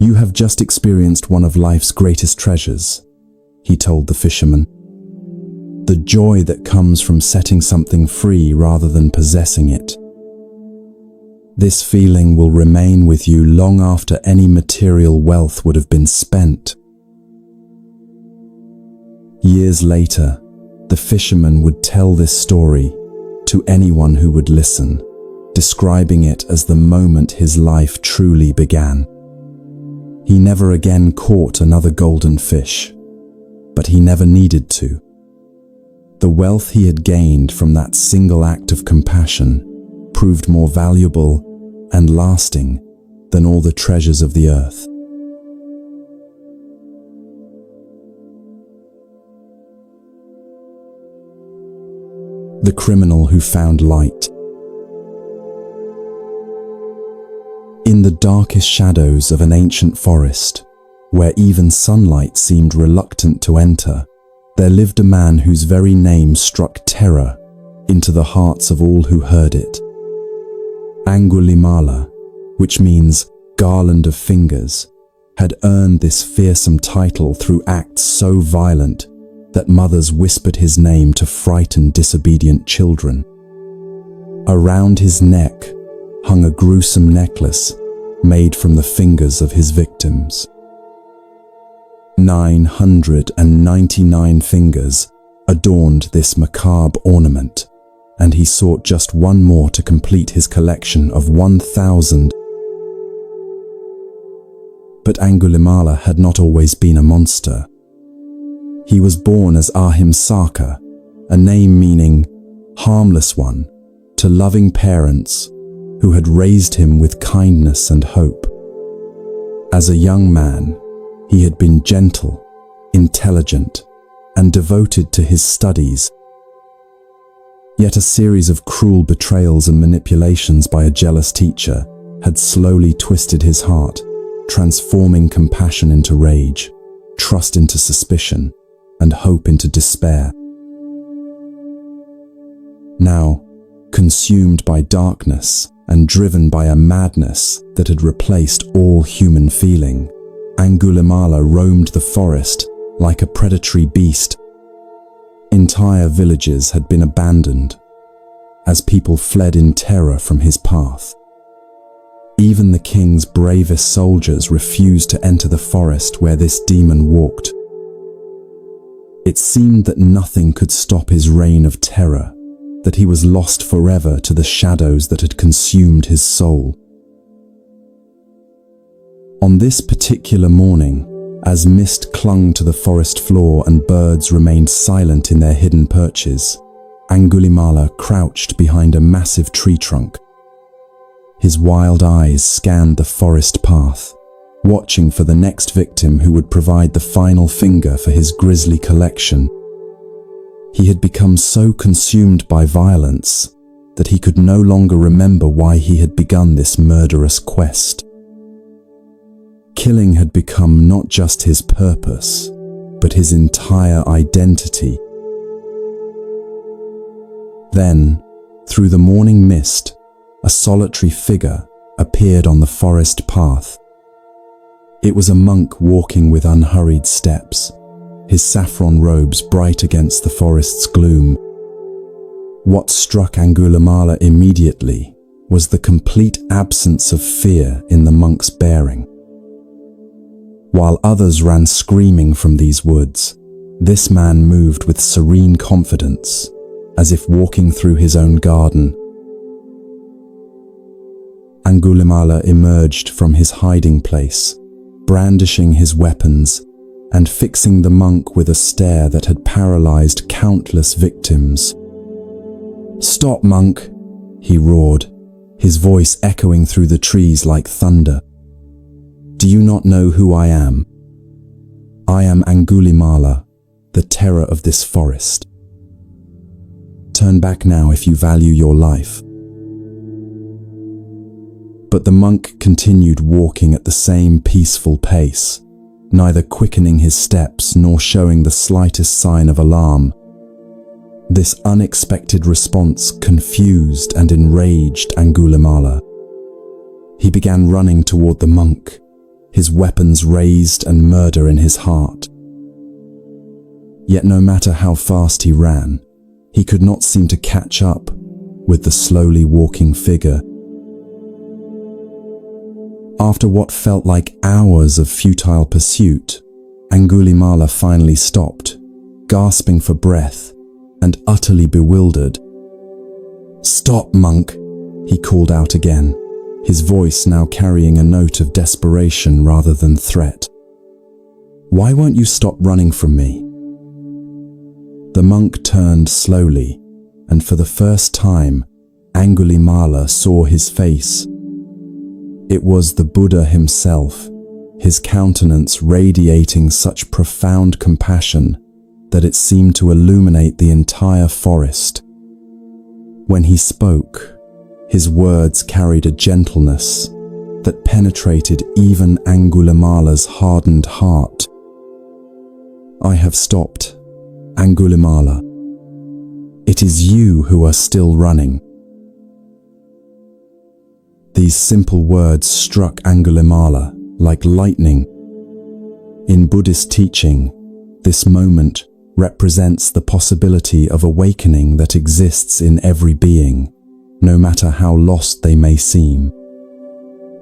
"You have just experienced one of life's greatest treasures," he told the fisherman. "The joy that comes from setting something free rather than possessing it. This feeling will remain with you long after any material wealth would have been spent." Years later, the fisherman would tell this story to anyone who would listen, describing it as the moment his life truly began. He never again caught another golden fish, but he never needed to. The wealth he had gained from that single act of compassion proved more valuable and lasting than all the treasures of the earth. the criminal who found light. In the darkest shadows of an ancient forest, where even sunlight seemed reluctant to enter, there lived a man whose very name struck terror into the hearts of all who heard it. Angulimala, which means garland of fingers, had earned this fearsome title through acts so violent that mothers whispered his name to frighten disobedient children. Around his neck hung a gruesome necklace made from the fingers of his victims. 999 fingers adorned this macabre ornament, and he sought just one more to complete his collection of 1,000. But Angulimala had not always been a monster. He was born as Ahimsaka, a name meaning harmless one, to loving parents who had raised him with kindness and hope. As a young man, he had been gentle, intelligent, and devoted to his studies. Yet a series of cruel betrayals and manipulations by a jealous teacher had slowly twisted his heart, transforming compassion into rage, trust into suspicion, and hope into despair. Now, consumed by darkness and driven by a madness that had replaced all human feeling, Angulimala roamed the forest like a predatory beast. Entire villages had been abandoned as people fled in terror from his path. Even the king's bravest soldiers refused to enter the forest where this demon walked. It seemed that nothing could stop his reign of terror, that he was lost forever to the shadows that had consumed his soul. On this particular morning, as mist clung to the forest floor and birds remained silent in their hidden perches, Angulimala crouched behind a massive tree trunk. His wild eyes scanned the forest path, watching for the next victim who would provide the final finger for his grisly collection. He had become so consumed by violence that he could no longer remember why he had begun this murderous quest. Killing had become not just his purpose, but his entire identity. Then, through the morning mist, a solitary figure appeared on the forest path. It was a monk walking with unhurried steps, his saffron robes bright against the forest's gloom. What struck Angulimala immediately was the complete absence of fear in the monk's bearing. While others ran screaming from these woods, this man moved with serene confidence, as if walking through his own garden. Angulimala emerged from his hiding place, brandishing his weapons and fixing the monk with a stare that had paralyzed countless victims. "Stop, monk!" he roared, his voice echoing through the trees like thunder. "Do you not know who I am? I am Angulimala, the terror of this forest. Turn back now if you value your life." But the monk continued walking at the same peaceful pace, neither quickening his steps nor showing the slightest sign of alarm. This unexpected response confused and enraged Angulimala. He began running toward the monk, his weapons raised and murder in his heart. Yet no matter how fast he ran, he could not seem to catch up with the slowly walking figure. After what felt like hours of futile pursuit, Angulimala finally stopped, gasping for breath and utterly bewildered. "Stop, monk," he called out again, his voice now carrying a note of desperation rather than threat. "Why won't you stop running from me?" The monk turned slowly, and for the first time, Angulimala saw his face. It was the Buddha himself, his countenance radiating such profound compassion that it seemed to illuminate the entire forest. When he spoke, his words carried a gentleness that penetrated even Angulimala's hardened heart. I have stopped, Angulimala. It is you who are still running. These simple words struck Angulimala like lightning. In Buddhist teaching, this moment represents the possibility of awakening that exists in every being, no matter how lost they may seem.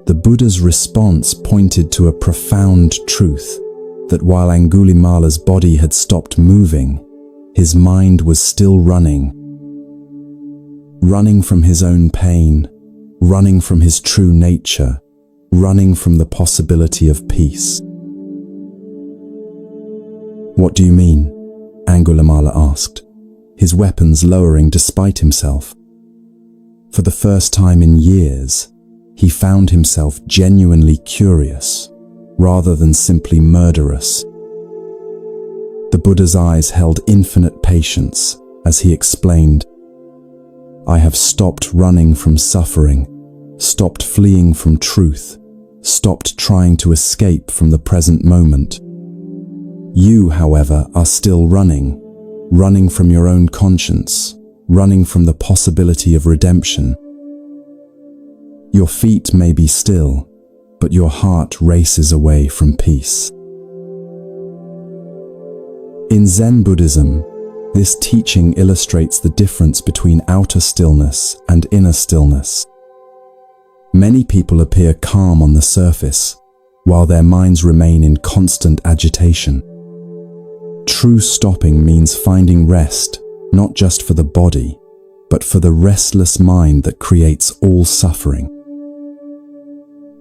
The Buddha's response pointed to a profound truth, that while Angulimala's body had stopped moving, his mind was still running from his own pain, running from his true nature, running from the possibility of peace. What do you mean? Angulimala asked, his weapons lowering despite himself. For the first time in years, he found himself genuinely curious, rather than simply murderous. The Buddha's eyes held infinite patience as he explained, I have stopped running from suffering, stopped fleeing from truth, stopped trying to escape from the present moment. You, however, are still running from your own conscience, running from the possibility of redemption. Your feet may be still, but your heart races away from peace. In Zen Buddhism, this teaching illustrates the difference between outer stillness and inner stillness. Many people appear calm on the surface, while their minds remain in constant agitation. True stopping means finding rest, not just for the body, but for the restless mind that creates all suffering.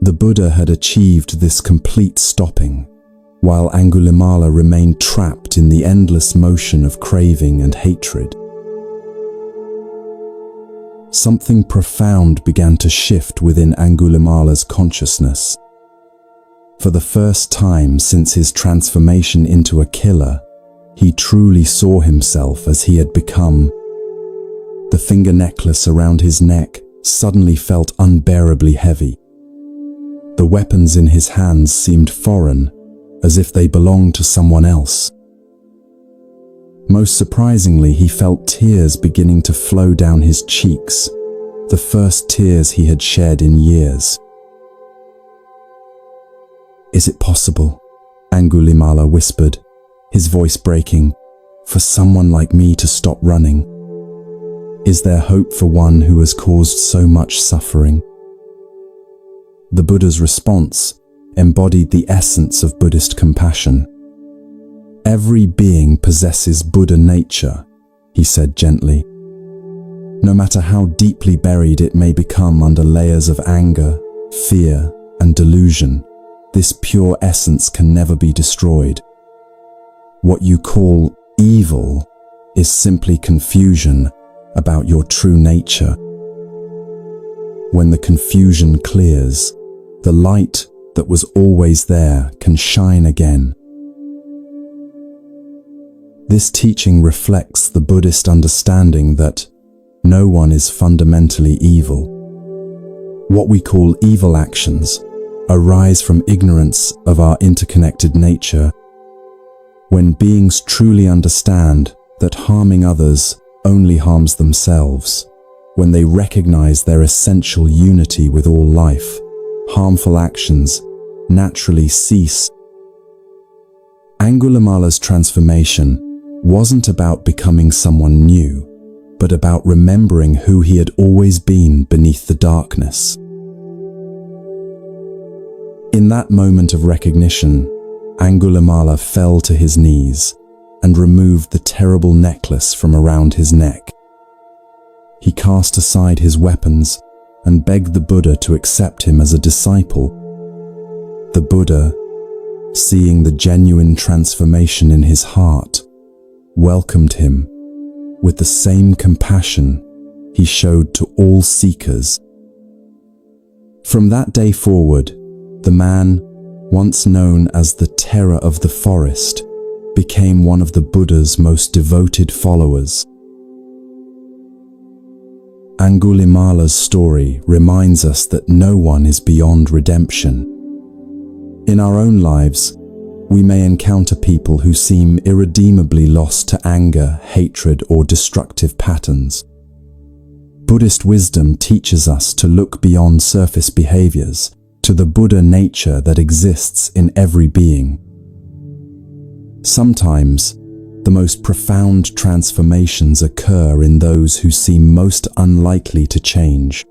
The Buddha had achieved this complete stopping, while Angulimala remained trapped in the endless motion of craving and hatred. Something profound began to shift within Angulimala's consciousness. For the first time since his transformation into a killer, he truly saw himself as he had become. The finger necklace around his neck suddenly felt unbearably heavy. The weapons in his hands seemed foreign, as if they belonged to someone else. Most surprisingly, he felt tears beginning to flow down his cheeks, the first tears he had shed in years. Is it possible? Angulimala whispered, his voice breaking, for someone like me to stop running? Is there hope for one who has caused so much suffering? The Buddha's response embodied the essence of Buddhist compassion. Every being possesses Buddha nature, he said gently. No matter how deeply buried it may become under layers of anger, fear, and delusion, this pure essence can never be destroyed. What you call evil is simply confusion about your true nature. When the confusion clears, the light that was always there can shine again. This teaching reflects the Buddhist understanding that no one is fundamentally evil. What we call evil actions arise from ignorance of our interconnected nature. When beings truly understand that harming others only harms themselves, when they recognize their essential unity with all life, harmful actions naturally cease. Angulimala's transformation wasn't about becoming someone new, but about remembering who he had always been beneath the darkness. In that moment of recognition, Angulimala fell to his knees and removed the terrible necklace from around his neck. He cast aside his weapons and begged the Buddha to accept him as a disciple. The Buddha, seeing the genuine transformation in his heart, welcomed him with the same compassion he showed to all seekers. From that day forward, the man, once known as the Terror of the Forest, became one of the Buddha's most devoted followers. Angulimala's story reminds us that no one is beyond redemption. In our own lives, we may encounter people who seem irredeemably lost to anger, hatred, or destructive patterns. Buddhist wisdom teaches us to look beyond surface behaviors to the Buddha nature that exists in every being. Sometimes, the most profound transformations occur in those who seem most unlikely to change.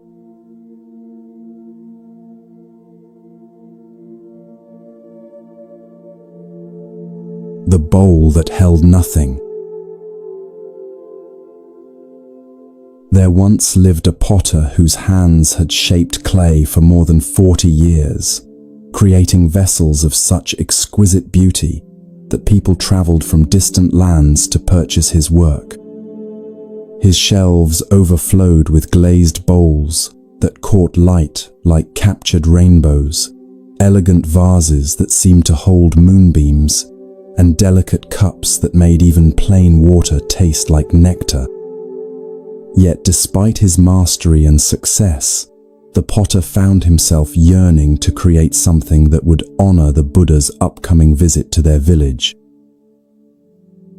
The bowl that held nothing. There once lived a potter whose hands had shaped clay for more than 40 years, creating vessels of such exquisite beauty that people traveled from distant lands to purchase his work. His shelves overflowed with glazed bowls that caught light like captured rainbows, elegant vases that seemed to hold moonbeams, and delicate cups that made even plain water taste like nectar. Yet despite his mastery and success, the potter found himself yearning to create something that would honor the Buddha's upcoming visit to their village.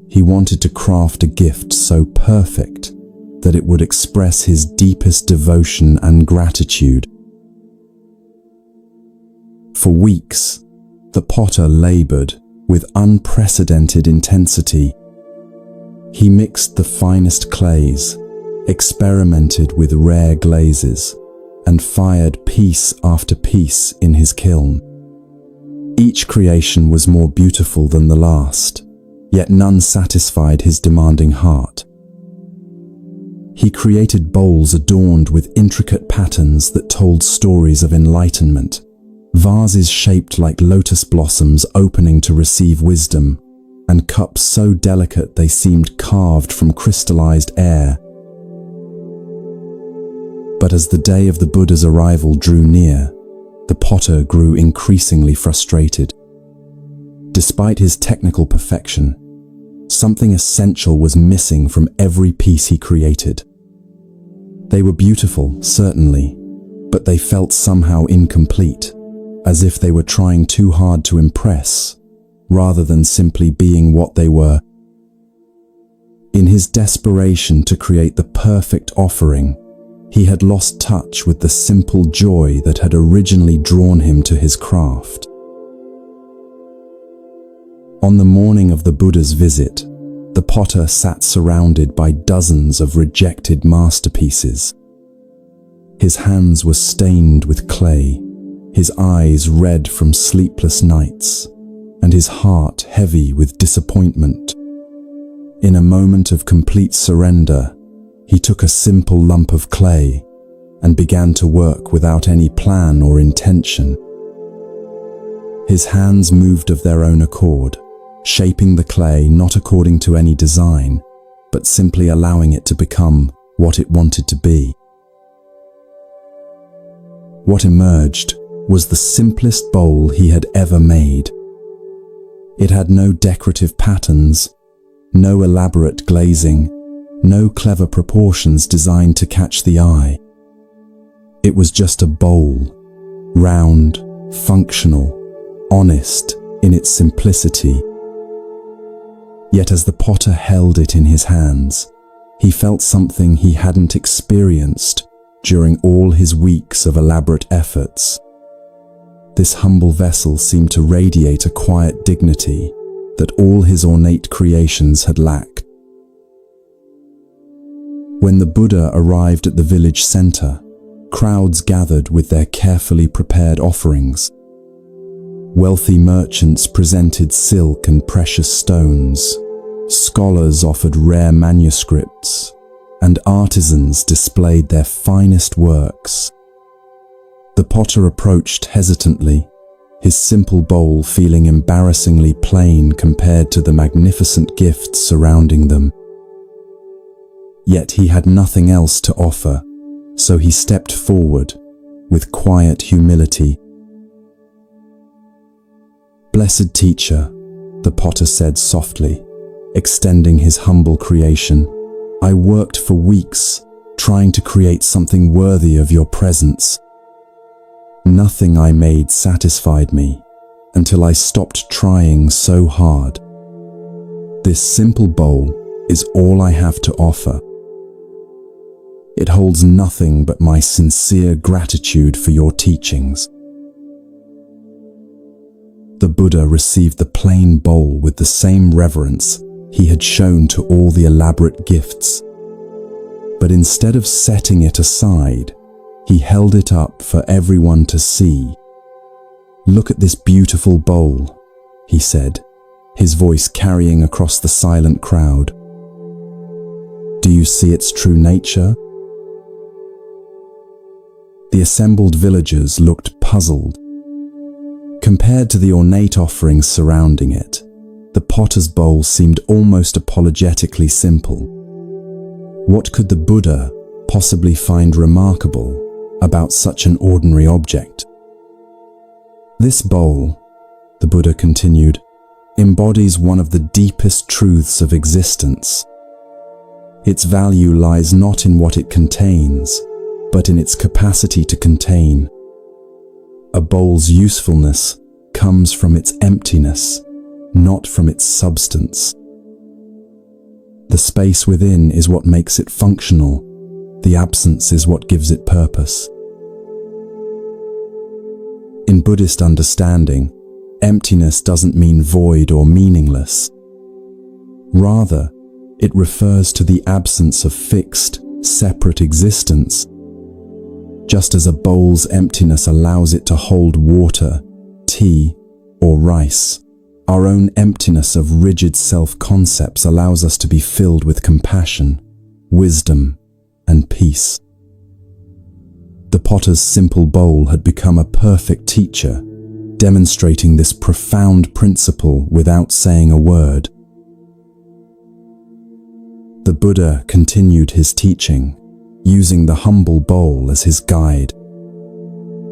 He wanted to craft a gift so perfect that it would express his deepest devotion and gratitude. For weeks, the potter labored with unprecedented intensity. He mixed the finest clays, experimented with rare glazes, and fired piece after piece in his kiln. Each creation was more beautiful than the last, yet none satisfied his demanding heart. He created bowls adorned with intricate patterns that told stories of enlightenment, vases shaped like lotus blossoms opening to receive wisdom, and cups so delicate they seemed carved from crystallized air. But as the day of the Buddha's arrival drew near, the potter grew increasingly frustrated. Despite his technical perfection, something essential was missing from every piece he created. They were beautiful, certainly, but they felt somehow incomplete, as if they were trying too hard to impress, rather than simply being what they were. In his desperation to create the perfect offering, he had lost touch with the simple joy that had originally drawn him to his craft. On the morning of the Buddha's visit, the potter sat surrounded by dozens of rejected masterpieces. His hands were stained with clay, his eyes red from sleepless nights, and his heart heavy with disappointment. In a moment of complete surrender, he took a simple lump of clay and began to work without any plan or intention. His hands moved of their own accord, shaping the clay not according to any design, but simply allowing it to become what it wanted to be. What emerged was the simplest bowl he had ever made. It had no decorative patterns, no elaborate glazing, no clever proportions designed to catch the eye. It was just a bowl, round, functional, honest in its simplicity. Yet as the potter held it in his hands, he felt something he hadn't experienced during all his weeks of elaborate efforts. This humble vessel seemed to radiate a quiet dignity that all his ornate creations had lacked. When the Buddha arrived at the village center, crowds gathered with their carefully prepared offerings. Wealthy merchants presented silk and precious stones, scholars offered rare manuscripts, and artisans displayed their finest works. The potter approached hesitantly, his simple bowl feeling embarrassingly plain compared to the magnificent gifts surrounding them. Yet he had nothing else to offer, so he stepped forward with quiet humility. "Blessed teacher," the potter said softly, extending his humble creation, "I worked for weeks, trying to create something worthy of your presence. Nothing I made satisfied me until I stopped trying so hard. This simple bowl is all I have to offer. It holds nothing but my sincere gratitude for your teachings." The Buddha received the plain bowl with the same reverence he had shown to all the elaborate gifts. But instead of setting it aside, he held it up for everyone to see. "Look at this beautiful bowl," he said, his voice carrying across the silent crowd. "Do you see its true nature?" The assembled villagers looked puzzled. Compared to the ornate offerings surrounding it, the potter's bowl seemed almost apologetically simple. What could the Buddha possibly find remarkable about such an ordinary object? "This bowl," the Buddha continued, "embodies one of the deepest truths of existence. Its value lies not in what it contains, but in its capacity to contain. A bowl's usefulness comes from its emptiness, not from its substance. The space within is what makes it functional. The absence is what gives it purpose." In Buddhist understanding, emptiness doesn't mean void or meaningless. Rather, it refers to the absence of fixed, separate existence. Just as a bowl's emptiness allows it to hold water, tea, or rice, our own emptiness of rigid self-concepts allows us to be filled with compassion, wisdom, and peace. The potter's simple bowl had become a perfect teacher, demonstrating this profound principle without saying a word. The Buddha continued his teaching, using the humble bowl as his guide.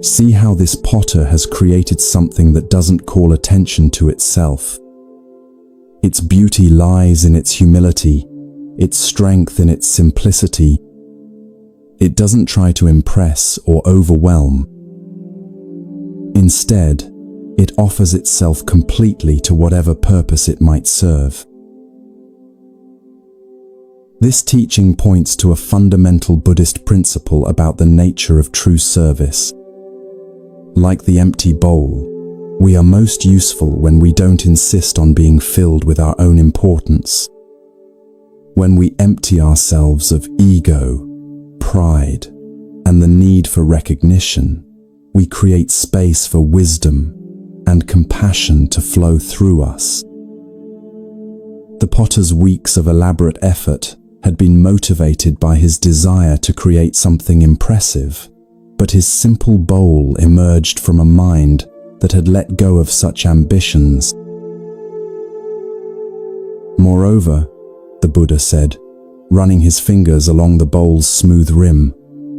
"See how this potter has created something that doesn't call attention to itself. Its beauty lies in its humility, its strength in its simplicity. It doesn't try to impress or overwhelm. Instead, it offers itself completely to whatever purpose it might serve." This teaching points to a fundamental Buddhist principle about the nature of true service. Like the empty bowl, we are most useful when we don't insist on being filled with our own importance. When we empty ourselves of ego, pride, and the need for recognition, we create space for wisdom and compassion to flow through us. The potter's weeks of elaborate effort had been motivated by his desire to create something impressive, but his simple bowl emerged from a mind that had let go of such ambitions. Moreover, the Buddha said, running his fingers along the bowl's smooth rim,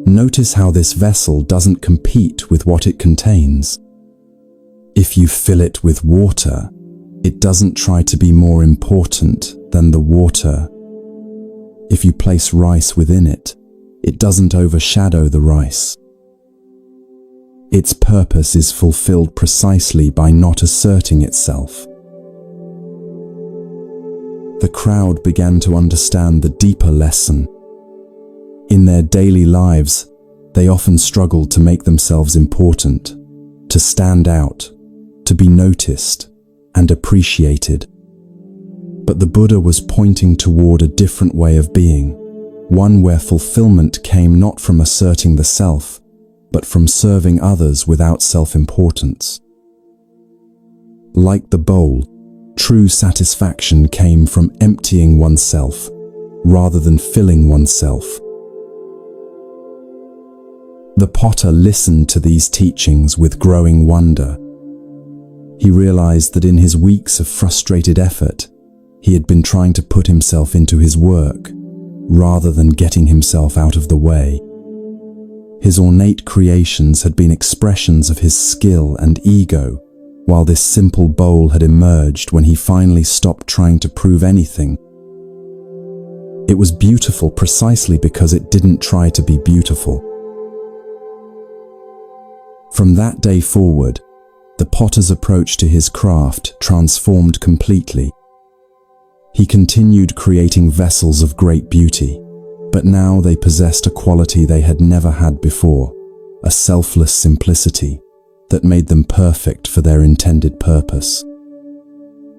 "Notice how this vessel doesn't compete with what it contains. If you fill it with water, it doesn't try to be more important than the water. If you place rice within it, it doesn't overshadow the rice. Its purpose is fulfilled precisely by not asserting itself." The crowd began to understand the deeper lesson. In their daily lives, they often struggled to make themselves important, to stand out, to be noticed and appreciated. But the Buddha was pointing toward a different way of being, one where fulfillment came not from asserting the self, but from serving others without self-importance. Like the bowl, true satisfaction came from emptying oneself, rather than filling oneself. The potter listened to these teachings with growing wonder. He realized that in his weeks of frustrated effort, he had been trying to put himself into his work, rather than getting himself out of the way. His ornate creations had been expressions of his skill and ego, while this simple bowl had emerged when he finally stopped trying to prove anything. It was beautiful precisely because it didn't try to be beautiful. From that day forward, the potter's approach to his craft transformed completely. He continued creating vessels of great beauty, but now they possessed a quality they had never had before, a selfless simplicity that made them perfect for their intended purpose.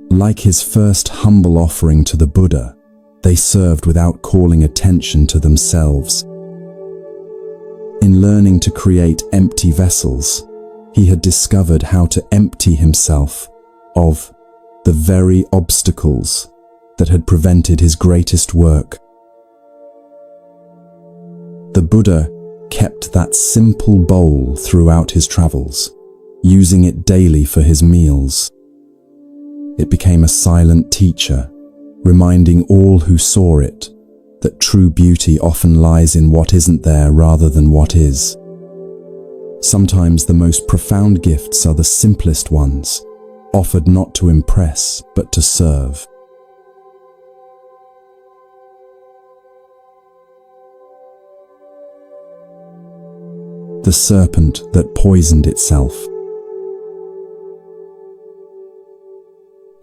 Like his first humble offering to the Buddha, they served without calling attention to themselves. In learning to create empty vessels, he had discovered how to empty himself of the very obstacles that had prevented his greatest work. The Buddha kept that simple bowl throughout his travels, using it daily for his meals. It became a silent teacher, reminding all who saw it that true beauty often lies in what isn't there rather than what is. Sometimes the most profound gifts are the simplest ones, offered not to impress but to serve. The serpent that poisoned itself.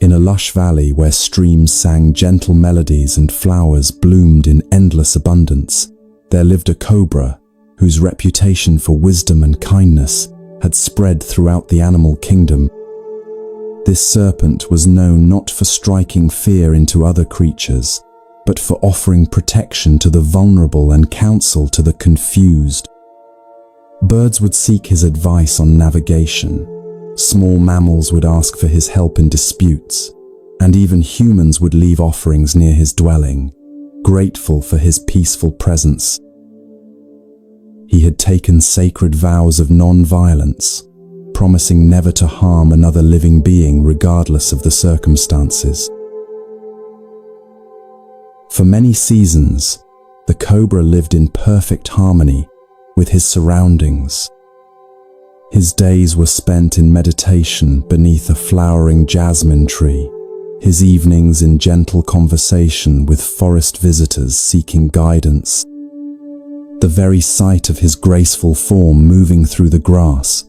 In a lush valley where streams sang gentle melodies and flowers bloomed in endless abundance, there lived a cobra whose reputation for wisdom and kindness had spread throughout the animal kingdom. This serpent was known not for striking fear into other creatures, but for offering protection to the vulnerable and counsel to the confused. Birds would seek his advice on navigation, small mammals would ask for his help in disputes, and even humans would leave offerings near his dwelling, grateful for his peaceful presence. He had taken sacred vows of non-violence, promising never to harm another living being regardless of the circumstances. For many seasons, the cobra lived in perfect harmony with his surroundings. His days were spent in meditation beneath a flowering jasmine tree, his evenings in gentle conversation with forest visitors seeking guidance. The very sight of his graceful form moving through the grass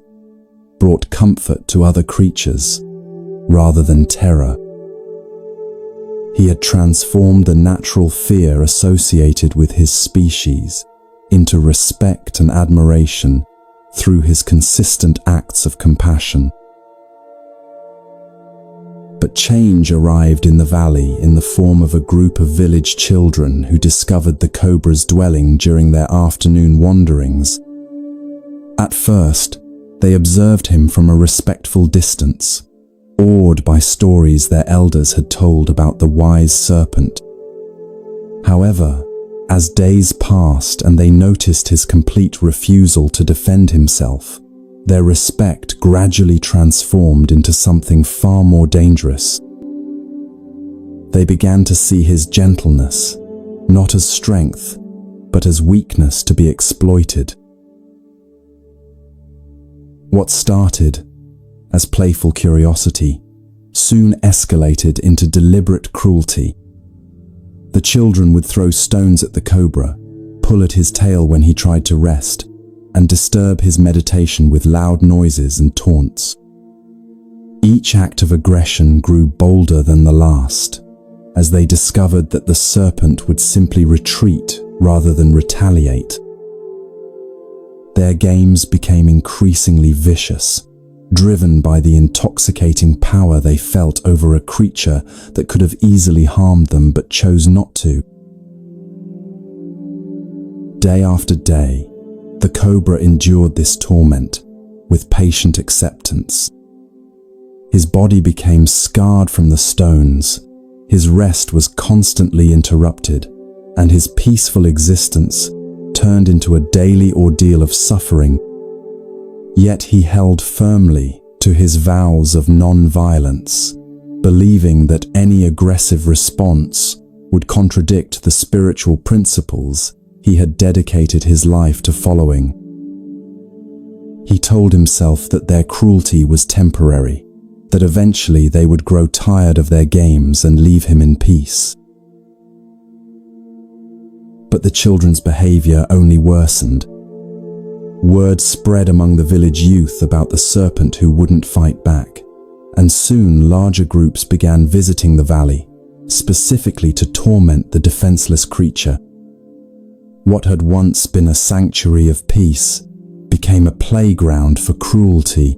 brought comfort to other creatures rather than terror. He had transformed the natural fear associated with his species into respect and admiration through his consistent acts of compassion. But change arrived in the valley in the form of a group of village children who discovered the cobra's dwelling during their afternoon wanderings. At first, they observed him from a respectful distance, awed by stories their elders had told about the wise serpent. However, as days passed and they noticed his complete refusal to defend himself, their respect gradually transformed into something far more dangerous. They began to see his gentleness, not as strength, but as weakness to be exploited. What started as playful curiosity soon escalated into deliberate cruelty. The children would throw stones at the cobra, pull at his tail when he tried to rest, and disturb his meditation with loud noises and taunts. Each act of aggression grew bolder than the last, as they discovered that the serpent would simply retreat rather than retaliate. Their games became increasingly vicious, driven by the intoxicating power they felt over a creature that could have easily harmed them but chose not to. Day after day, the cobra endured this torment with patient acceptance. His body became scarred from the stones, his rest was constantly interrupted, and his peaceful existence turned into a daily ordeal of suffering. Yet he held firmly to his vows of non-violence, believing that any aggressive response would contradict the spiritual principles he had dedicated his life to following. He told himself that their cruelty was temporary, that eventually they would grow tired of their games and leave him in peace. But the children's behavior only worsened. Word spread among the village youth about the serpent who wouldn't fight back, and soon larger groups began visiting the valley, specifically to torment the defenseless creature. What had once been a sanctuary of peace became a playground for cruelty.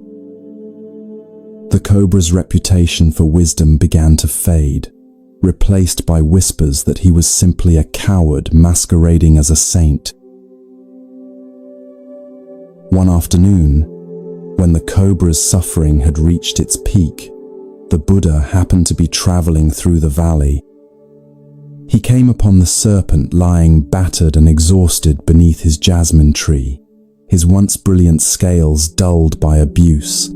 The cobra's reputation for wisdom began to fade, replaced by whispers that he was simply a coward masquerading as a saint. One afternoon, when the cobra's suffering had reached its peak, the Buddha happened to be traveling through the valley. He came upon the serpent lying battered and exhausted beneath his jasmine tree, his once brilliant scales dulled by abuse,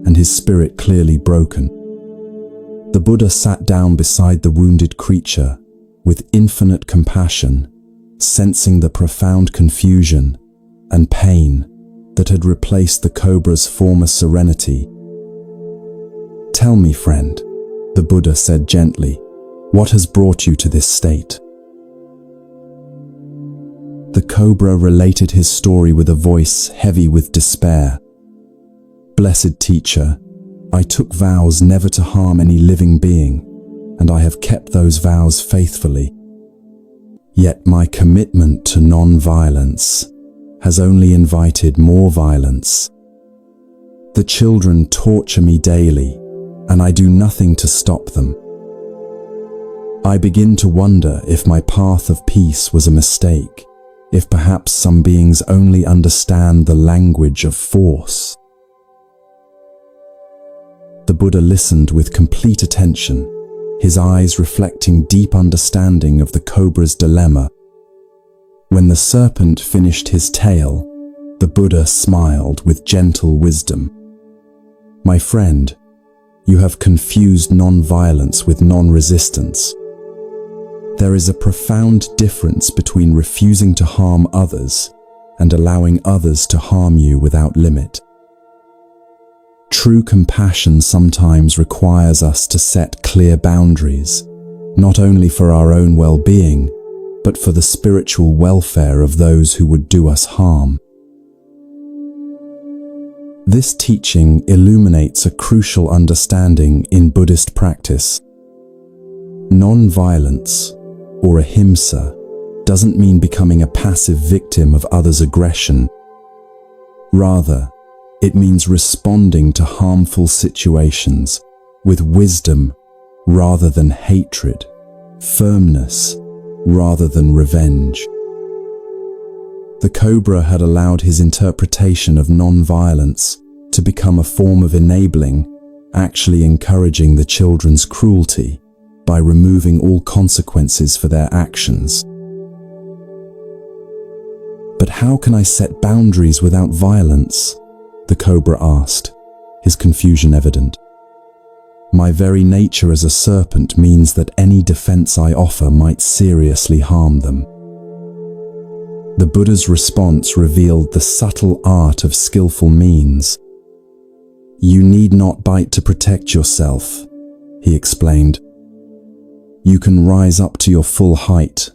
and his spirit clearly broken. The Buddha sat down beside the wounded creature with infinite compassion, sensing the profound confusion and pain that had replaced the cobra's former serenity. "Tell me, friend," the Buddha said gently, "what has brought you to this state?" The cobra related his story with a voice heavy with despair. "Blessed teacher, I took vows never to harm any living being, and I have kept those vows faithfully. Yet my commitment to non-violence has only invited more violence. The children torture me daily, and I do nothing to stop them. I begin to wonder if my path of peace was a mistake, if perhaps some beings only understand the language of force." The Buddha listened with complete attention, his eyes reflecting deep understanding of the cobra's dilemma. When the serpent finished his tale, the Buddha smiled with gentle wisdom. "My friend, you have confused non-violence with non-resistance. There is a profound difference between refusing to harm others and allowing others to harm you without limit. True compassion sometimes requires us to set clear boundaries, not only for our own well-being, but for the spiritual welfare of those who would do us harm." This teaching illuminates a crucial understanding in Buddhist practice. Non-violence, or ahimsa, doesn't mean becoming a passive victim of others' aggression. Rather, it means responding to harmful situations with wisdom rather than hatred, firmness rather than revenge. The cobra had allowed his interpretation of non-violence to become a form of enabling, actually encouraging the children's cruelty by removing all consequences for their actions. "But how can I set boundaries without violence?" the cobra asked, his confusion evident. "My very nature as a serpent means that any defense I offer might seriously harm them." The Buddha's response revealed the subtle art of skillful means. "You need not bite to protect yourself," he explained. "You can rise up to your full height,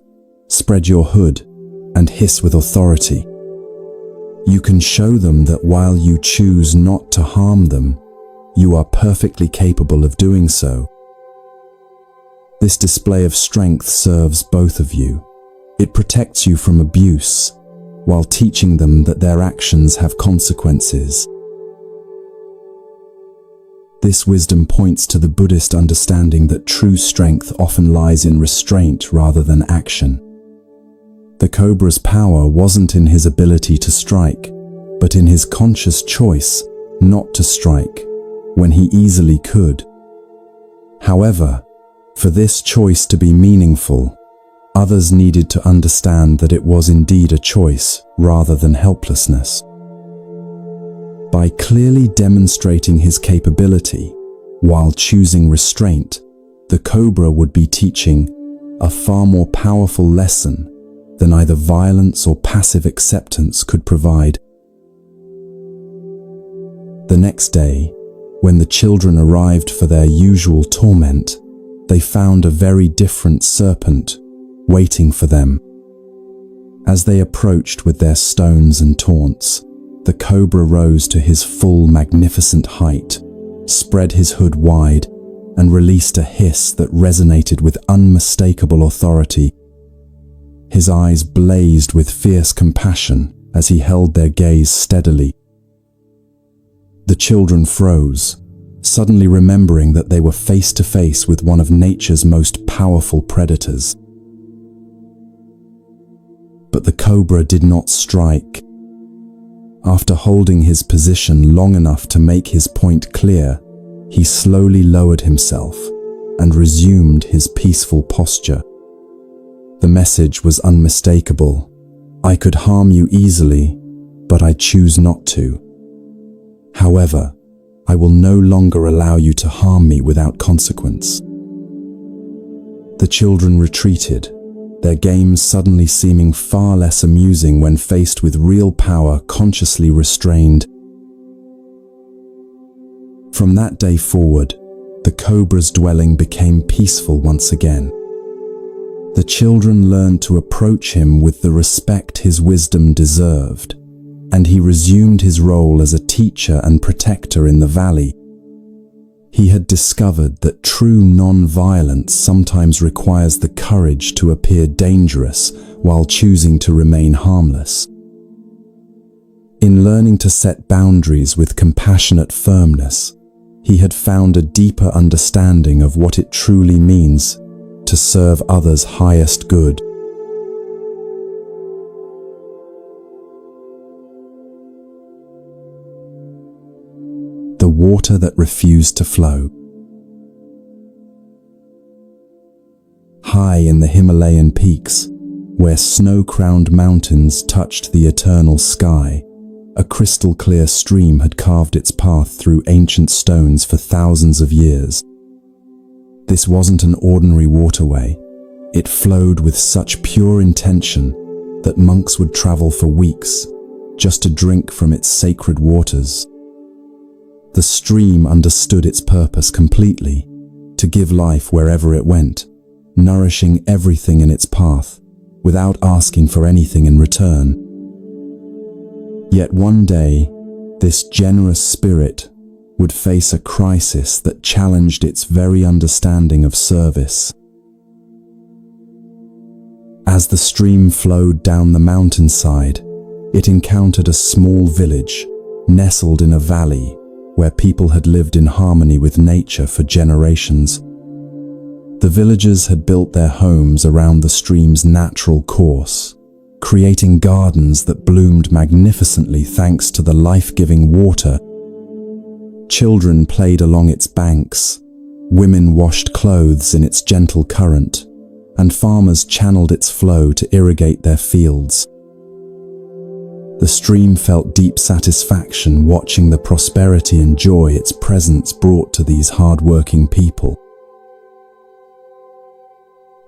spread your hood, and hiss with authority. You can show them that while you choose not to harm them, you are perfectly capable of doing so. This display of strength serves both of you. It protects you from abuse, while teaching them that their actions have consequences." This wisdom points to the Buddhist understanding that true strength often lies in restraint rather than action. The cobra's power wasn't in his ability to strike, but in his conscious choice not to strike when he easily could. However, for this choice to be meaningful, others needed to understand that it was indeed a choice rather than helplessness. By clearly demonstrating his capability while choosing restraint, the cobra would be teaching a far more powerful lesson than either violence or passive acceptance could provide. The next day, when the children arrived for their usual torment, they found a very different serpent waiting for them. As they approached with their stones and taunts, the cobra rose to his full magnificent height, spread his hood wide, and released a hiss that resonated with unmistakable authority. His eyes blazed with fierce compassion as he held their gaze steadily. The children froze, suddenly remembering that they were face to face with one of nature's most powerful predators. But the cobra did not strike. After holding his position long enough to make his point clear, he slowly lowered himself and resumed his peaceful posture. The message was unmistakable. I could harm you easily, but I choose not to. However, I will no longer allow you to harm me without consequence. The children retreated, their games suddenly seeming far less amusing when faced with real power consciously restrained. From that day forward, the cobra's dwelling became peaceful once again. The children learned to approach him with the respect his wisdom deserved, and he resumed his role as a teacher and protector in the valley. He had discovered that true non-violence sometimes requires the courage to appear dangerous while choosing to remain harmless. In learning to set boundaries with compassionate firmness, he had found a deeper understanding of what it truly means to serve others' highest good. The water that refused to flow. High in the Himalayan peaks, where snow-crowned mountains touched the eternal sky, a crystal-clear stream had carved its path through ancient stones for thousands of years. This wasn't an ordinary waterway. It flowed with such pure intention that monks would travel for weeks just to drink from its sacred waters. The stream understood its purpose completely, to give life wherever it went, nourishing everything in its path, without asking for anything in return. Yet one day, this generous spirit would face a crisis that challenged its very understanding of service. As the stream flowed down the mountainside, it encountered a small village, nestled in a valley, where people had lived in harmony with nature for generations. The villagers had built their homes around the stream's natural course, creating gardens that bloomed magnificently thanks to the life-giving water. Children played along its banks, women washed clothes in its gentle current, and farmers channeled its flow to irrigate their fields. The stream felt deep satisfaction watching the prosperity and joy its presence brought to these hard-working people.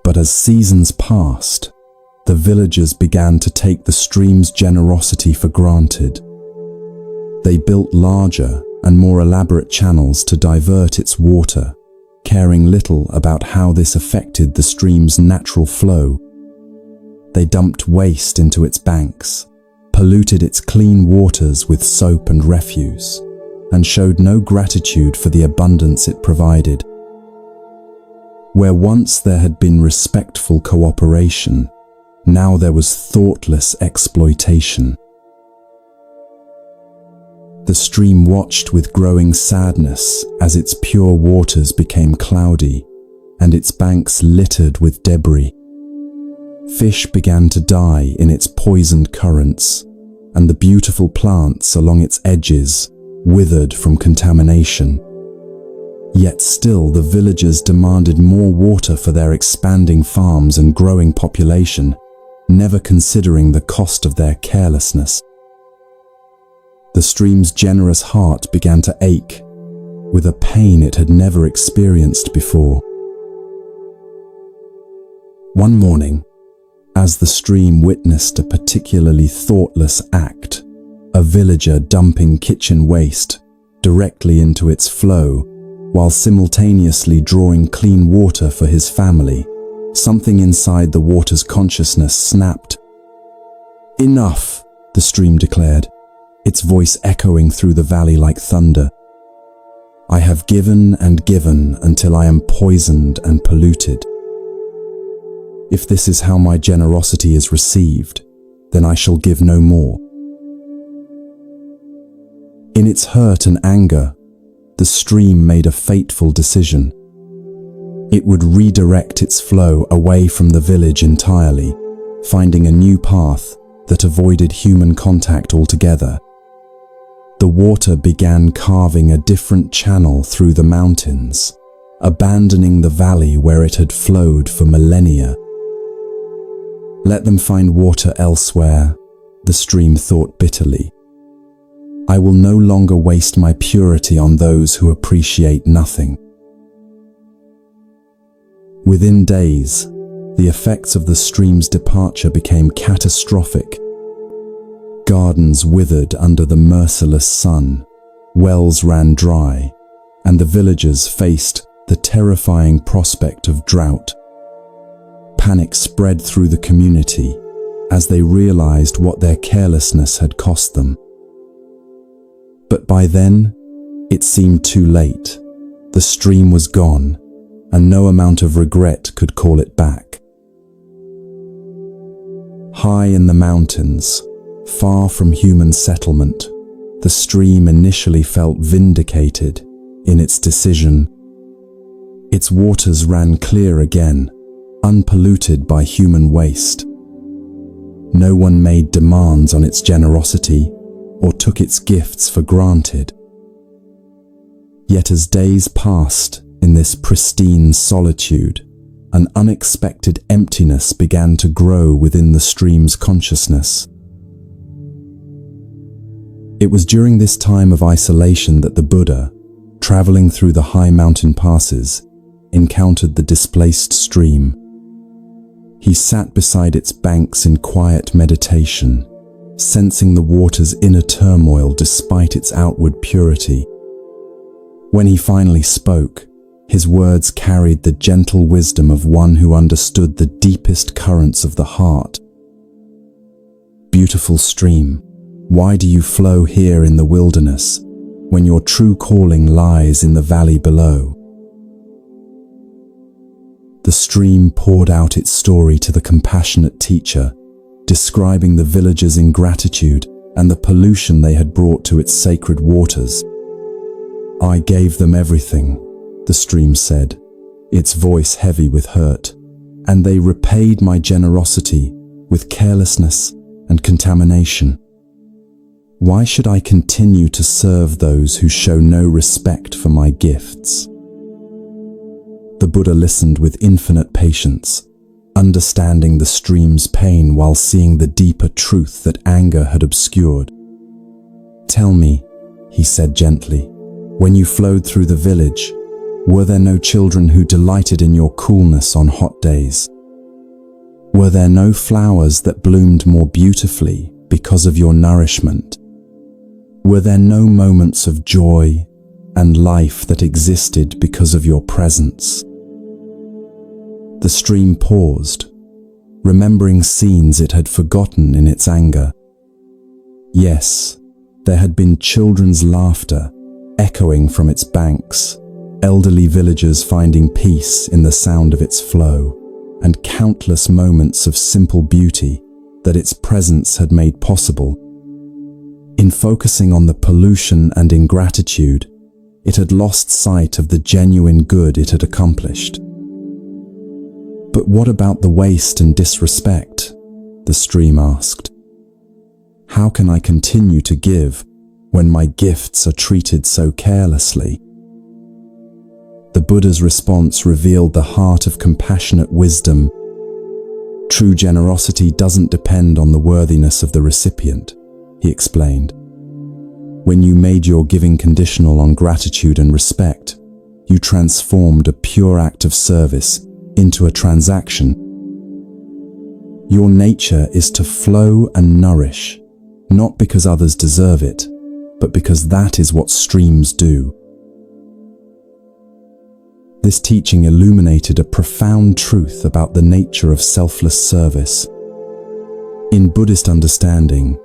But as seasons passed, the villagers began to take the stream's generosity for granted. They built larger and more elaborate channels to divert its water, caring little about how this affected the stream's natural flow. They dumped waste into its banks, polluted its clean waters with soap and refuse, and showed no gratitude for the abundance it provided. Where once there had been respectful cooperation, now there was thoughtless exploitation. The stream watched with growing sadness as its pure waters became cloudy and its banks littered with debris. Fish began to die in its poisoned currents, and the beautiful plants along its edges withered from contamination. Yet still the villagers demanded more water for their expanding farms and growing population, never considering the cost of their carelessness. The stream's generous heart began to ache, with a pain it had never experienced before. One morning, as the stream witnessed a particularly thoughtless act, a villager dumping kitchen waste directly into its flow, while simultaneously drawing clean water for his family, something inside the water's consciousness snapped. "Enough," the stream declared, its voice echoing through the valley like thunder. "I have given and given until I am poisoned and polluted. If this is how my generosity is received, then I shall give no more." In its hurt and anger, the stream made a fateful decision. It would redirect its flow away from the village entirely, finding a new path that avoided human contact altogether. The water began carving a different channel through the mountains, abandoning the valley where it had flowed for millennia. "Let them find water elsewhere," the stream thought bitterly. "I will no longer waste my purity on those who appreciate nothing." Within days, the effects of the stream's departure became catastrophic. Gardens withered under the merciless sun, wells ran dry, and the villagers faced the terrifying prospect of drought. Panic spread through the community as they realized what their carelessness had cost them. But by then, it seemed too late. The stream was gone, and no amount of regret could call it back. High in the mountains, far from human settlement, the stream initially felt vindicated in its decision. Its waters ran clear again, unpolluted by human waste. No one made demands on its generosity or took its gifts for granted. Yet as days passed in this pristine solitude, an unexpected emptiness began to grow within the stream's consciousness. It was during this time of isolation that the Buddha, traveling through the high mountain passes, encountered the displaced stream. He sat beside its banks in quiet meditation, sensing the water's inner turmoil despite its outward purity. When he finally spoke, his words carried the gentle wisdom of one who understood the deepest currents of the heart. "Beautiful stream, why do you flow here in the wilderness, when your true calling lies in the valley below?" The stream poured out its story to the compassionate teacher, describing the villagers' ingratitude and the pollution they had brought to its sacred waters. "I gave them everything," the stream said, its voice heavy with hurt, "and they repaid my generosity with carelessness and contamination. Why should I continue to serve those who show no respect for my gifts?" The Buddha listened with infinite patience, understanding the stream's pain while seeing the deeper truth that anger had obscured. "Tell me," he said gently, "when you flowed through the village, were there no children who delighted in your coolness on hot days? Were there no flowers that bloomed more beautifully because of your nourishment? Were there no moments of joy and life that existed because of your presence?" The stream paused, remembering scenes it had forgotten in its anger. Yes, there had been children's laughter echoing from its banks, elderly villagers finding peace in the sound of its flow, and countless moments of simple beauty that its presence had made possible. In focusing on the pollution and ingratitude, it had lost sight of the genuine good it had accomplished. "But what about the waste and disrespect?" the stream asked. "How can I continue to give when my gifts are treated so carelessly?" The Buddha's response revealed the heart of compassionate wisdom. "True generosity doesn't depend on the worthiness of the recipient," he explained. "When you made your giving conditional on gratitude and respect, you transformed a pure act of service into a transaction. Your nature is to flow and nourish, not because others deserve it, but because that is what streams do." This teaching illuminated a profound truth about the nature of selfless service. In Buddhist understanding,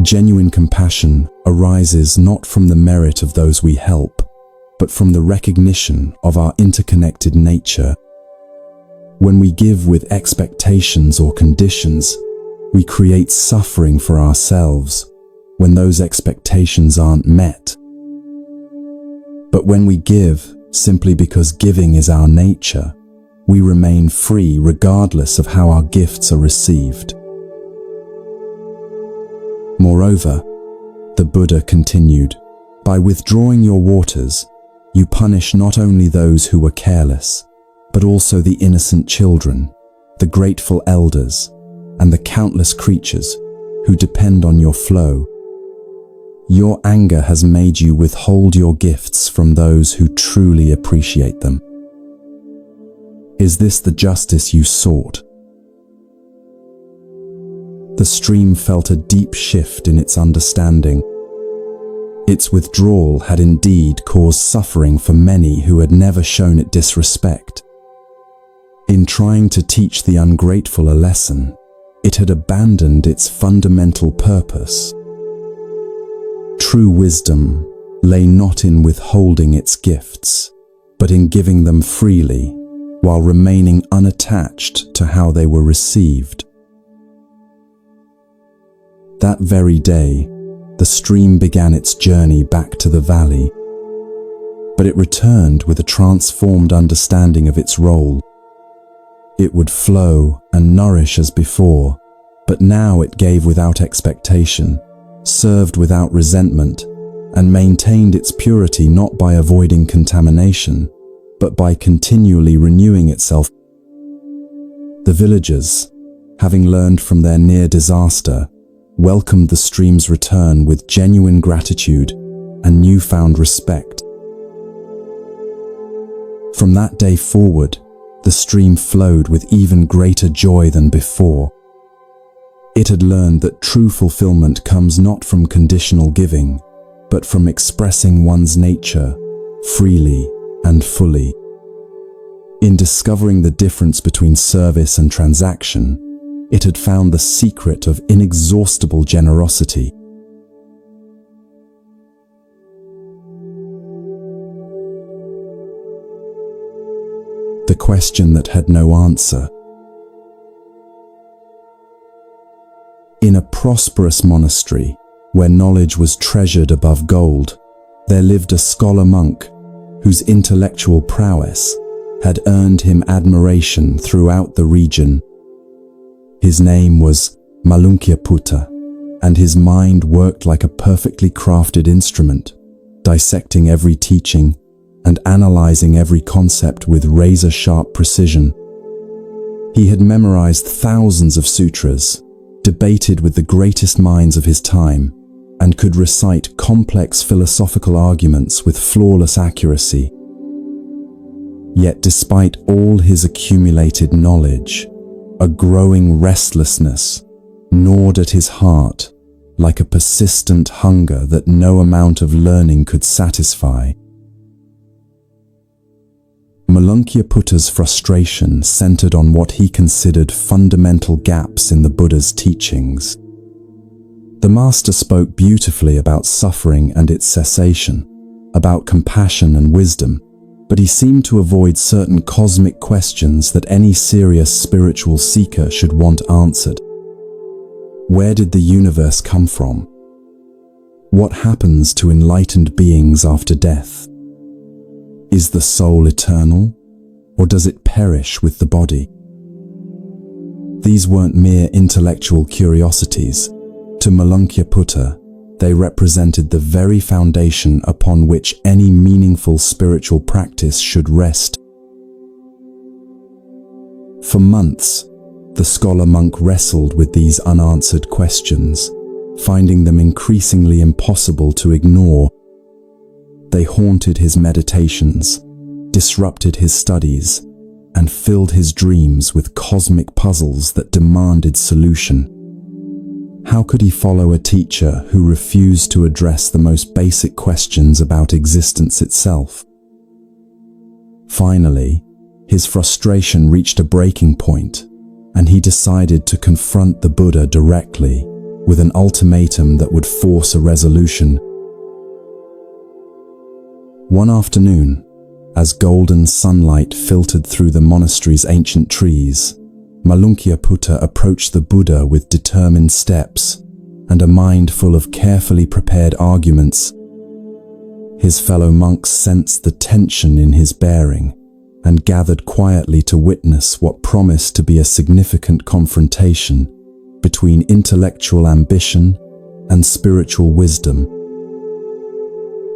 genuine compassion arises not from the merit of those we help, but from the recognition of our interconnected nature. When we give with expectations or conditions, we create suffering for ourselves when those expectations aren't met. But when we give simply because giving is our nature, we remain free regardless of how our gifts are received. Moreover, the Buddha continued, by withdrawing your waters, you punish not only those who were careless, but also the innocent children, the grateful elders, and the countless creatures who depend on your flow. Your anger has made you withhold your gifts from those who truly appreciate them. Is this the justice you sought? The stream felt a deep shift in its understanding. Its withdrawal had indeed caused suffering for many who had never shown it disrespect. In trying to teach the ungrateful a lesson, it had abandoned its fundamental purpose. True wisdom lay not in withholding its gifts, but in giving them freely, while remaining unattached to how they were received. That very day, the stream began its journey back to the valley, but it returned with a transformed understanding of its role. It would flow and nourish as before, but now it gave without expectation, served without resentment, and maintained its purity not by avoiding contamination, but by continually renewing itself. The villagers, having learned from their near disaster, welcomed the stream's return with genuine gratitude and newfound respect. From that day forward, the stream flowed with even greater joy than before. It had learned that true fulfillment comes not from conditional giving, but from expressing one's nature freely and fully. In discovering the difference between service and transaction, it had found the secret of inexhaustible generosity. The question that had no answer. In a prosperous monastery, where knowledge was treasured above gold, there lived a scholar monk whose intellectual prowess had earned him admiration throughout the region. His name was Malunkyaputta, and his mind worked like a perfectly crafted instrument, dissecting every teaching and analyzing every concept with razor-sharp precision. He had memorized thousands of sutras, debated with the greatest minds of his time, and could recite complex philosophical arguments with flawless accuracy. Yet despite all his accumulated knowledge, a growing restlessness gnawed at his heart like a persistent hunger that no amount of learning could satisfy. Malunkyaputa's frustration centered on what he considered fundamental gaps in the Buddha's teachings. The master spoke beautifully about suffering and its cessation, about compassion and wisdom, but he seemed to avoid certain cosmic questions that any serious spiritual seeker should want answered. Where did the universe come from? What happens to enlightened beings after death? Is the soul eternal, or does it perish with the body? These weren't mere intellectual curiosities. To Malunkyaputta, they represented the very foundation upon which any meaningful spiritual practice should rest. For months, the scholar monk wrestled with these unanswered questions, finding them increasingly impossible to ignore. They haunted his meditations, disrupted his studies, and filled his dreams with cosmic puzzles that demanded solution. How could he follow a teacher who refused to address the most basic questions about existence itself? Finally, his frustration reached a breaking point. and he decided to confront the Buddha directly with an ultimatum that would force a resolution. One afternoon, as golden sunlight filtered through the monastery's ancient trees, Malunkyaputta approached the Buddha with determined steps and a mind full of carefully prepared arguments. His fellow monks sensed the tension in his bearing and gathered quietly to witness what promised to be a significant confrontation between intellectual ambition and spiritual wisdom.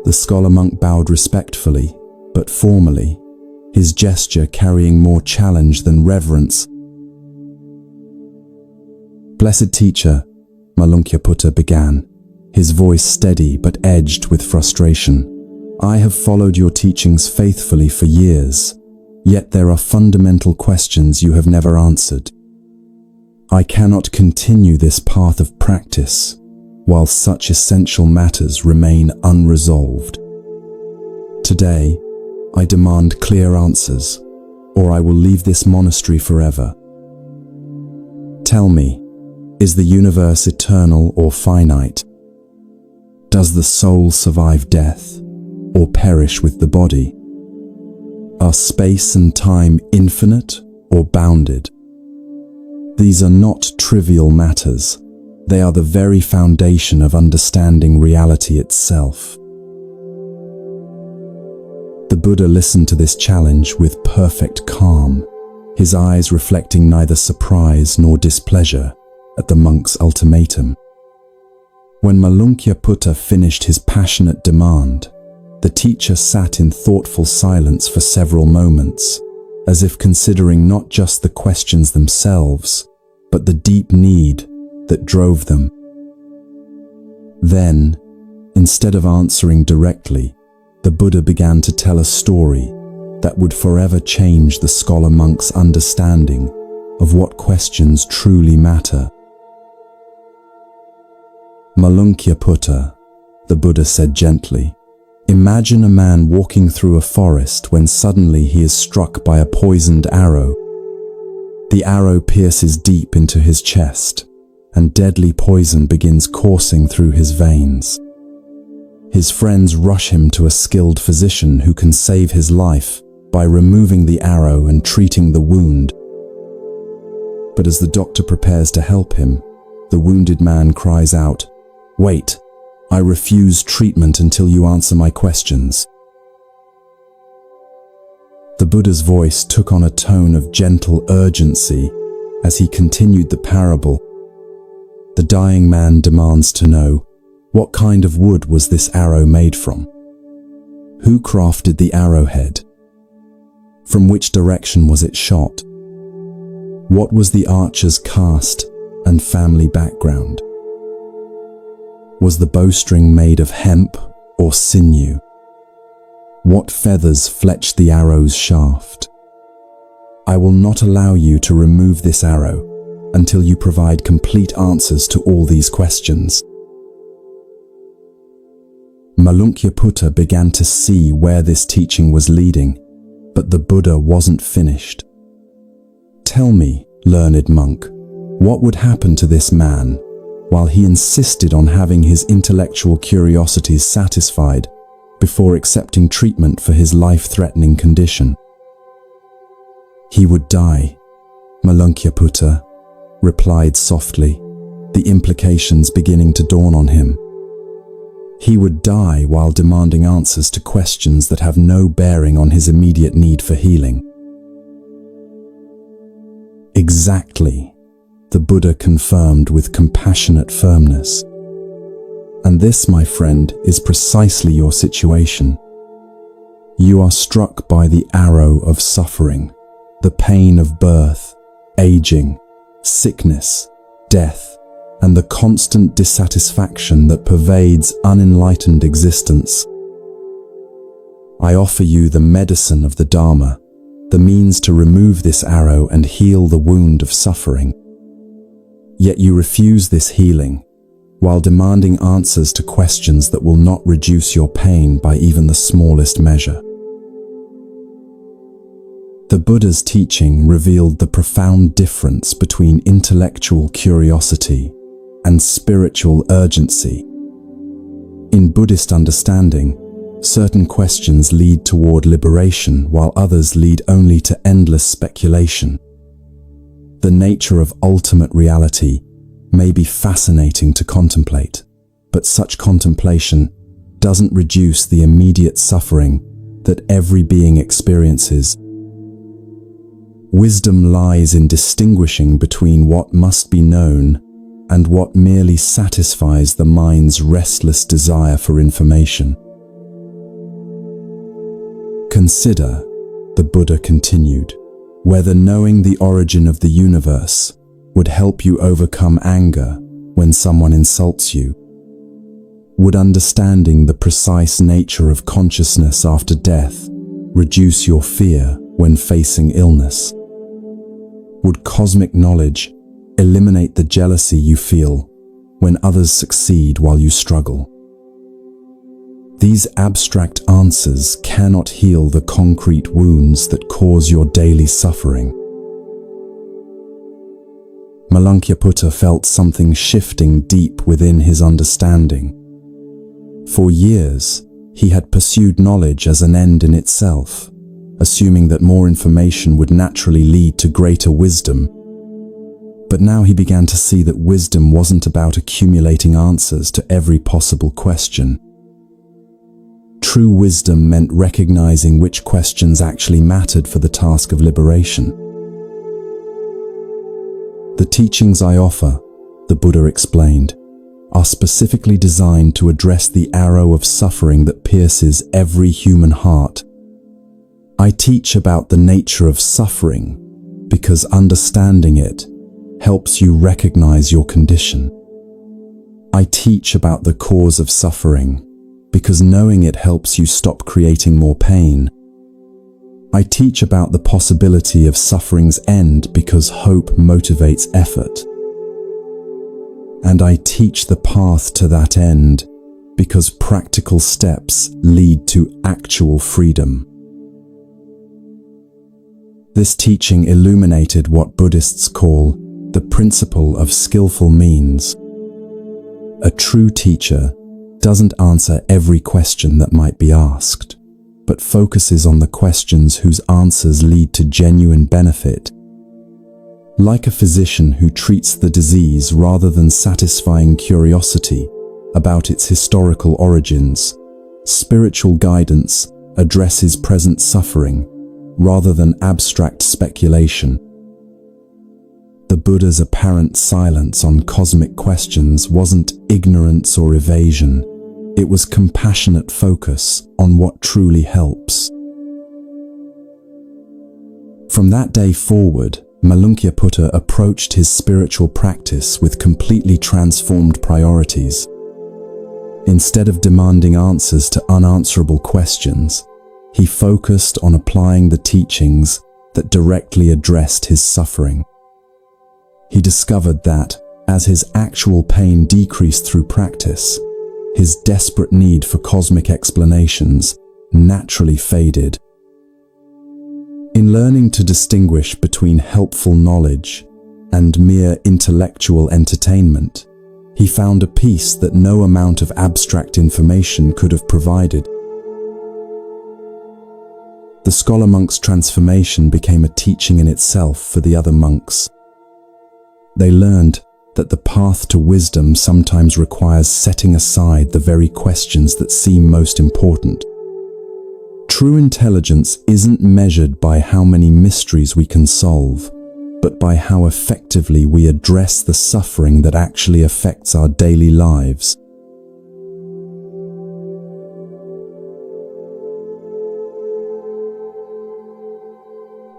The scholar monk bowed respectfully, but formally, his gesture carrying more challenge than reverence. "Blessed teacher," Malunkyaputta began, his voice steady but edged with frustration, "I have followed your teachings faithfully for years, yet there are fundamental questions you have never answered. I cannot continue this path of practice while such essential matters remain unresolved. Today, I demand clear answers, or I will leave this monastery forever. Tell me, is the universe eternal or finite? Does the soul survive death or perish with the body? Are space and time infinite or bounded? These are not trivial matters. They are the very foundation of understanding reality itself." The Buddha listened to this challenge with perfect calm, his eyes reflecting neither surprise nor displeasure at the monk's ultimatum. When Malunkyaputta finished his passionate demand, the teacher sat in thoughtful silence for several moments, as if considering not just the questions themselves, but the deep need that drove them. Then, instead of answering directly, the Buddha began to tell a story that would forever change the scholar monk's understanding of what questions truly matter. "Malunkyaputta," the Buddha said gently, "imagine a man walking through a forest when suddenly he is struck by a poisoned arrow. The arrow pierces deep into his chest, and deadly poison begins coursing through his veins. His friends rush him to a skilled physician who can save his life by removing the arrow and treating the wound. But as the doctor prepares to help him, the wounded man cries out, 'Wait, I refuse treatment until you answer my questions.'" The Buddha's voice took on a tone of gentle urgency as he continued the parable. "The dying man demands to know, what kind of wood was this arrow made from? Who crafted the arrowhead? From which direction was it shot? What was the archer's caste and family background? Was the bowstring made of hemp or sinew? What feathers fletched the arrow's shaft? I will not allow you to remove this arrow until you provide complete answers to all these questions." Malunkyaputta began to see where this teaching was leading, but the Buddha wasn't finished. "Tell me, learned monk, what would happen to this man while he insisted on having his intellectual curiosities satisfied before accepting treatment for his life-threatening condition?" "He would die," Malunkyaputta replied softly, the implications beginning to dawn on him. "He would die while demanding answers to questions that have no bearing on his immediate need for healing." "Exactly," the Buddha confirmed with compassionate firmness. "And this, my friend, is precisely your situation. You are struck by the arrow of suffering, the pain of birth, aging, sickness, death, and the constant dissatisfaction that pervades unenlightened existence. I offer you the medicine of the Dharma, the means to remove this arrow and heal the wound of suffering. Yet you refuse this healing, while demanding answers to questions that will not reduce your pain by even the smallest measure. The Buddha's teaching revealed the profound difference between intellectual curiosity and spiritual urgency. In Buddhist understanding, certain questions lead toward liberation while others lead only to endless speculation. The nature of ultimate reality may be fascinating to contemplate, but such contemplation doesn't reduce the immediate suffering that every being experiences. Wisdom lies in distinguishing between what must be known and what merely satisfies the mind's restless desire for information. Consider, the Buddha continued, whether knowing the origin of the universe would help you overcome anger when someone insults you. Would understanding the precise nature of consciousness after death reduce your fear when facing illness? Would cosmic knowledge eliminate the jealousy you feel when others succeed while you struggle? These abstract answers cannot heal the concrete wounds that cause your daily suffering. Malankyaputra felt something shifting deep within his understanding. For years, he had pursued knowledge as an end in itself, assuming that more information would naturally lead to greater wisdom. But now he began to see that wisdom wasn't about accumulating answers to every possible question. True wisdom meant recognizing which questions actually mattered for the task of liberation. The teachings I offer, the Buddha explained, are specifically designed to address the arrow of suffering that pierces every human heart. I teach about the nature of suffering because understanding it helps you recognize your condition. I teach about the cause of suffering because knowing it helps you stop creating more pain. I teach about the possibility of suffering's end because hope motivates effort. And I teach the path to that end because practical steps lead to actual freedom. This teaching illuminated what Buddhists call the principle of skillful means. A true teacher doesn't answer every question that might be asked, but focuses on the questions whose answers lead to genuine benefit. Like a physician who treats the disease rather than satisfying curiosity about its historical origins, spiritual guidance addresses present suffering rather than abstract speculation. The Buddha's apparent silence on cosmic questions wasn't ignorance or evasion. It was compassionate focus on what truly helps. From that day forward, Malankyaputra approached his spiritual practice with completely transformed priorities. Instead of demanding answers to unanswerable questions, he focused on applying the teachings that directly addressed his suffering. He discovered that, as his actual pain decreased through practice, his desperate need for cosmic explanations naturally faded. In learning to distinguish between helpful knowledge and mere intellectual entertainment, he found a peace that no amount of abstract information could have provided. The scholar monk's transformation became a teaching in itself for the other monks. They learned that the path to wisdom sometimes requires setting aside the very questions that seem most important. True intelligence isn't measured by how many mysteries we can solve, but by how effectively we address the suffering that actually affects our daily lives.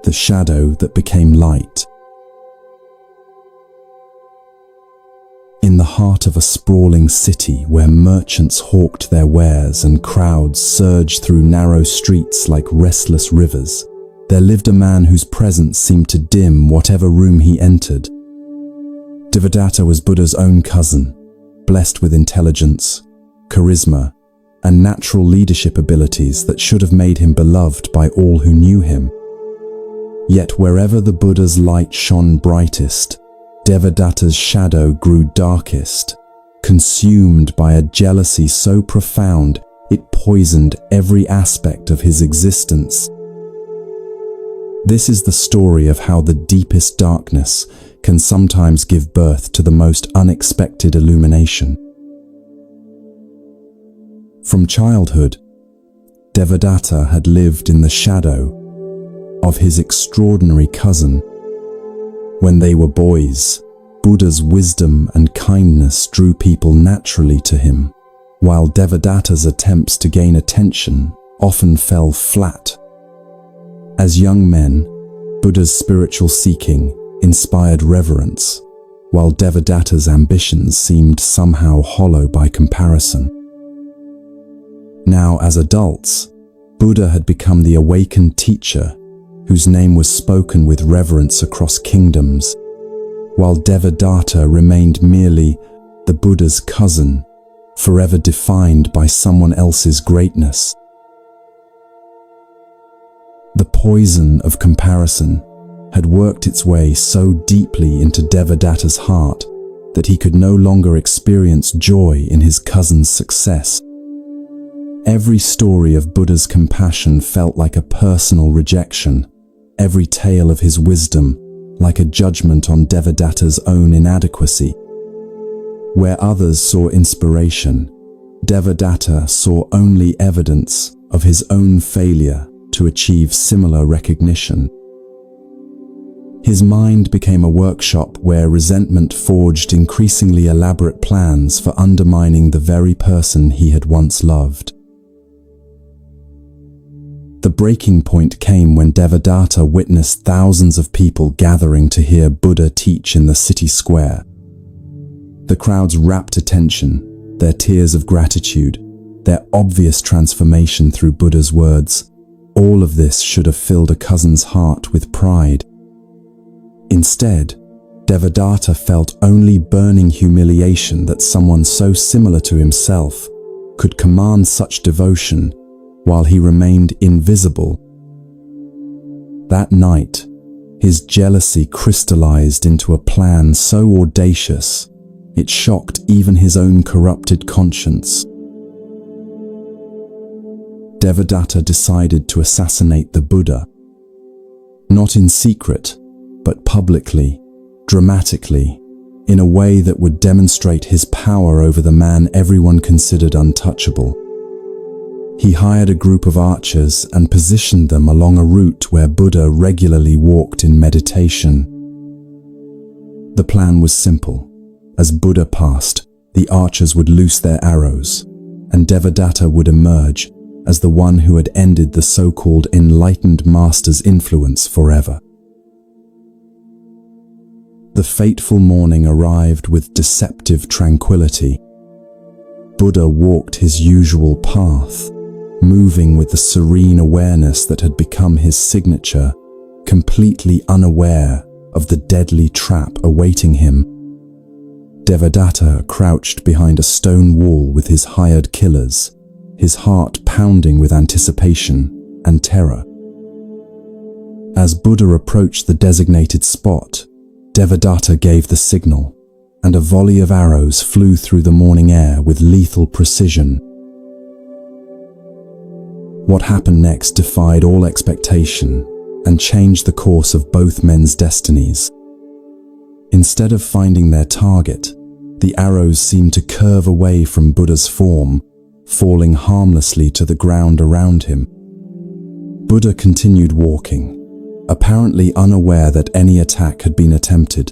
The shadow that became light. In the heart of a sprawling city where merchants hawked their wares and crowds surged through narrow streets like restless rivers, there lived a man whose presence seemed to dim whatever room he entered. Devadatta was Buddha's own cousin, blessed with intelligence, charisma, and natural leadership abilities that should have made him beloved by all who knew him. Yet wherever the Buddha's light shone brightest, Devadatta's shadow grew darkest, consumed by a jealousy so profound it poisoned every aspect of his existence. This is the story of how the deepest darkness can sometimes give birth to the most unexpected illumination. From childhood, Devadatta had lived in the shadow of his extraordinary cousin. When they were boys, Buddha's wisdom and kindness drew people naturally to him, while Devadatta's attempts to gain attention often fell flat. As young men, Buddha's spiritual seeking inspired reverence, while Devadatta's ambitions seemed somehow hollow by comparison. Now, as adults, Buddha had become the awakened teacher whose name was spoken with reverence across kingdoms, while Devadatta remained merely the Buddha's cousin, forever defined by someone else's greatness. The poison of comparison had worked its way so deeply into Devadatta's heart that he could no longer experience joy in his cousin's success. Every story of Buddha's compassion felt like a personal rejection, every tale of his wisdom like a judgment on Devadatta's own inadequacy. Where others saw inspiration, Devadatta saw only evidence of his own failure to achieve similar recognition. His mind became a workshop where resentment forged increasingly elaborate plans for undermining the very person he had once loved. The breaking point came when Devadatta witnessed thousands of people gathering to hear Buddha teach in the city square. The crowd's rapt attention, their tears of gratitude, their obvious transformation through Buddha's words, all of this should have filled a cousin's heart with pride. Instead, Devadatta felt only burning humiliation that someone so similar to himself could command such devotion while he remained invisible. That night, his jealousy crystallized into a plan so audacious it shocked even his own corrupted conscience. Devadatta decided to assassinate the Buddha, not in secret, but publicly, dramatically, in a way that would demonstrate his power over the man everyone considered untouchable. He hired a group of archers and positioned them along a route where Buddha regularly walked in meditation. The plan was simple. As Buddha passed, the archers would loose their arrows, and Devadatta would emerge as the one who had ended the so-called enlightened master's influence forever. The fateful morning arrived with deceptive tranquility. Buddha walked his usual path, moving with the serene awareness that had become his signature, completely unaware of the deadly trap awaiting him. Devadatta crouched behind a stone wall with his hired killers, his heart pounding with anticipation and terror. As Buddha approached the designated spot, Devadatta gave the signal, and a volley of arrows flew through the morning air with lethal precision. What happened next defied all expectation and changed the course of both men's destinies. Instead of finding their target, the arrows seemed to curve away from Buddha's form, falling harmlessly to the ground around him. Buddha continued walking, apparently unaware that any attack had been attempted.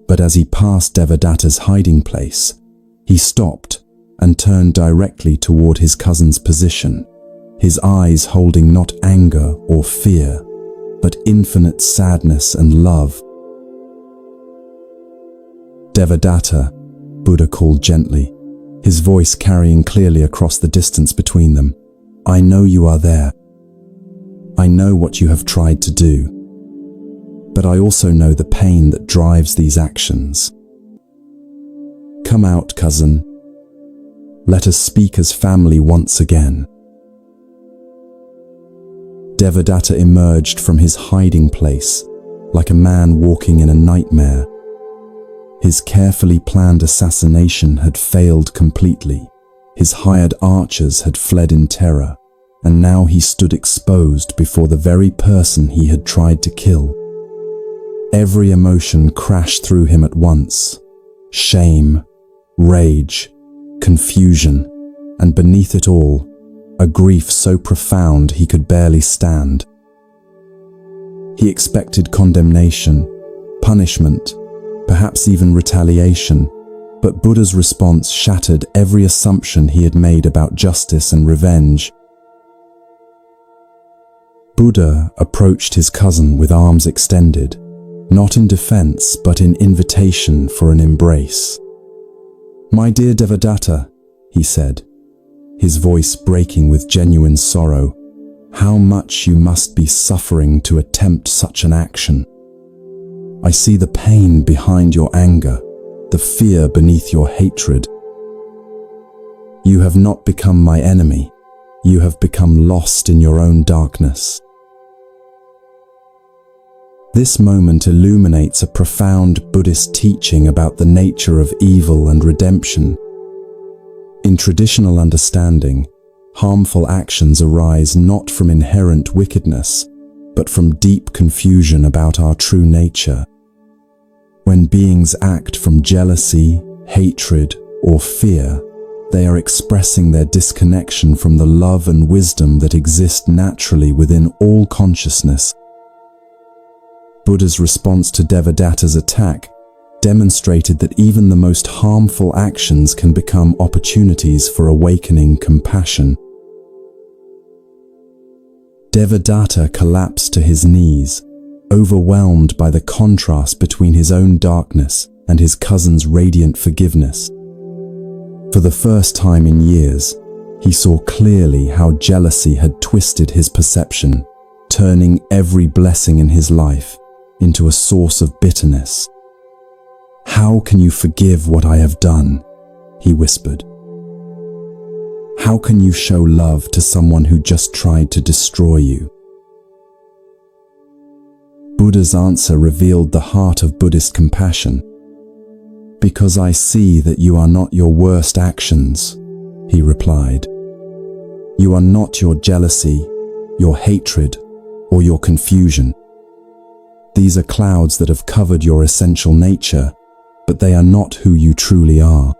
But as he passed Devadatta's hiding place, he stopped and turned directly toward his cousin's position, his eyes holding not anger or fear, but infinite sadness and love. Devadatta, Buddha called gently, his voice carrying clearly across the distance between them. I know you are there. I know what you have tried to do, but I also know the pain that drives these actions. Come out, cousin. Let us speak as family once again. Devadatta emerged from his hiding place like a man walking in a nightmare. His carefully planned assassination had failed completely. His hired archers had fled in terror, and now he stood exposed before the very person he had tried to kill. Every emotion crashed through him at once: shame, rage, confusion, and beneath it all, a grief so profound he could barely stand. He expected condemnation, punishment, perhaps even retaliation, but Buddha's response shattered every assumption he had made about justice and revenge. Buddha approached his cousin with arms extended, not in defense but in invitation for an embrace. "My dear Devadatta," he said, his voice breaking with genuine sorrow, "how much you must be suffering to attempt such an action. I see the pain behind your anger, the fear beneath your hatred. You have not become my enemy, you have become lost in your own darkness." This moment illuminates a profound Buddhist teaching about the nature of evil and redemption. In traditional understanding, harmful actions arise not from inherent wickedness, but from deep confusion about our true nature. When beings act from jealousy, hatred, or fear, they are expressing their disconnection from the love and wisdom that exist naturally within all consciousness. Buddha's response to Devadatta's attack demonstrated that even the most harmful actions can become opportunities for awakening compassion. Devadatta collapsed to his knees, overwhelmed by the contrast between his own darkness and his cousin's radiant forgiveness. For the first time in years, he saw clearly how jealousy had twisted his perception, turning every blessing in his life into a source of bitterness. "How can you forgive what I have done?" he whispered. "How can you show love to someone who just tried to destroy you?" Buddha's answer revealed the heart of Buddhist compassion. "Because I see that you are not your worst actions," he replied. "You are not your jealousy, your hatred, or your confusion. These are clouds that have covered your essential nature, but they are not who you truly are.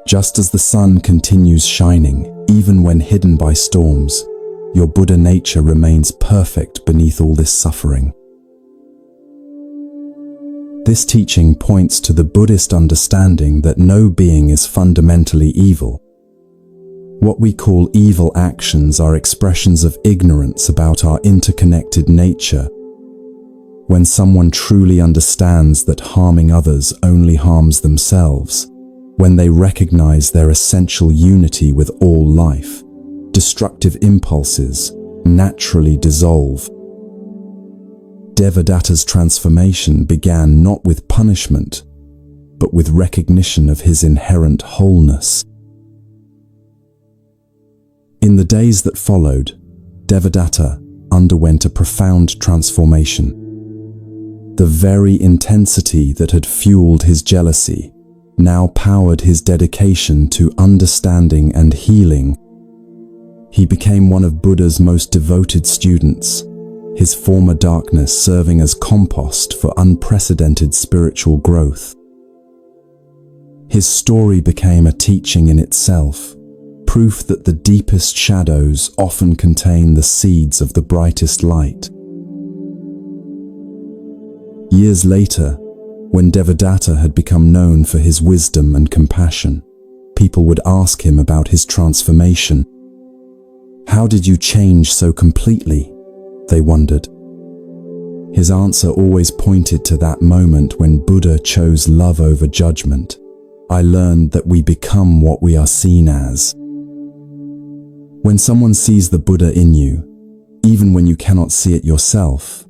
Just as the sun continues shining, even when hidden by storms, your Buddha nature remains perfect beneath all this suffering." This teaching points to the Buddhist understanding that no being is fundamentally evil. What we call evil actions are expressions of ignorance about our interconnected nature. When someone truly understands that harming others only harms themselves, when they recognize their essential unity with all life, destructive impulses naturally dissolve. Devadatta's transformation began not with punishment, but with recognition of his inherent wholeness. In the days that followed, Devadatta underwent a profound transformation. The very intensity that had fueled his jealousy now powered his dedication to understanding and healing. He became one of Buddha's most devoted students, his former darkness serving as compost for unprecedented spiritual growth. His story became a teaching in itself, proof that the deepest shadows often contain the seeds of the brightest light. Years later, when Devadatta had become known for his wisdom and compassion, people would ask him about his transformation. "How did you change so completely?" they wondered. His answer always pointed to that moment when Buddha chose love over judgment. "I learned that we become what we are seen as." When someone sees the Buddha in you, even when you cannot see it yourself,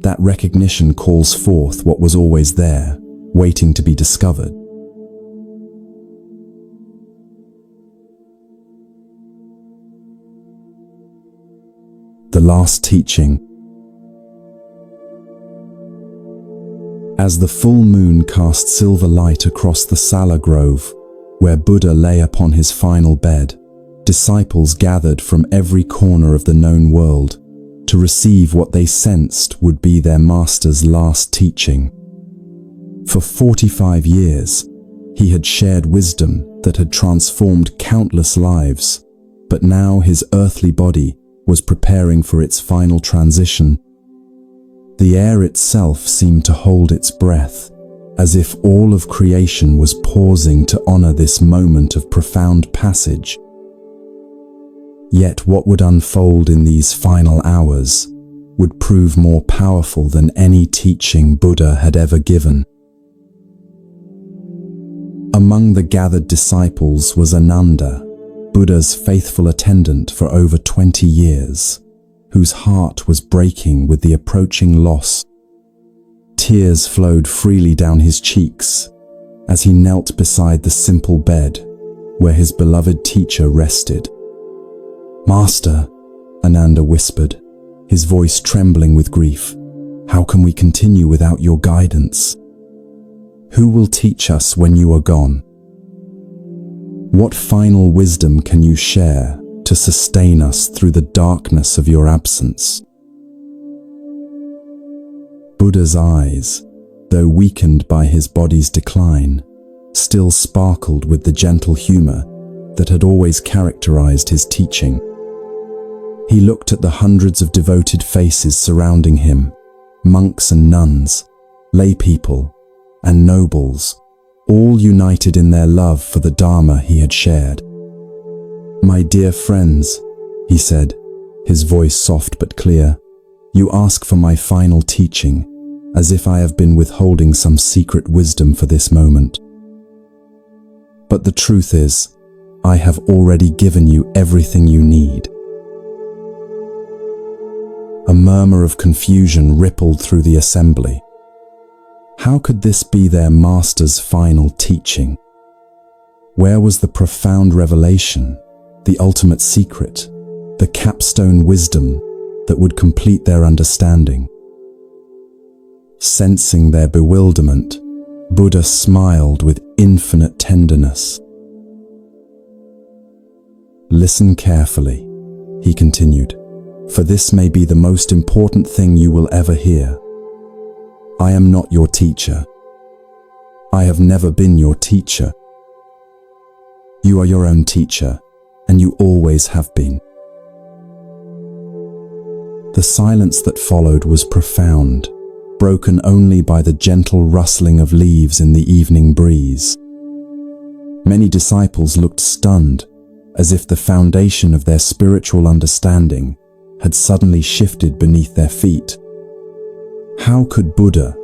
that recognition calls forth what was always there, waiting to be discovered. the last teaching. As the full moon cast silver light across the Sala Grove, where Buddha lay upon his final bed, disciples gathered from every corner of the known world to receive what they sensed would be their master's last teaching. For 45 years, he had shared wisdom that had transformed countless lives, but now his earthly body was preparing for its final transition. The air itself seemed to hold its breath, as if all of creation was pausing to honor this moment of profound passage. Yet what would unfold in these final hours would prove more powerful than any teaching Buddha had ever given. Among the gathered disciples was Ananda, Buddha's faithful attendant for over 20 years, whose heart was breaking with the approaching loss. Tears flowed freely down his cheeks as he knelt beside the simple bed where his beloved teacher rested. "Master," Ananda whispered, his voice trembling with grief, "how can we continue without your guidance? Who will teach us when you are gone? What final wisdom can you share to sustain us through the darkness of your absence?" Buddha's eyes, though weakened by his body's decline, still sparkled with the gentle humor that had always characterized his teaching. He looked at the hundreds of devoted faces surrounding him, monks and nuns, lay people, and nobles, all united in their love for the Dharma he had shared. "My dear friends," he said, his voice soft but clear, "you ask for my final teaching, as if I have been withholding some secret wisdom for this moment. But the truth is, I have already given you everything you need." A murmur of confusion rippled through the assembly. How could this be their master's final teaching? Where was the profound revelation, the ultimate secret, the capstone wisdom that would complete their understanding? Sensing their bewilderment, Buddha smiled with infinite tenderness. "Listen carefully," he continued, "for this may be the most important thing you will ever hear. I am not your teacher. I have never been your teacher. You are your own teacher, and you always have been." The silence that followed was profound, broken only by the gentle rustling of leaves in the evening breeze. Many disciples looked stunned, as if the foundation of their spiritual understanding had suddenly shifted beneath their feet. How could Buddha,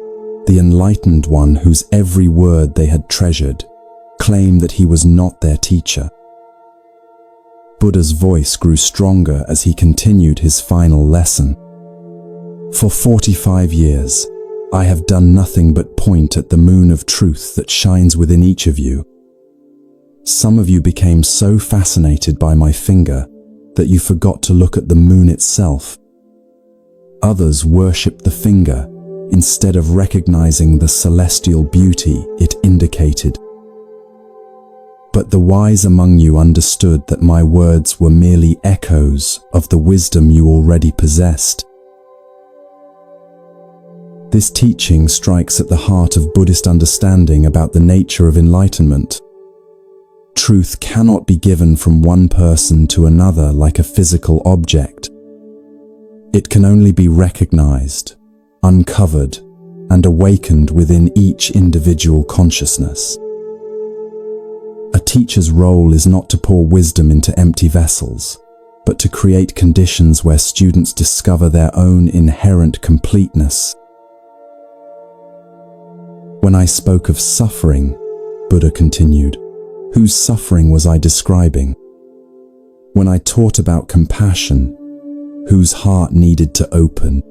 the enlightened one whose every word they had treasured, claim that he was not their teacher? Buddha's voice grew stronger as he continued his final lesson. "For 45 years, I have done nothing but point at the moon of truth that shines within each of you. Some of you became so fascinated by my finger that you forgot to look at the moon itself. Others worshipped the finger instead of recognizing the celestial beauty it indicated. But the wise among you understood that my words were merely echoes of the wisdom you already possessed." This teaching strikes at the heart of Buddhist understanding about the nature of enlightenment. Truth cannot be given from one person to another like a physical object. It can only be recognized, uncovered, and awakened within each individual consciousness. A teacher's role is not to pour wisdom into empty vessels, but to create conditions where students discover their own inherent completeness. When I spoke of suffering, Buddha continued, whose suffering was I describing? When I taught about compassion, whose heart needed to open?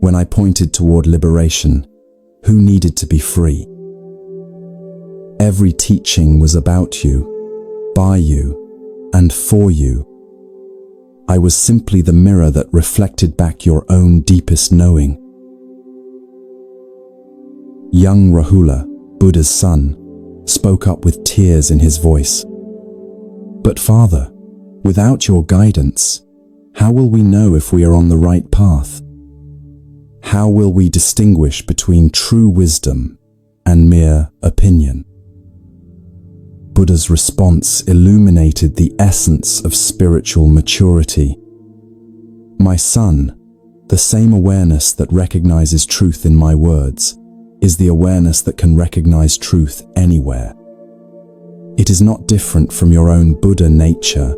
When I pointed toward liberation, who needed to be free? Every teaching was about you, by you, and for you. I was simply the mirror that reflected back your own deepest knowing. Young Rahula, Buddha's son, spoke up with tears in his voice. But Father, without your guidance, how will we know if we are on the right path? How will we distinguish between true wisdom and mere opinion? Buddha's response illuminated the essence of spiritual maturity. My son, the same awareness that recognizes truth in my words is the awareness that can recognize truth anywhere. It is not different from your own Buddha nature.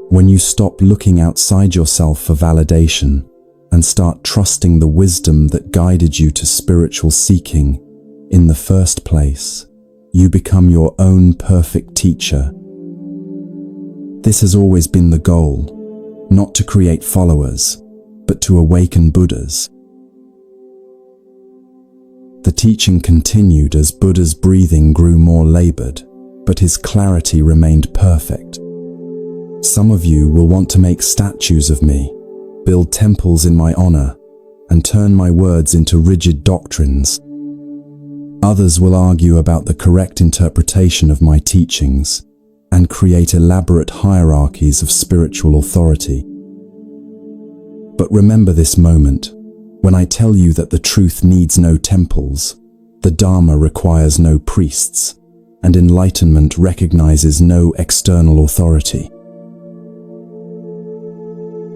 When you stop looking outside yourself for validation and start trusting the wisdom that guided you to spiritual seeking in the first place, you become your own perfect teacher. This has always been the goal, not to create followers, but to awaken Buddhas. The teaching continued as Buddha's breathing grew more labored, but his clarity remained perfect. Some of you will want to make statues of me, build temples in my honor, and turn my words into rigid doctrines. Others will argue about the correct interpretation of my teachings and create elaborate hierarchies of spiritual authority. But remember this moment, when I tell you that the truth needs no temples, the Dharma requires no priests, and enlightenment recognizes no external authority.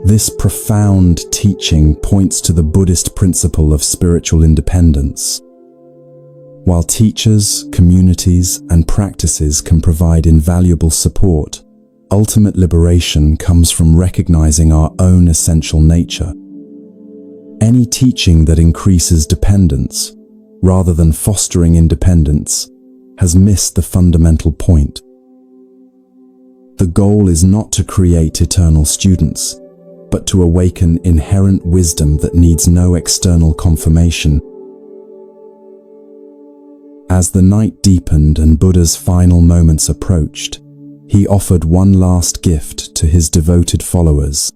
This profound teaching points to the Buddhist principle of spiritual independence. While teachers, communities, and practices can provide invaluable support, ultimate liberation comes from recognizing our own essential nature. Any teaching that increases dependence, rather than fostering independence, has missed the fundamental point. The goal is not to create eternal students, but to awaken inherent wisdom that needs no external confirmation. As the night deepened and Buddha's final moments approached, he offered one last gift to his devoted followers.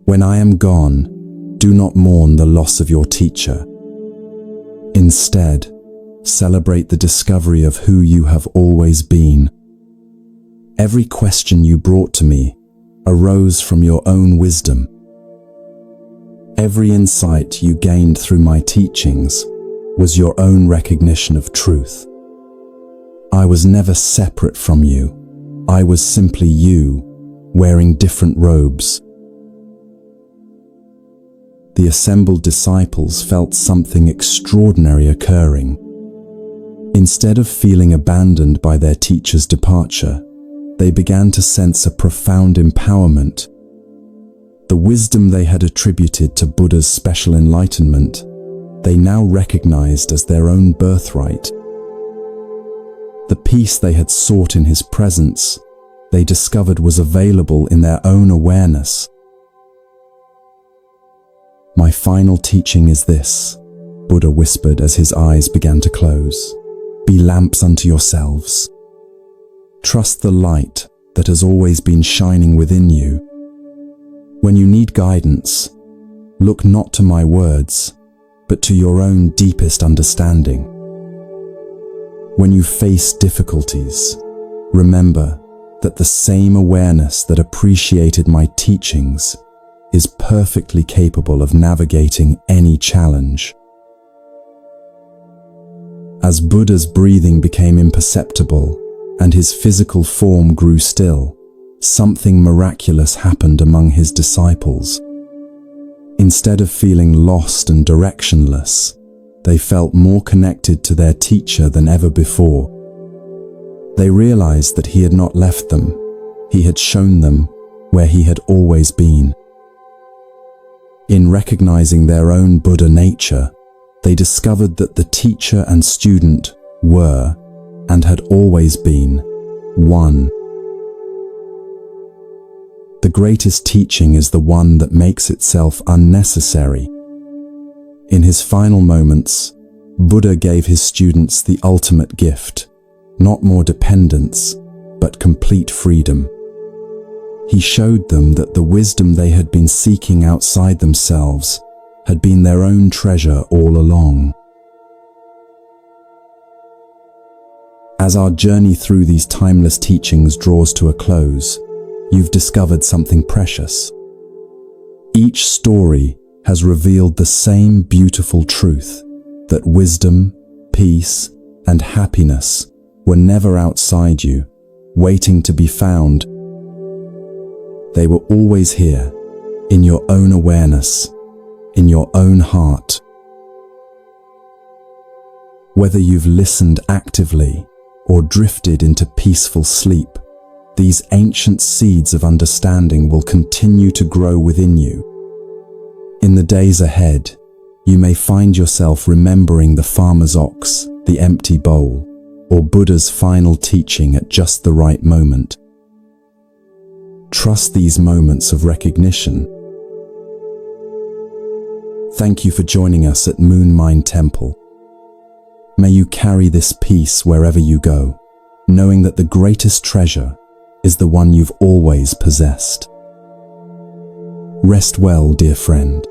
When I am gone, do not mourn the loss of your teacher. Instead, celebrate the discovery of who you have always been. Every question you brought to me arose from your own wisdom. Every insight you gained through my teachings was your own recognition of truth. I was never separate from you. I was simply you, wearing different robes. The assembled disciples felt something extraordinary occurring. Instead of feeling abandoned by their teacher's departure, they began to sense a profound empowerment. The wisdom they had attributed to Buddha's special enlightenment, they now recognized as their own birthright. The peace they had sought in his presence, they discovered was available in their own awareness. My final teaching is this, Buddha whispered as his eyes began to close. Be lamps unto yourselves. Trust the light that has always been shining within you. When you need guidance, look not to my words, but to your own deepest understanding. When you face difficulties, remember that the same awareness that appreciated my teachings is perfectly capable of navigating any challenge. As Buddha's breathing became imperceptible and his physical form grew still, something miraculous happened among his disciples. Instead of feeling lost and directionless, they felt more connected to their teacher than ever before. They realized that he had not left them. He had shown them where he had always been. In recognizing their own Buddha nature, they discovered that the teacher and student were, and had always been, one. The greatest teaching is the one that makes itself unnecessary. In his final moments, Buddha gave his students the ultimate gift, not more dependence, but complete freedom. He showed them that the wisdom they had been seeking outside themselves had been their own treasure all along. As our journey through these timeless teachings draws to a close, you've discovered something precious. Each story has revealed the same beautiful truth, that wisdom, peace, and happiness were never outside you, waiting to be found. They were always here, in your own awareness, in your own heart. Whether you've listened actively or drifted into peaceful sleep, these ancient seeds of understanding will continue to grow within you. In the days ahead, you may find yourself remembering the farmer's ox, the empty bowl, or Buddha's final teaching at just the right moment. Trust these moments of recognition. Thank you for joining us at Moon Mind Temple. May you carry this peace wherever you go, knowing that the greatest treasure is the one you've always possessed. Rest well, dear friend.